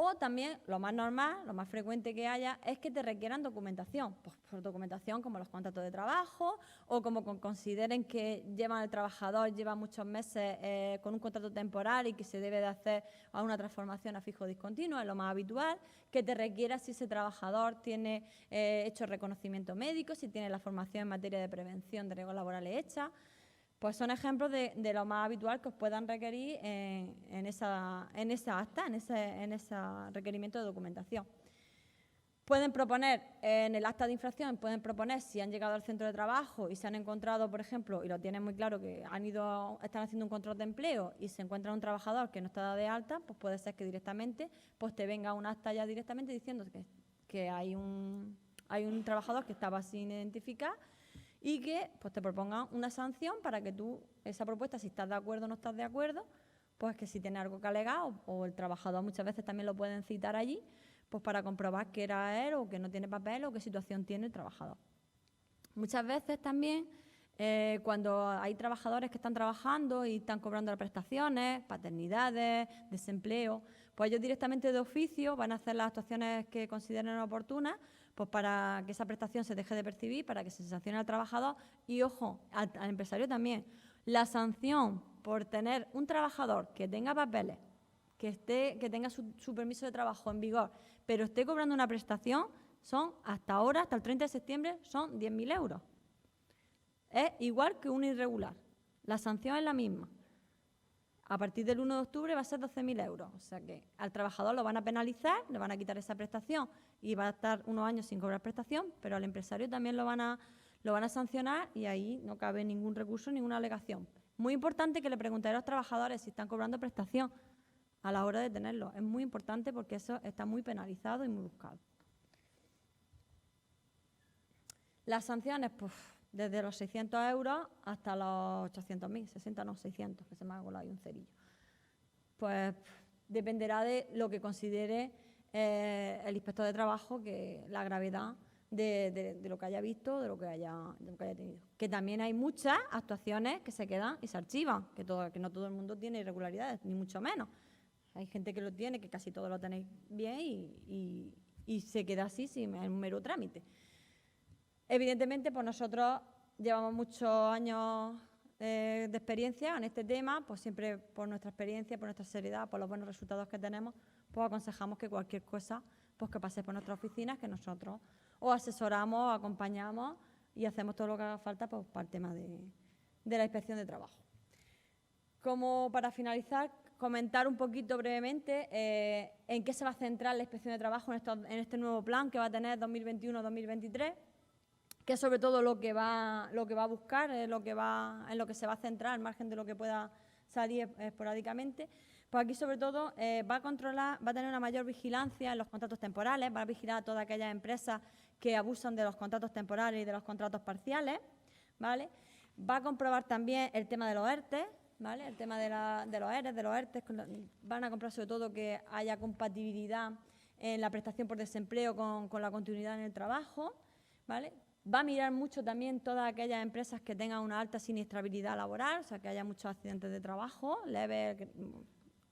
O también, lo más normal, lo más frecuente que haya, es que te requieran documentación. Pues por documentación como los contratos de trabajo o como consideren que el trabajador lleva muchos meses con un contrato temporal y que se debe de hacer una transformación a fijo discontinuo, es lo más habitual. Que te requiera si ese trabajador tiene hecho reconocimiento médico, si tiene la formación en materia de prevención de riesgos laborales hecha. Pues son ejemplos de lo más habitual que os puedan requerir en esa acta, en ese requerimiento de documentación. Pueden proponer, en el acta de infracción, pueden proponer si han llegado al centro de trabajo y se han encontrado, por ejemplo, y lo tienen muy claro, que están haciendo un control de empleo y se encuentra un trabajador que no está dado de alta, pues puede ser que directamente pues te venga un acta ya directamente diciendo que hay un trabajador que estaba sin identificar y que pues te propongan una sanción para que tú, esa propuesta, si estás de acuerdo o no estás de acuerdo, pues que si tiene algo que alegar o el trabajador muchas veces también lo pueden citar allí, pues para comprobar que era él o que no tiene papel o qué situación tiene el trabajador. Muchas veces también cuando hay trabajadores que están trabajando y están cobrando las prestaciones, paternidades, desempleo, pues ellos directamente de oficio van a hacer las actuaciones que consideren oportunas, pues para que esa prestación se deje de percibir, para que se sancione al trabajador y, ojo, al empresario también. La sanción por tener un trabajador que tenga papeles, que tenga su permiso de trabajo en vigor, pero esté cobrando una prestación, son hasta ahora, hasta el 30 de septiembre, son 10.000 euros. Es igual que un irregular. La sanción es la misma. A partir del 1 de octubre va a ser 12.000 euros. O sea que al trabajador lo van a penalizar, le van a quitar esa prestación y va a estar unos años sin cobrar prestación, pero al empresario también lo van a sancionar y ahí no cabe ningún recurso, ninguna alegación. Muy importante que le preguntéis a los trabajadores si están cobrando prestación a la hora de tenerlo. Es muy importante porque eso está muy penalizado y muy buscado. Las sanciones, pues, desde los 600 euros hasta los 800.000, 60 no, 600, que se me ha colado ahí un cerillo. Pues dependerá de lo que considere el inspector de trabajo, que la gravedad de lo que haya visto, de lo que haya tenido. Que también hay muchas actuaciones que se quedan y se archivan, que no todo el mundo tiene irregularidades, ni mucho menos. Hay gente que lo tiene, que casi todo lo tenéis bien y se queda así, sin un mero trámite. Evidentemente, pues nosotros llevamos muchos años de experiencia en este tema, pues siempre por nuestra experiencia, por nuestra seriedad, por los buenos resultados que tenemos, pues aconsejamos que cualquier cosa, pues que pase por nuestras oficinas, que nosotros os asesoramos, acompañamos y hacemos todo lo que haga falta, pues, para el tema de la inspección de trabajo. Como para finalizar, comentar un poquito brevemente en qué se va a centrar la inspección de trabajo en este nuevo plan que va a tener 2021-2023, que es sobre todo lo que va a buscar, en lo que se va a centrar, al margen de lo que pueda salir esporádicamente. Pues aquí, sobre todo, va a tener una mayor vigilancia en los contratos temporales, va a vigilar a todas aquellas empresas que abusan de los contratos temporales y de los contratos parciales, ¿vale? Va a comprobar también el tema de los ERTE, ¿vale? El tema de los ERES, de los ERTE, van a comprobar sobre todo que haya compatibilidad en la prestación por desempleo con la continuidad en el trabajo, ¿vale? Va a mirar mucho también todas aquellas empresas que tengan una alta siniestrabilidad laboral, o sea, que haya muchos accidentes de trabajo leves.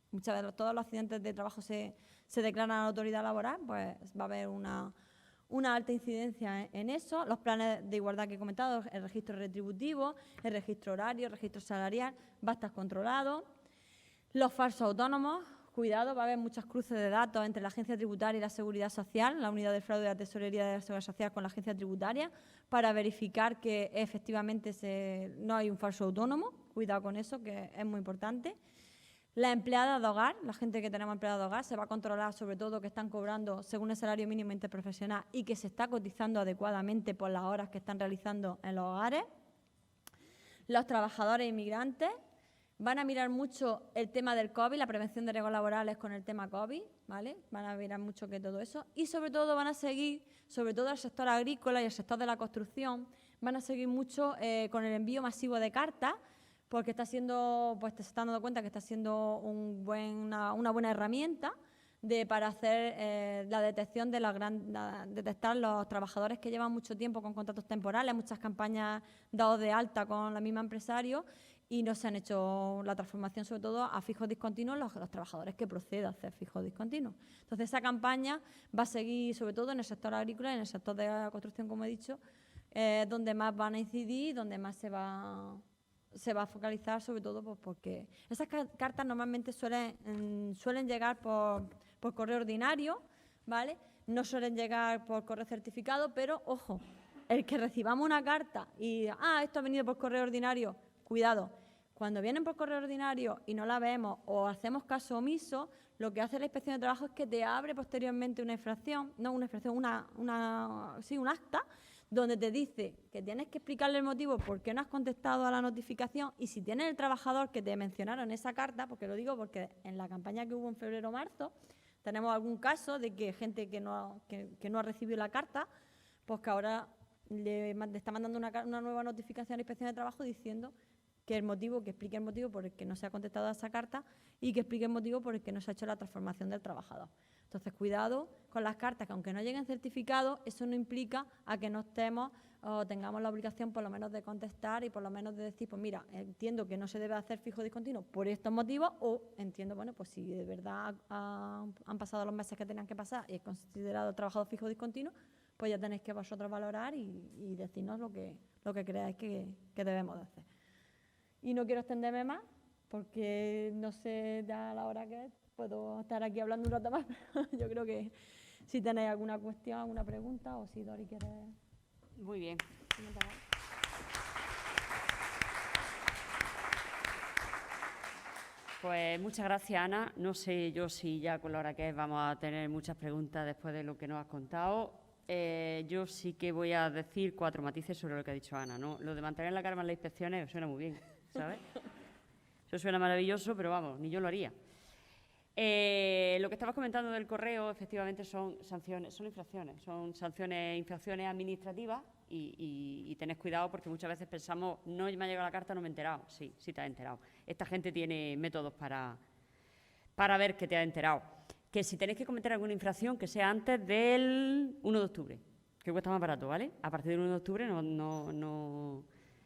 Muchas veces todos los accidentes de trabajo se declaran a la autoridad laboral, pues va a haber una alta incidencia en eso. Los planes de igualdad que he comentado, el registro retributivo, el registro horario, el registro salarial, va a estar controlado. Los falsos autónomos, cuidado, va a haber muchos cruces de datos entre la Agencia Tributaria y la Seguridad Social, la Unidad de Fraude de la Tesorería de la Seguridad Social con la Agencia Tributaria, para verificar que efectivamente no hay un falso autónomo. Cuidado con eso, que es muy importante. La empleada de hogar, la gente que tenemos empleada de hogar, se va a controlar sobre todo que están cobrando según el salario mínimo interprofesional y que se está cotizando adecuadamente por las horas que están realizando en los hogares. Los trabajadores inmigrantes van a mirar mucho el tema del COVID, la prevención de riesgos laborales con el tema COVID, ¿vale? Van a mirar mucho que todo eso. Y sobre todo van a seguir, sobre todo el sector agrícola y el sector de la construcción, van a seguir mucho con el envío masivo de cartas, porque está siendo, pues se están dando cuenta que está siendo una buena herramienta para hacer la detección de detectar los trabajadores que llevan mucho tiempo con contratos temporales, muchas campañas dados de alta con la misma empresario y no se han hecho la transformación sobre todo a fijos discontinuos los trabajadores que proceda a hacer fijos discontinuos. Entonces esa campaña va a seguir sobre todo en el sector agrícola y en el sector de la construcción, como he dicho, donde más van a incidir, donde más se va a focalizar, sobre todo pues, porque esas cartas normalmente suelen llegar por correo ordinario, ¿vale? No suelen llegar por correo certificado, pero ojo, el que recibamos una carta y esto ha venido por correo ordinario, cuidado, cuando vienen por correo ordinario y no la vemos o hacemos caso omiso, lo que hace la inspección de trabajo es que te abre posteriormente un acta, donde te dice que tienes que explicarle el motivo por qué no has contestado a la notificación y si tienes el trabajador que te mencionaron en esa carta, porque lo digo porque en la campaña que hubo en febrero-marzo tenemos algún caso de que gente que no ha recibido la carta, pues que ahora le está mandando una nueva notificación a la inspección de trabajo diciendo que explique el motivo por el que no se ha contestado a esa carta y que explique el motivo por el que no se ha hecho la transformación del trabajador. Entonces, cuidado con las cartas, que aunque no lleguen certificados, eso no implica a que no estemos o tengamos la obligación por lo menos de contestar y por lo menos de decir, pues mira, entiendo que no se debe hacer fijo discontinuo por estos motivos o entiendo, bueno, pues si de verdad han pasado los meses que tenían que pasar y es considerado trabajador fijo discontinuo, pues ya tenéis que vosotros valorar y decirnos lo que creáis que debemos de hacer. Y no quiero extenderme más porque no sé ya la hora que es. Puedo estar aquí hablando un rato más, pero yo creo que si tenéis alguna cuestión, alguna pregunta, o si Dori quiere... Muy bien. Pues muchas gracias, Ana. No sé yo si ya con la hora que es vamos a tener muchas preguntas después de lo que nos has contado. Yo sí que voy a decir 4 matices sobre lo que ha dicho Ana, ¿no? Lo de mantener la calma en las inspecciones suena muy bien, ¿sabes? Eso suena maravilloso, pero vamos, ni yo lo haría. Lo que estabas comentando del correo, efectivamente, son sanciones, son infracciones, infracciones administrativas y tenés cuidado porque muchas veces pensamos, no me ha llegado la carta, no me he enterado. Sí, sí te has enterado. Esta gente tiene métodos para ver que te has enterado. Que si tenéis que cometer alguna infracción, que sea antes del 1 de octubre, que cuesta más barato, ¿vale? A partir del 1 de octubre no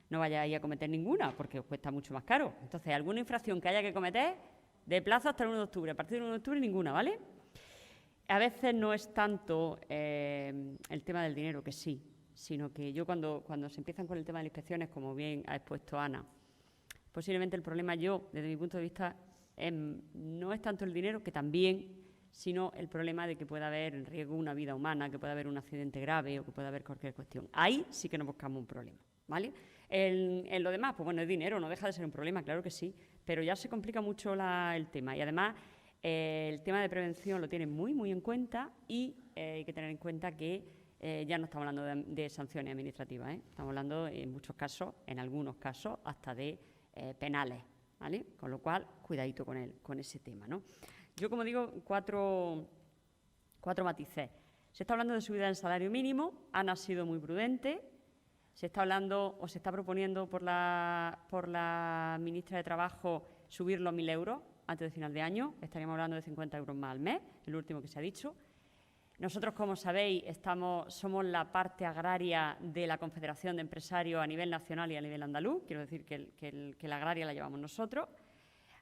vayáis a cometer ninguna, porque os cuesta mucho más caro. Entonces, alguna infracción que haya que cometer, de plazo hasta el 1 de octubre. A partir del 1 de octubre, ninguna, ¿vale? A veces no es tanto el tema del dinero, que sí, sino que yo cuando se empiezan con el tema de las inspecciones, como bien ha expuesto Ana, posiblemente el problema desde mi punto de vista, no es tanto el dinero, que también, sino el problema de que pueda haber en riesgo una vida humana, que pueda haber un accidente grave o que pueda haber cualquier cuestión. Ahí sí que nos buscamos un problema, ¿vale? En lo demás, pues bueno, el dinero no deja de ser un problema, claro que sí, pero ya se complica mucho el tema. Y además, el tema de prevención lo tienen muy, muy en cuenta y hay que tener en cuenta que ya no estamos hablando de sanciones administrativas, ¿eh? Estamos hablando, en muchos casos, en algunos casos, hasta de penales, ¿vale? Con lo cual, cuidadito con ese tema, ¿no? Yo, como digo, cuatro matices. Se está hablando de subida del salario mínimo. Ana ha sido muy prudente. Se está hablando o se está proponiendo por la ministra de Trabajo subirlo a 1.000 euros antes de final de año. Estaríamos hablando de 50 euros más al mes, el último que se ha dicho. Nosotros, como sabéis, somos la parte agraria de la Confederación de Empresarios a nivel nacional y a nivel andaluz. Quiero decir que la agraria la llevamos nosotros.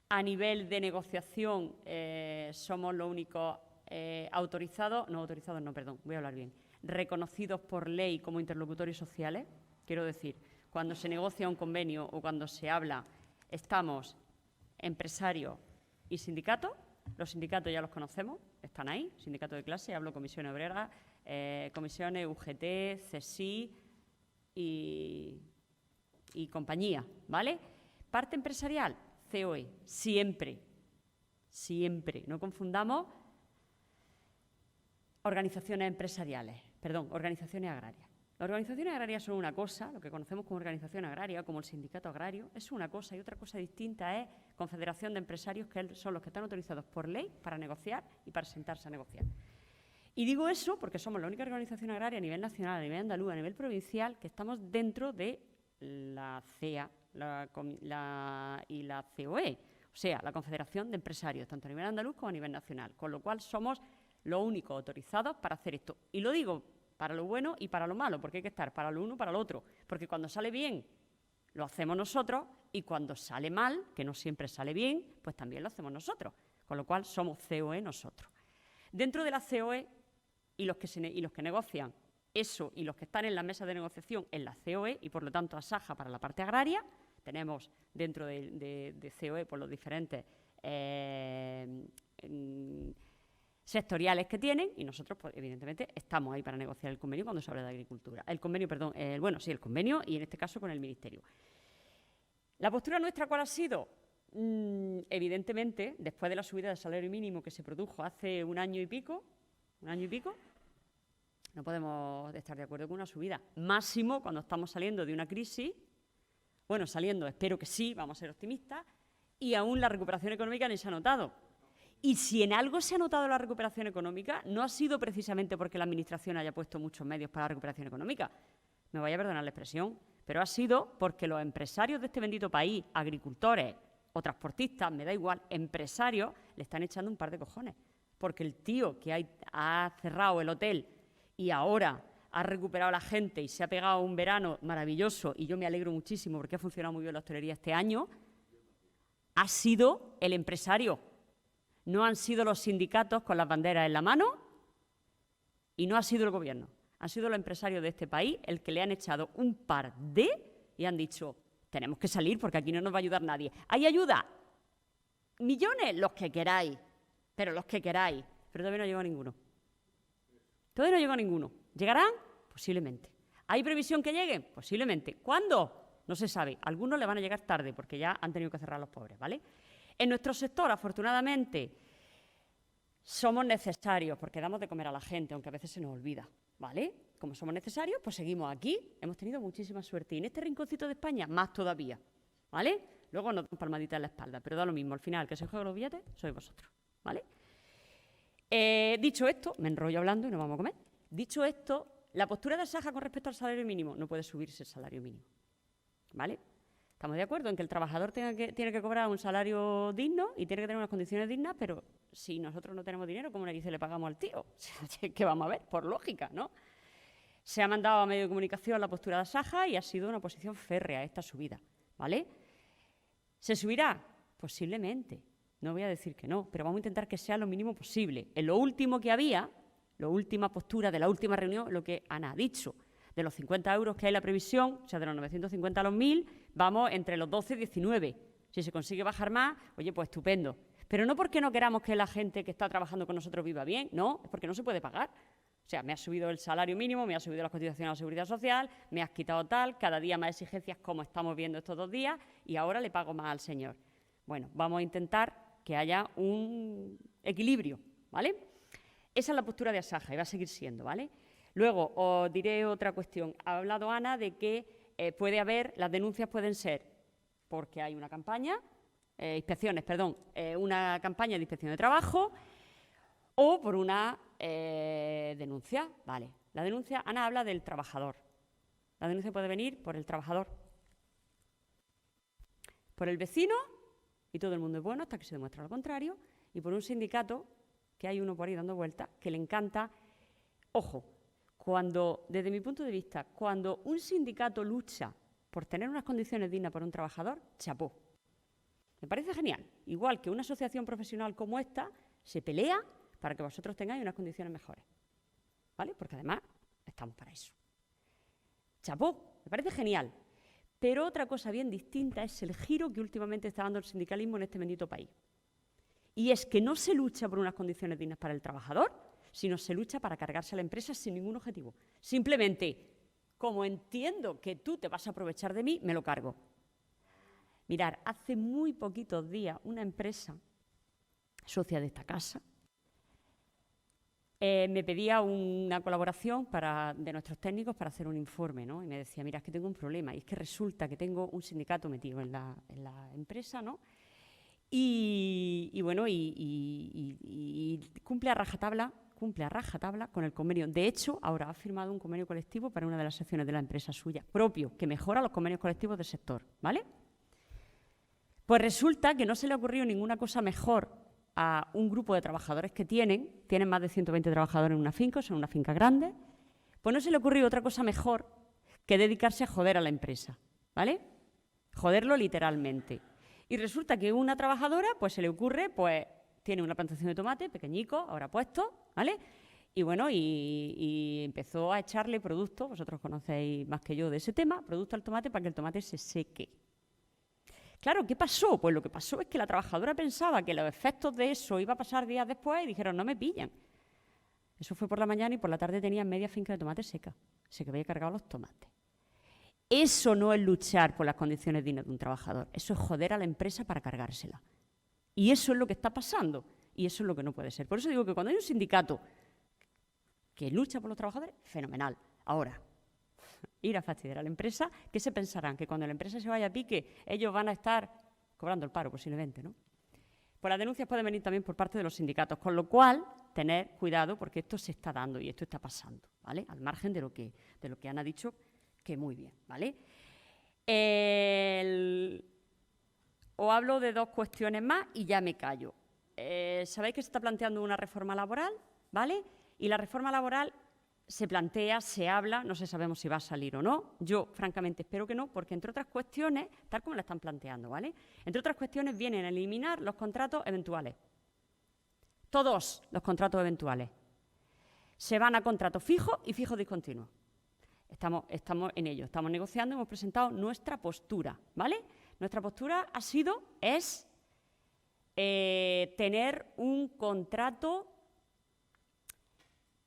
A nivel de negociación somos los únicos reconocidos por ley como interlocutores sociales. Quiero decir, cuando se negocia un convenio o cuando se habla, estamos empresarios y sindicatos. Los sindicatos ya los conocemos, están ahí, sindicato de clase, hablo comisiones obreras, comisiones UGT, CSI y compañía, ¿vale? Parte empresarial, COE, siempre, no confundamos organizaciones agrarias. Las organizaciones agrarias son una cosa, lo que conocemos como organización agraria, como el sindicato agrario, es una cosa, y otra cosa distinta es confederación de empresarios, que son los que están autorizados por ley para negociar y para sentarse a negociar. Y digo eso porque somos la única organización agraria a nivel nacional, a nivel andaluz, a nivel provincial, que estamos dentro de la CEA y la COE, o sea, la Confederación de Empresarios, tanto a nivel andaluz como a nivel nacional, con lo cual somos los únicos autorizados para hacer esto. Y lo digo para lo bueno y para lo malo, porque hay que estar para lo uno y para lo otro, porque cuando sale bien lo hacemos nosotros y cuando sale mal, que no siempre sale bien, pues también lo hacemos nosotros, con lo cual somos COE nosotros. Dentro de la COE y los que negocian eso y los que están en la mesa de negociación en la COE y por lo tanto Asaja para la parte agraria, tenemos dentro de COE por los diferentes sectoriales que tienen y nosotros, pues, evidentemente, estamos ahí para negociar el convenio cuando se habla de agricultura. El convenio y en este caso con el Ministerio. ¿La postura nuestra cuál ha sido? Evidentemente, después de la subida del salario mínimo que se produjo hace un año y pico, no podemos estar de acuerdo con una subida. Máximo cuando estamos saliendo de una crisis, espero que sí, vamos a ser optimistas, y aún la recuperación económica ni se ha notado. Y si en algo se ha notado la recuperación económica, no ha sido precisamente porque la Administración haya puesto muchos medios para la recuperación económica, me vaya a perdonar la expresión, pero ha sido porque los empresarios de este bendito país, agricultores o transportistas, me da igual, empresarios, le están echando un par de cojones. Porque el tío que ha cerrado el hotel y ahora ha recuperado a la gente y se ha pegado un verano maravilloso, y yo me alegro muchísimo porque ha funcionado muy bien la hostelería este año, ha sido el empresario. No han sido los sindicatos con las banderas en la mano y no ha sido el gobierno. Han sido los empresarios de este país el que le han echado un par y han dicho, tenemos que salir porque aquí no nos va a ayudar nadie. ¿Hay ayuda? Millones, los que queráis, pero todavía no llegó ninguno. ¿Llegarán? Posiblemente. ¿Hay previsión que lleguen? Posiblemente. ¿Cuándo? No se sabe. Algunos le van a llegar tarde porque ya han tenido que cerrar los pobres, ¿vale? En nuestro sector, afortunadamente, somos necesarios porque damos de comer a la gente, aunque a veces se nos olvida, ¿vale? Como somos necesarios, pues seguimos aquí. Hemos tenido muchísima suerte. Y en este rinconcito de España, más todavía, ¿vale? Luego nos dan palmaditas en la espalda, pero da lo mismo. Al final, el que se juega los billetes sois vosotros, ¿vale? Dicho esto, me enrollo hablando y nos vamos a comer. Dicho esto, la postura de Asaja con respecto al salario mínimo, no puede subirse el salario mínimo, ¿vale? Estamos de acuerdo en que el trabajador tiene que cobrar un salario digno y tiene que tener unas condiciones dignas, pero si nosotros no tenemos dinero, ¿cómo le pagamos al tío? ¿Qué vamos a ver? Por lógica, ¿no? Se ha mandado a medio de comunicación la postura de Asaja y ha sido una posición férrea esta subida, ¿vale? ¿Se subirá? Posiblemente. No voy a decir que no, pero vamos a intentar que sea lo mínimo posible. En lo último que había, la última postura de la última reunión, lo que Ana ha dicho, de los 50 euros que hay la previsión, o sea, de los 950 a los 1.000, vamos entre los 12 y 19. Si se consigue bajar más, oye, pues estupendo. Pero no porque no queramos que la gente que está trabajando con nosotros viva bien, no, es porque no se puede pagar. O sea, me has subido el salario mínimo, me has subido las cotizaciones a la Seguridad Social, me has quitado tal, cada día más exigencias como estamos viendo estos 2 días y ahora le pago más al señor. Bueno, vamos a intentar que haya un equilibrio, ¿vale? Esa es la postura de Asaja y va a seguir siendo, ¿vale? Luego, os diré otra cuestión. Ha hablado Ana de que las denuncias pueden ser porque hay una campaña, una campaña de inspección de trabajo o por una denuncia, ¿vale? La denuncia, Ana habla del trabajador. La denuncia puede venir por el trabajador, por el vecino, y todo el mundo es bueno hasta que se demuestra lo contrario, y por un sindicato, que hay uno por ahí dando vueltas, que le encanta. Ojo, desde mi punto de vista, cuando un sindicato lucha por tener unas condiciones dignas para un trabajador, chapó. Me parece genial. Igual que una asociación profesional como esta se pelea para que vosotros tengáis unas condiciones mejores, ¿vale? Porque además estamos para eso. Chapó, me parece genial. Pero otra cosa bien distinta es el giro que últimamente está dando el sindicalismo en este bendito país. Y es que no se lucha por unas condiciones dignas para el trabajador, sino se lucha para cargarse a la empresa sin ningún objetivo. Simplemente, como entiendo que tú te vas a aprovechar de mí, me lo cargo. Mirad, hace muy poquitos días una empresa, socia de esta casa, me pedía una colaboración de nuestros técnicos para hacer un informe, ¿no? Y me decía, mira, es que tengo un problema, y es que resulta que tengo un sindicato metido en la empresa, ¿no? Y cumple a rajatabla con el convenio. De hecho, ahora ha firmado un convenio colectivo para una de las secciones de la empresa suya, propio, que mejora los convenios colectivos del sector, ¿vale? Pues resulta que no se le ha ocurrido ninguna cosa mejor a un grupo de trabajadores que tienen más de 120 trabajadores en una finca, son una finca grande, pues no se le ocurrió otra cosa mejor que dedicarse a joder a la empresa, ¿vale? Joderlo literalmente. Y resulta que una trabajadora, pues se le ocurre, pues tiene una plantación de tomate, pequeñico, ahora puesto, ¿vale? Y bueno, y empezó a echarle producto, vosotros conocéis más que yo de ese tema, producto al tomate para que el tomate se seque. Claro, ¿qué pasó? Pues lo que pasó es que la trabajadora pensaba que los efectos de eso iba a pasar días después y dijeron, no me pillan. Eso fue por la mañana y por la tarde tenía media finca de tomate seca. Se que había cargado los tomates. Eso no es luchar por las condiciones dignas de un trabajador. Eso es joder a la empresa para cargársela. Y eso es lo que está pasando. Y eso es lo que no puede ser. Por eso digo que cuando hay un sindicato que lucha por los trabajadores, fenomenal. Ahora, ir a fastidiar a la empresa, ¿qué se pensarán? Que cuando la empresa se vaya a pique, ellos van a estar cobrando el paro posiblemente, ¿no? Pues las denuncias pueden venir también por parte de los sindicatos, con lo cual, tener cuidado porque esto se está dando y esto está pasando, ¿vale? Al margen de lo que Ana ha dicho, que muy bien, ¿vale? Os hablo de 2 cuestiones más y ya me callo. Sabéis que se está planteando una reforma laboral, ¿vale? Y la reforma laboral se plantea, se habla, no sé sabemos si va a salir o no. Yo, francamente, espero que no, porque entre otras cuestiones, tal como la están planteando, ¿vale? Entre otras cuestiones vienen a eliminar los contratos eventuales. Todos los contratos eventuales. Se van a contratos fijos y fijos discontinuos. Estamos en ello, estamos negociando, hemos presentado nuestra postura, ¿vale? Nuestra postura es tener un contrato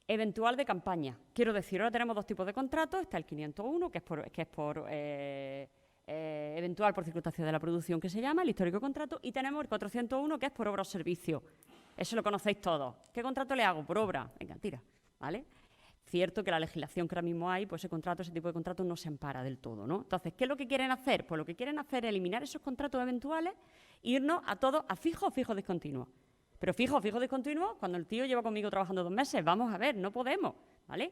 eventual de campaña. Quiero decir, ahora tenemos 2 tipos de contratos. Está el 501, que es por eventual por circunstancias de la producción, que se llama el histórico contrato, y tenemos el 401, que es por obra o servicio. Eso lo conocéis todos. ¿Qué contrato le hago? Por obra. Venga, tira, ¿vale? Cierto que la legislación que ahora mismo hay, pues ese tipo de contratos no se ampara del todo, ¿no? Entonces, ¿qué es lo que quieren hacer? Pues lo que quieren hacer es eliminar esos contratos eventuales e irnos a todos a fijo o fijo discontinuo. Pero fijo o fijo discontinuo, cuando el tío lleva conmigo trabajando 2 meses, vamos a ver, no podemos, ¿vale?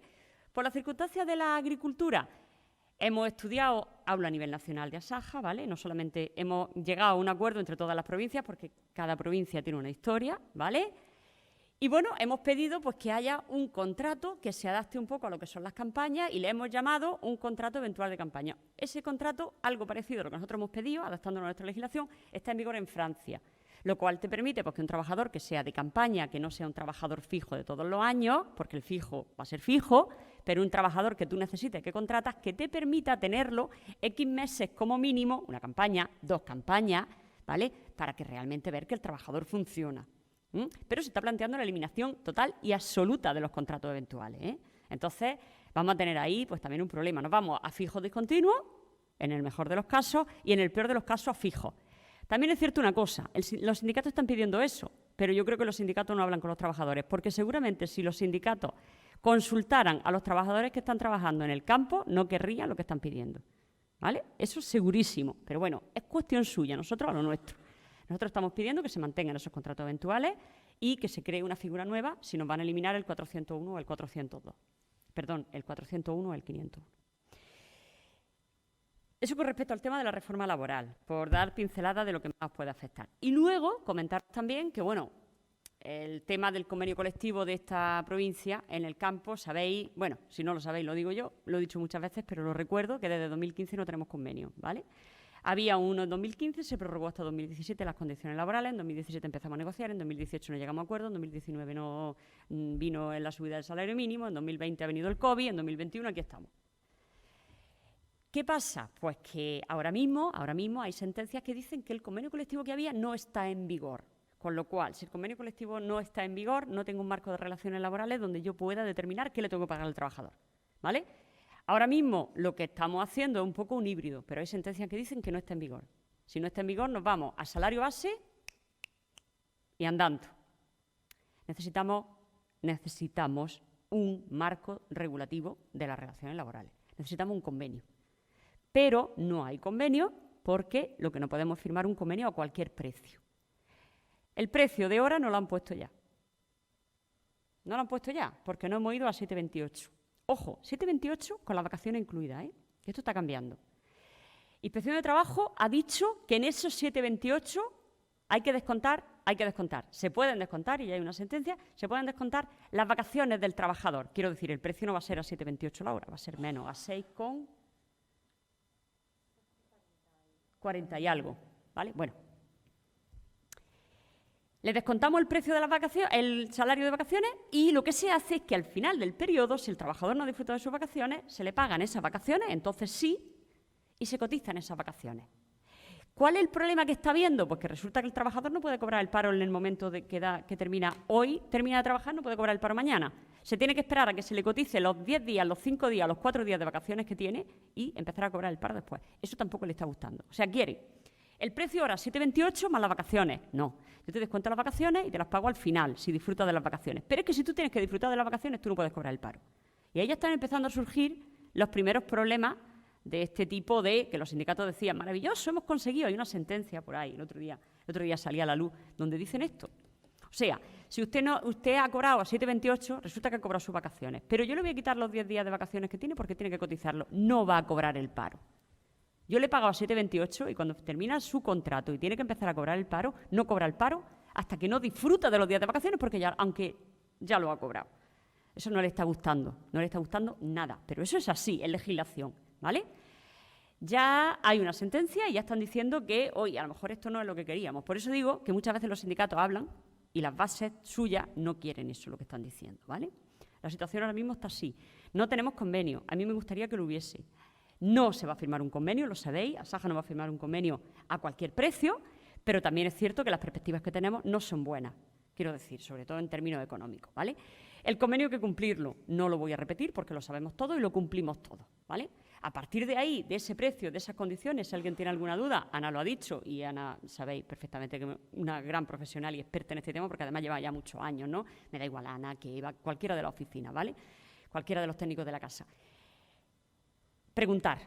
Por las circunstancias de la agricultura, hemos estudiado aula a nivel nacional de Asaja, ¿vale? No solamente hemos llegado a un acuerdo entre todas las provincias, porque cada provincia tiene una historia, ¿vale? Y bueno, hemos pedido pues, que haya un contrato que se adapte un poco a lo que son las campañas y le hemos llamado un contrato eventual de campaña. Ese contrato, algo parecido a lo que nosotros hemos pedido, adaptándolo a nuestra legislación, está en vigor en Francia, lo cual te permite pues, que un trabajador que sea de campaña, que no sea un trabajador fijo de todos los años, porque el fijo va a ser fijo, pero un trabajador que tú necesites, que contratas, que te permita tenerlo X meses como mínimo, una campaña, 2 campañas, ¿vale? Para que realmente ver que el trabajador funciona. Pero se está planteando la eliminación total y absoluta de los contratos eventuales, ¿eh? Entonces, vamos a tener ahí pues también un problema. Nos vamos a fijo discontinuo, en el mejor de los casos, y en el peor de los casos a fijo. También es cierto una cosa, los sindicatos están pidiendo eso, pero yo creo que los sindicatos no hablan con los trabajadores, porque seguramente si los sindicatos consultaran a los trabajadores que están trabajando en el campo, no querrían lo que están pidiendo, ¿vale? Eso es segurísimo, pero bueno, es cuestión suya, nosotros a lo nuestro. Nosotros estamos pidiendo que se mantengan esos contratos eventuales y que se cree una figura nueva si nos van a eliminar el 401 o el 402. Perdón, el 401 o el 501. Eso con respecto al tema de la reforma laboral, por dar pincelada de lo que más puede afectar. Y luego comentar también que, bueno, el tema del convenio colectivo de esta provincia en el campo, sabéis, bueno, si no lo sabéis lo digo yo, lo he dicho muchas veces, pero lo recuerdo, que desde 2015 no tenemos convenio, ¿vale? Había uno en 2015, se prorrogó hasta 2017 las condiciones laborales, en 2017 empezamos a negociar, en 2018 no llegamos a acuerdo, en 2019 no vino la subida del salario mínimo, en 2020 ha venido el COVID, en 2021 aquí estamos. ¿Qué pasa? Pues que ahora mismo hay sentencias que dicen que el convenio colectivo que había no está en vigor. Con lo cual, si el convenio colectivo no está en vigor, no tengo un marco de relaciones laborales donde yo pueda determinar qué le tengo que pagar al trabajador, ¿vale? Ahora mismo lo que estamos haciendo es un poco un híbrido, pero hay sentencias que dicen que no está en vigor. Si no está en vigor, nos vamos a salario base y andando. Necesitamos un marco regulativo de las relaciones laborales. Necesitamos un convenio. Pero no hay convenio porque lo que no podemos es firmar un convenio a cualquier precio. El precio de hora no lo han puesto ya. No lo han puesto ya porque no hemos ido a 7,28. Ojo, 7,28 con las vacaciones incluidas, ¿eh? Esto está cambiando. Inspección de Trabajo ha dicho que en esos 7,28 hay que descontar. Se pueden descontar, y ya hay una sentencia, se pueden descontar las vacaciones del trabajador. Quiero decir, el precio no va a ser a 7,28 la hora, va a ser menos, a 6,40 y algo, ¿vale? Bueno. Le descontamos el precio de las vacaciones, el salario de vacaciones, y lo que se hace es que al final del periodo, si el trabajador no disfruta de sus vacaciones, se le pagan esas vacaciones, entonces sí, y se cotizan esas vacaciones. ¿Cuál es el problema que está habiendo? Pues que resulta que el trabajador no puede cobrar el paro en el momento de que termina hoy, termina de trabajar, no puede cobrar el paro mañana. Se tiene que esperar a que se le cotice los 10 días, los 5 días, los 4 días de vacaciones que tiene y empezar a cobrar el paro después. Eso tampoco le está gustando. O sea, quiere el precio ahora 7,28 más las vacaciones. No, yo te descuento las vacaciones y te las pago al final, si disfrutas de las vacaciones. Pero es que si tú tienes que disfrutar de las vacaciones, tú no puedes cobrar el paro. Y ahí ya están empezando a surgir los primeros problemas de este tipo de que los sindicatos decían, maravilloso, hemos conseguido, hay una sentencia por ahí, el otro día salía a la luz, donde dicen esto. O sea, si usted ha cobrado a 7,28, resulta que ha cobrado sus vacaciones, pero yo le voy a quitar los 10 días de vacaciones que tiene porque tiene que cotizarlo, no va a cobrar el paro. Yo le he pagado a 7,28 y cuando termina su contrato y tiene que empezar a cobrar el paro, no cobra el paro hasta que no disfruta de los días de vacaciones porque aunque ya lo ha cobrado. Eso no le está gustando nada, pero eso es así, en legislación, ¿vale? Ya hay una sentencia y ya están diciendo que, oye, a lo mejor esto no es lo que queríamos. Por eso digo que muchas veces los sindicatos hablan y las bases suyas no quieren eso, lo que están diciendo, ¿vale? La situación ahora mismo está así. No tenemos convenio, a mí me gustaría que lo hubiese. No se va a firmar un convenio, lo sabéis, Asaja no va a firmar un convenio a cualquier precio, pero también es cierto que las perspectivas que tenemos no son buenas, quiero decir, sobre todo en términos económicos, ¿vale? El convenio hay que cumplirlo, no lo voy a repetir porque lo sabemos todo y lo cumplimos todo, ¿vale? A partir de ahí, de ese precio, de esas condiciones, si alguien tiene alguna duda, Ana lo ha dicho, y Ana sabéis perfectamente que es una gran profesional y experta en este tema, porque además lleva ya muchos años, ¿no? Me da igual Ana, que Eva, cualquiera de la oficina, ¿vale? Cualquiera de los técnicos de la casa. Preguntar,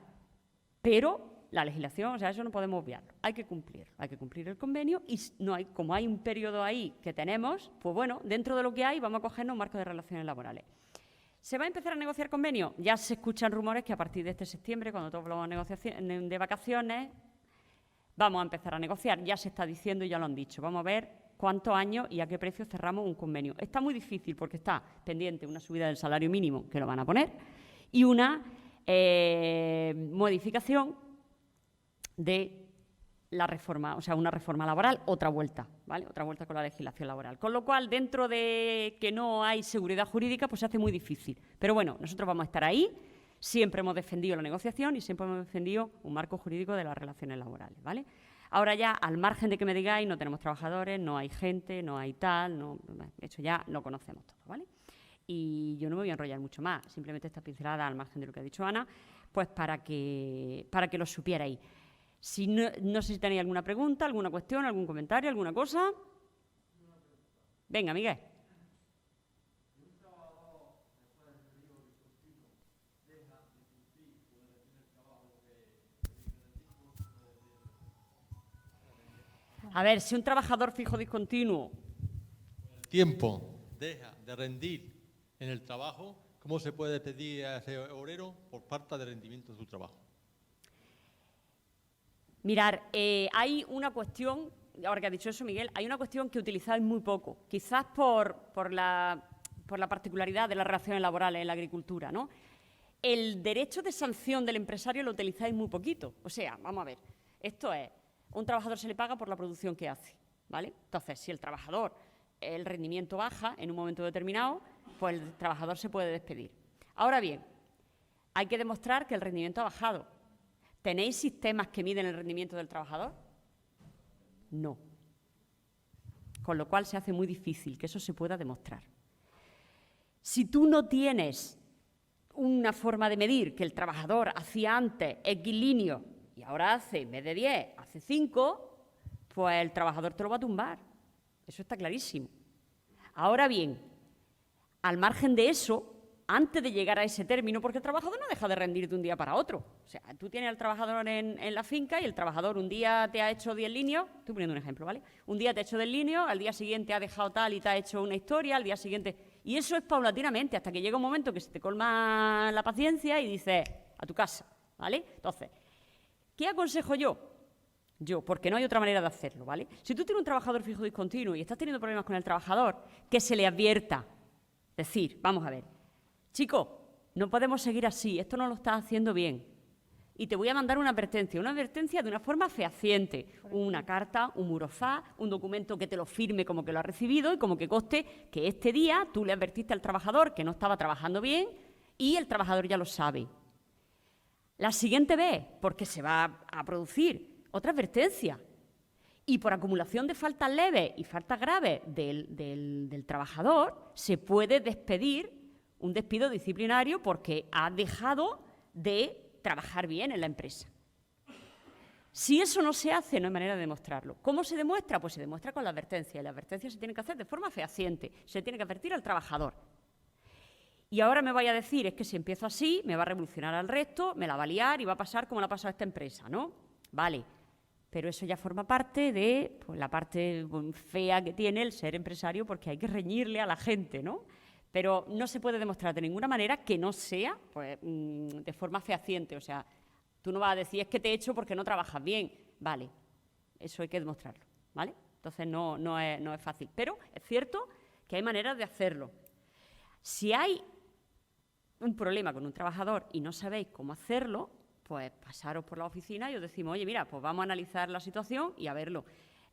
pero la legislación, o sea, eso no podemos obviarlo, hay que cumplir el convenio y no hay, como hay un periodo ahí que tenemos, pues bueno, dentro de lo que hay vamos a cogernos un marco de relaciones laborales. ¿Se va a empezar a negociar convenio? Ya se escuchan rumores que a partir de este septiembre, cuando todos vamos de vacaciones, vamos a empezar a negociar. Ya se está diciendo y ya lo han dicho. Vamos a ver cuántos años y a qué precio cerramos un convenio. Está muy difícil porque está pendiente una subida del salario mínimo, que lo van a poner, y una modificación de la reforma, o sea, una reforma laboral, otra vuelta, ¿vale? Otra vuelta con la legislación laboral. Con lo cual, dentro de que no hay seguridad jurídica, pues se hace muy difícil. Pero bueno, nosotros vamos a estar ahí, siempre hemos defendido la negociación y siempre hemos defendido un marco jurídico de las relaciones laborales, ¿vale? Ahora ya, al margen de que me digáis, no tenemos trabajadores, no hay gente, no hay tal, no, eso ya lo conocemos todo, ¿vale? Y yo no me voy a enrollar mucho más, simplemente esta pincelada al margen de lo que ha dicho Ana, pues para que lo supierais. Si no sé si tenéis alguna pregunta, alguna cuestión, algún comentario, alguna cosa. Venga, Miguel. A ver, si un trabajador fijo discontinuo... Tiempo deja de rendir en el trabajo, ¿cómo se puede pedir a ese obrero por falta de rendimiento de su trabajo? Mirar, hay una cuestión, ahora que ha dicho eso Miguel, hay una cuestión que utilizáis muy poco, quizás por la particularidad de las relaciones laborales en la agricultura, ¿no? El derecho de sanción del empresario lo utilizáis muy poquito. O sea, vamos a ver, esto es, un trabajador se le paga por la producción que hace, ¿vale? Entonces, si el trabajador, el rendimiento baja en un momento determinado, pues el trabajador se puede despedir. Ahora bien, hay que demostrar que el rendimiento ha bajado. ¿Tenéis sistemas que miden el rendimiento del trabajador? No. Con lo cual se hace muy difícil que eso se pueda demostrar. Si tú no tienes una forma de medir que el trabajador hacía antes X líneas y ahora hace, en vez de 10, hace 5, pues el trabajador te lo va a tumbar. Eso está clarísimo. Ahora bien, al margen de eso, antes de llegar a ese término, porque el trabajador no deja de rendir de un día para otro. O sea, tú tienes al trabajador en la finca y el trabajador un día te ha hecho 10 líneas, estoy poniendo un ejemplo, ¿vale? Un día te ha hecho 10 líneas, al día siguiente ha dejado tal y te ha hecho una historia, al día siguiente... Y eso es paulatinamente, hasta que llega un momento que se te colma la paciencia y dices, a tu casa, ¿vale? Entonces, ¿qué aconsejo yo? Porque no hay otra manera de hacerlo, ¿vale? Si tú tienes un trabajador fijo discontinuo y estás teniendo problemas con el trabajador, que se le advierta. Decir, vamos a ver, chico, no podemos seguir así, esto no lo estás haciendo bien. Y te voy a mandar una advertencia de una forma fehaciente, una carta, un burofax, un documento que te lo firme como que lo ha recibido y como que conste que este día tú le advertiste al trabajador que no estaba trabajando bien y el trabajador ya lo sabe. La siguiente vez, porque se va a producir otra advertencia, y por acumulación de faltas leves y faltas graves del trabajador, se puede despedir un despido disciplinario porque ha dejado de trabajar bien en la empresa. Si eso no se hace, no hay manera de demostrarlo. ¿Cómo se demuestra? Pues se demuestra con la advertencia, y la advertencia se tiene que hacer de forma fehaciente, se tiene que advertir al trabajador. Y ahora me vaya a decir, es que si empiezo así, me va a revolucionar al resto, me la va a liar y va a pasar como le ha pasado a esta empresa, ¿no? Vale, pero eso ya forma parte de la parte fea que tiene el ser empresario, porque hay que reñirle a la gente, ¿no? Pero no se puede demostrar de ninguna manera que no sea pues, de forma fehaciente. O sea, tú no vas a decir, es que te he hecho porque no trabajas bien. Vale, eso hay que demostrarlo, ¿vale? Entonces no es fácil. Pero es cierto que hay maneras de hacerlo. Si hay un problema con un trabajador y no sabéis cómo hacerlo, pues pasaros por la oficina y os decimos, oye, mira, pues vamos a analizar la situación y a verlo.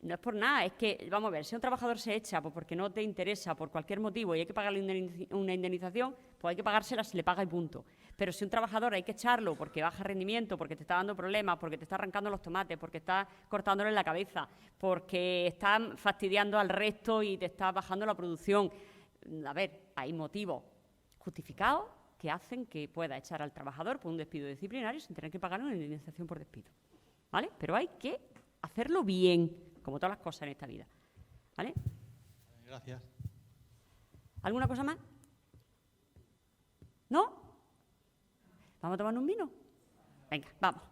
No es por nada, es que, vamos a ver, si un trabajador se echa pues porque no te interesa por cualquier motivo y hay que pagarle una indemnización, pues hay que pagársela, se le paga y punto. Pero si un trabajador hay que echarlo porque baja rendimiento, porque te está dando problemas, porque te está arrancando los tomates, porque está cortándole la cabeza, porque está fastidiando al resto y te está bajando la producción, a ver, hay motivos justificados que hacen que pueda echar al trabajador por un despido disciplinario sin tener que pagar una indemnización por despido. ¿Vale? Pero hay que hacerlo bien, como todas las cosas en esta vida. ¿Vale? Gracias. ¿Alguna cosa más? ¿No? ¿Vamos a tomar un vino? Venga, vamos.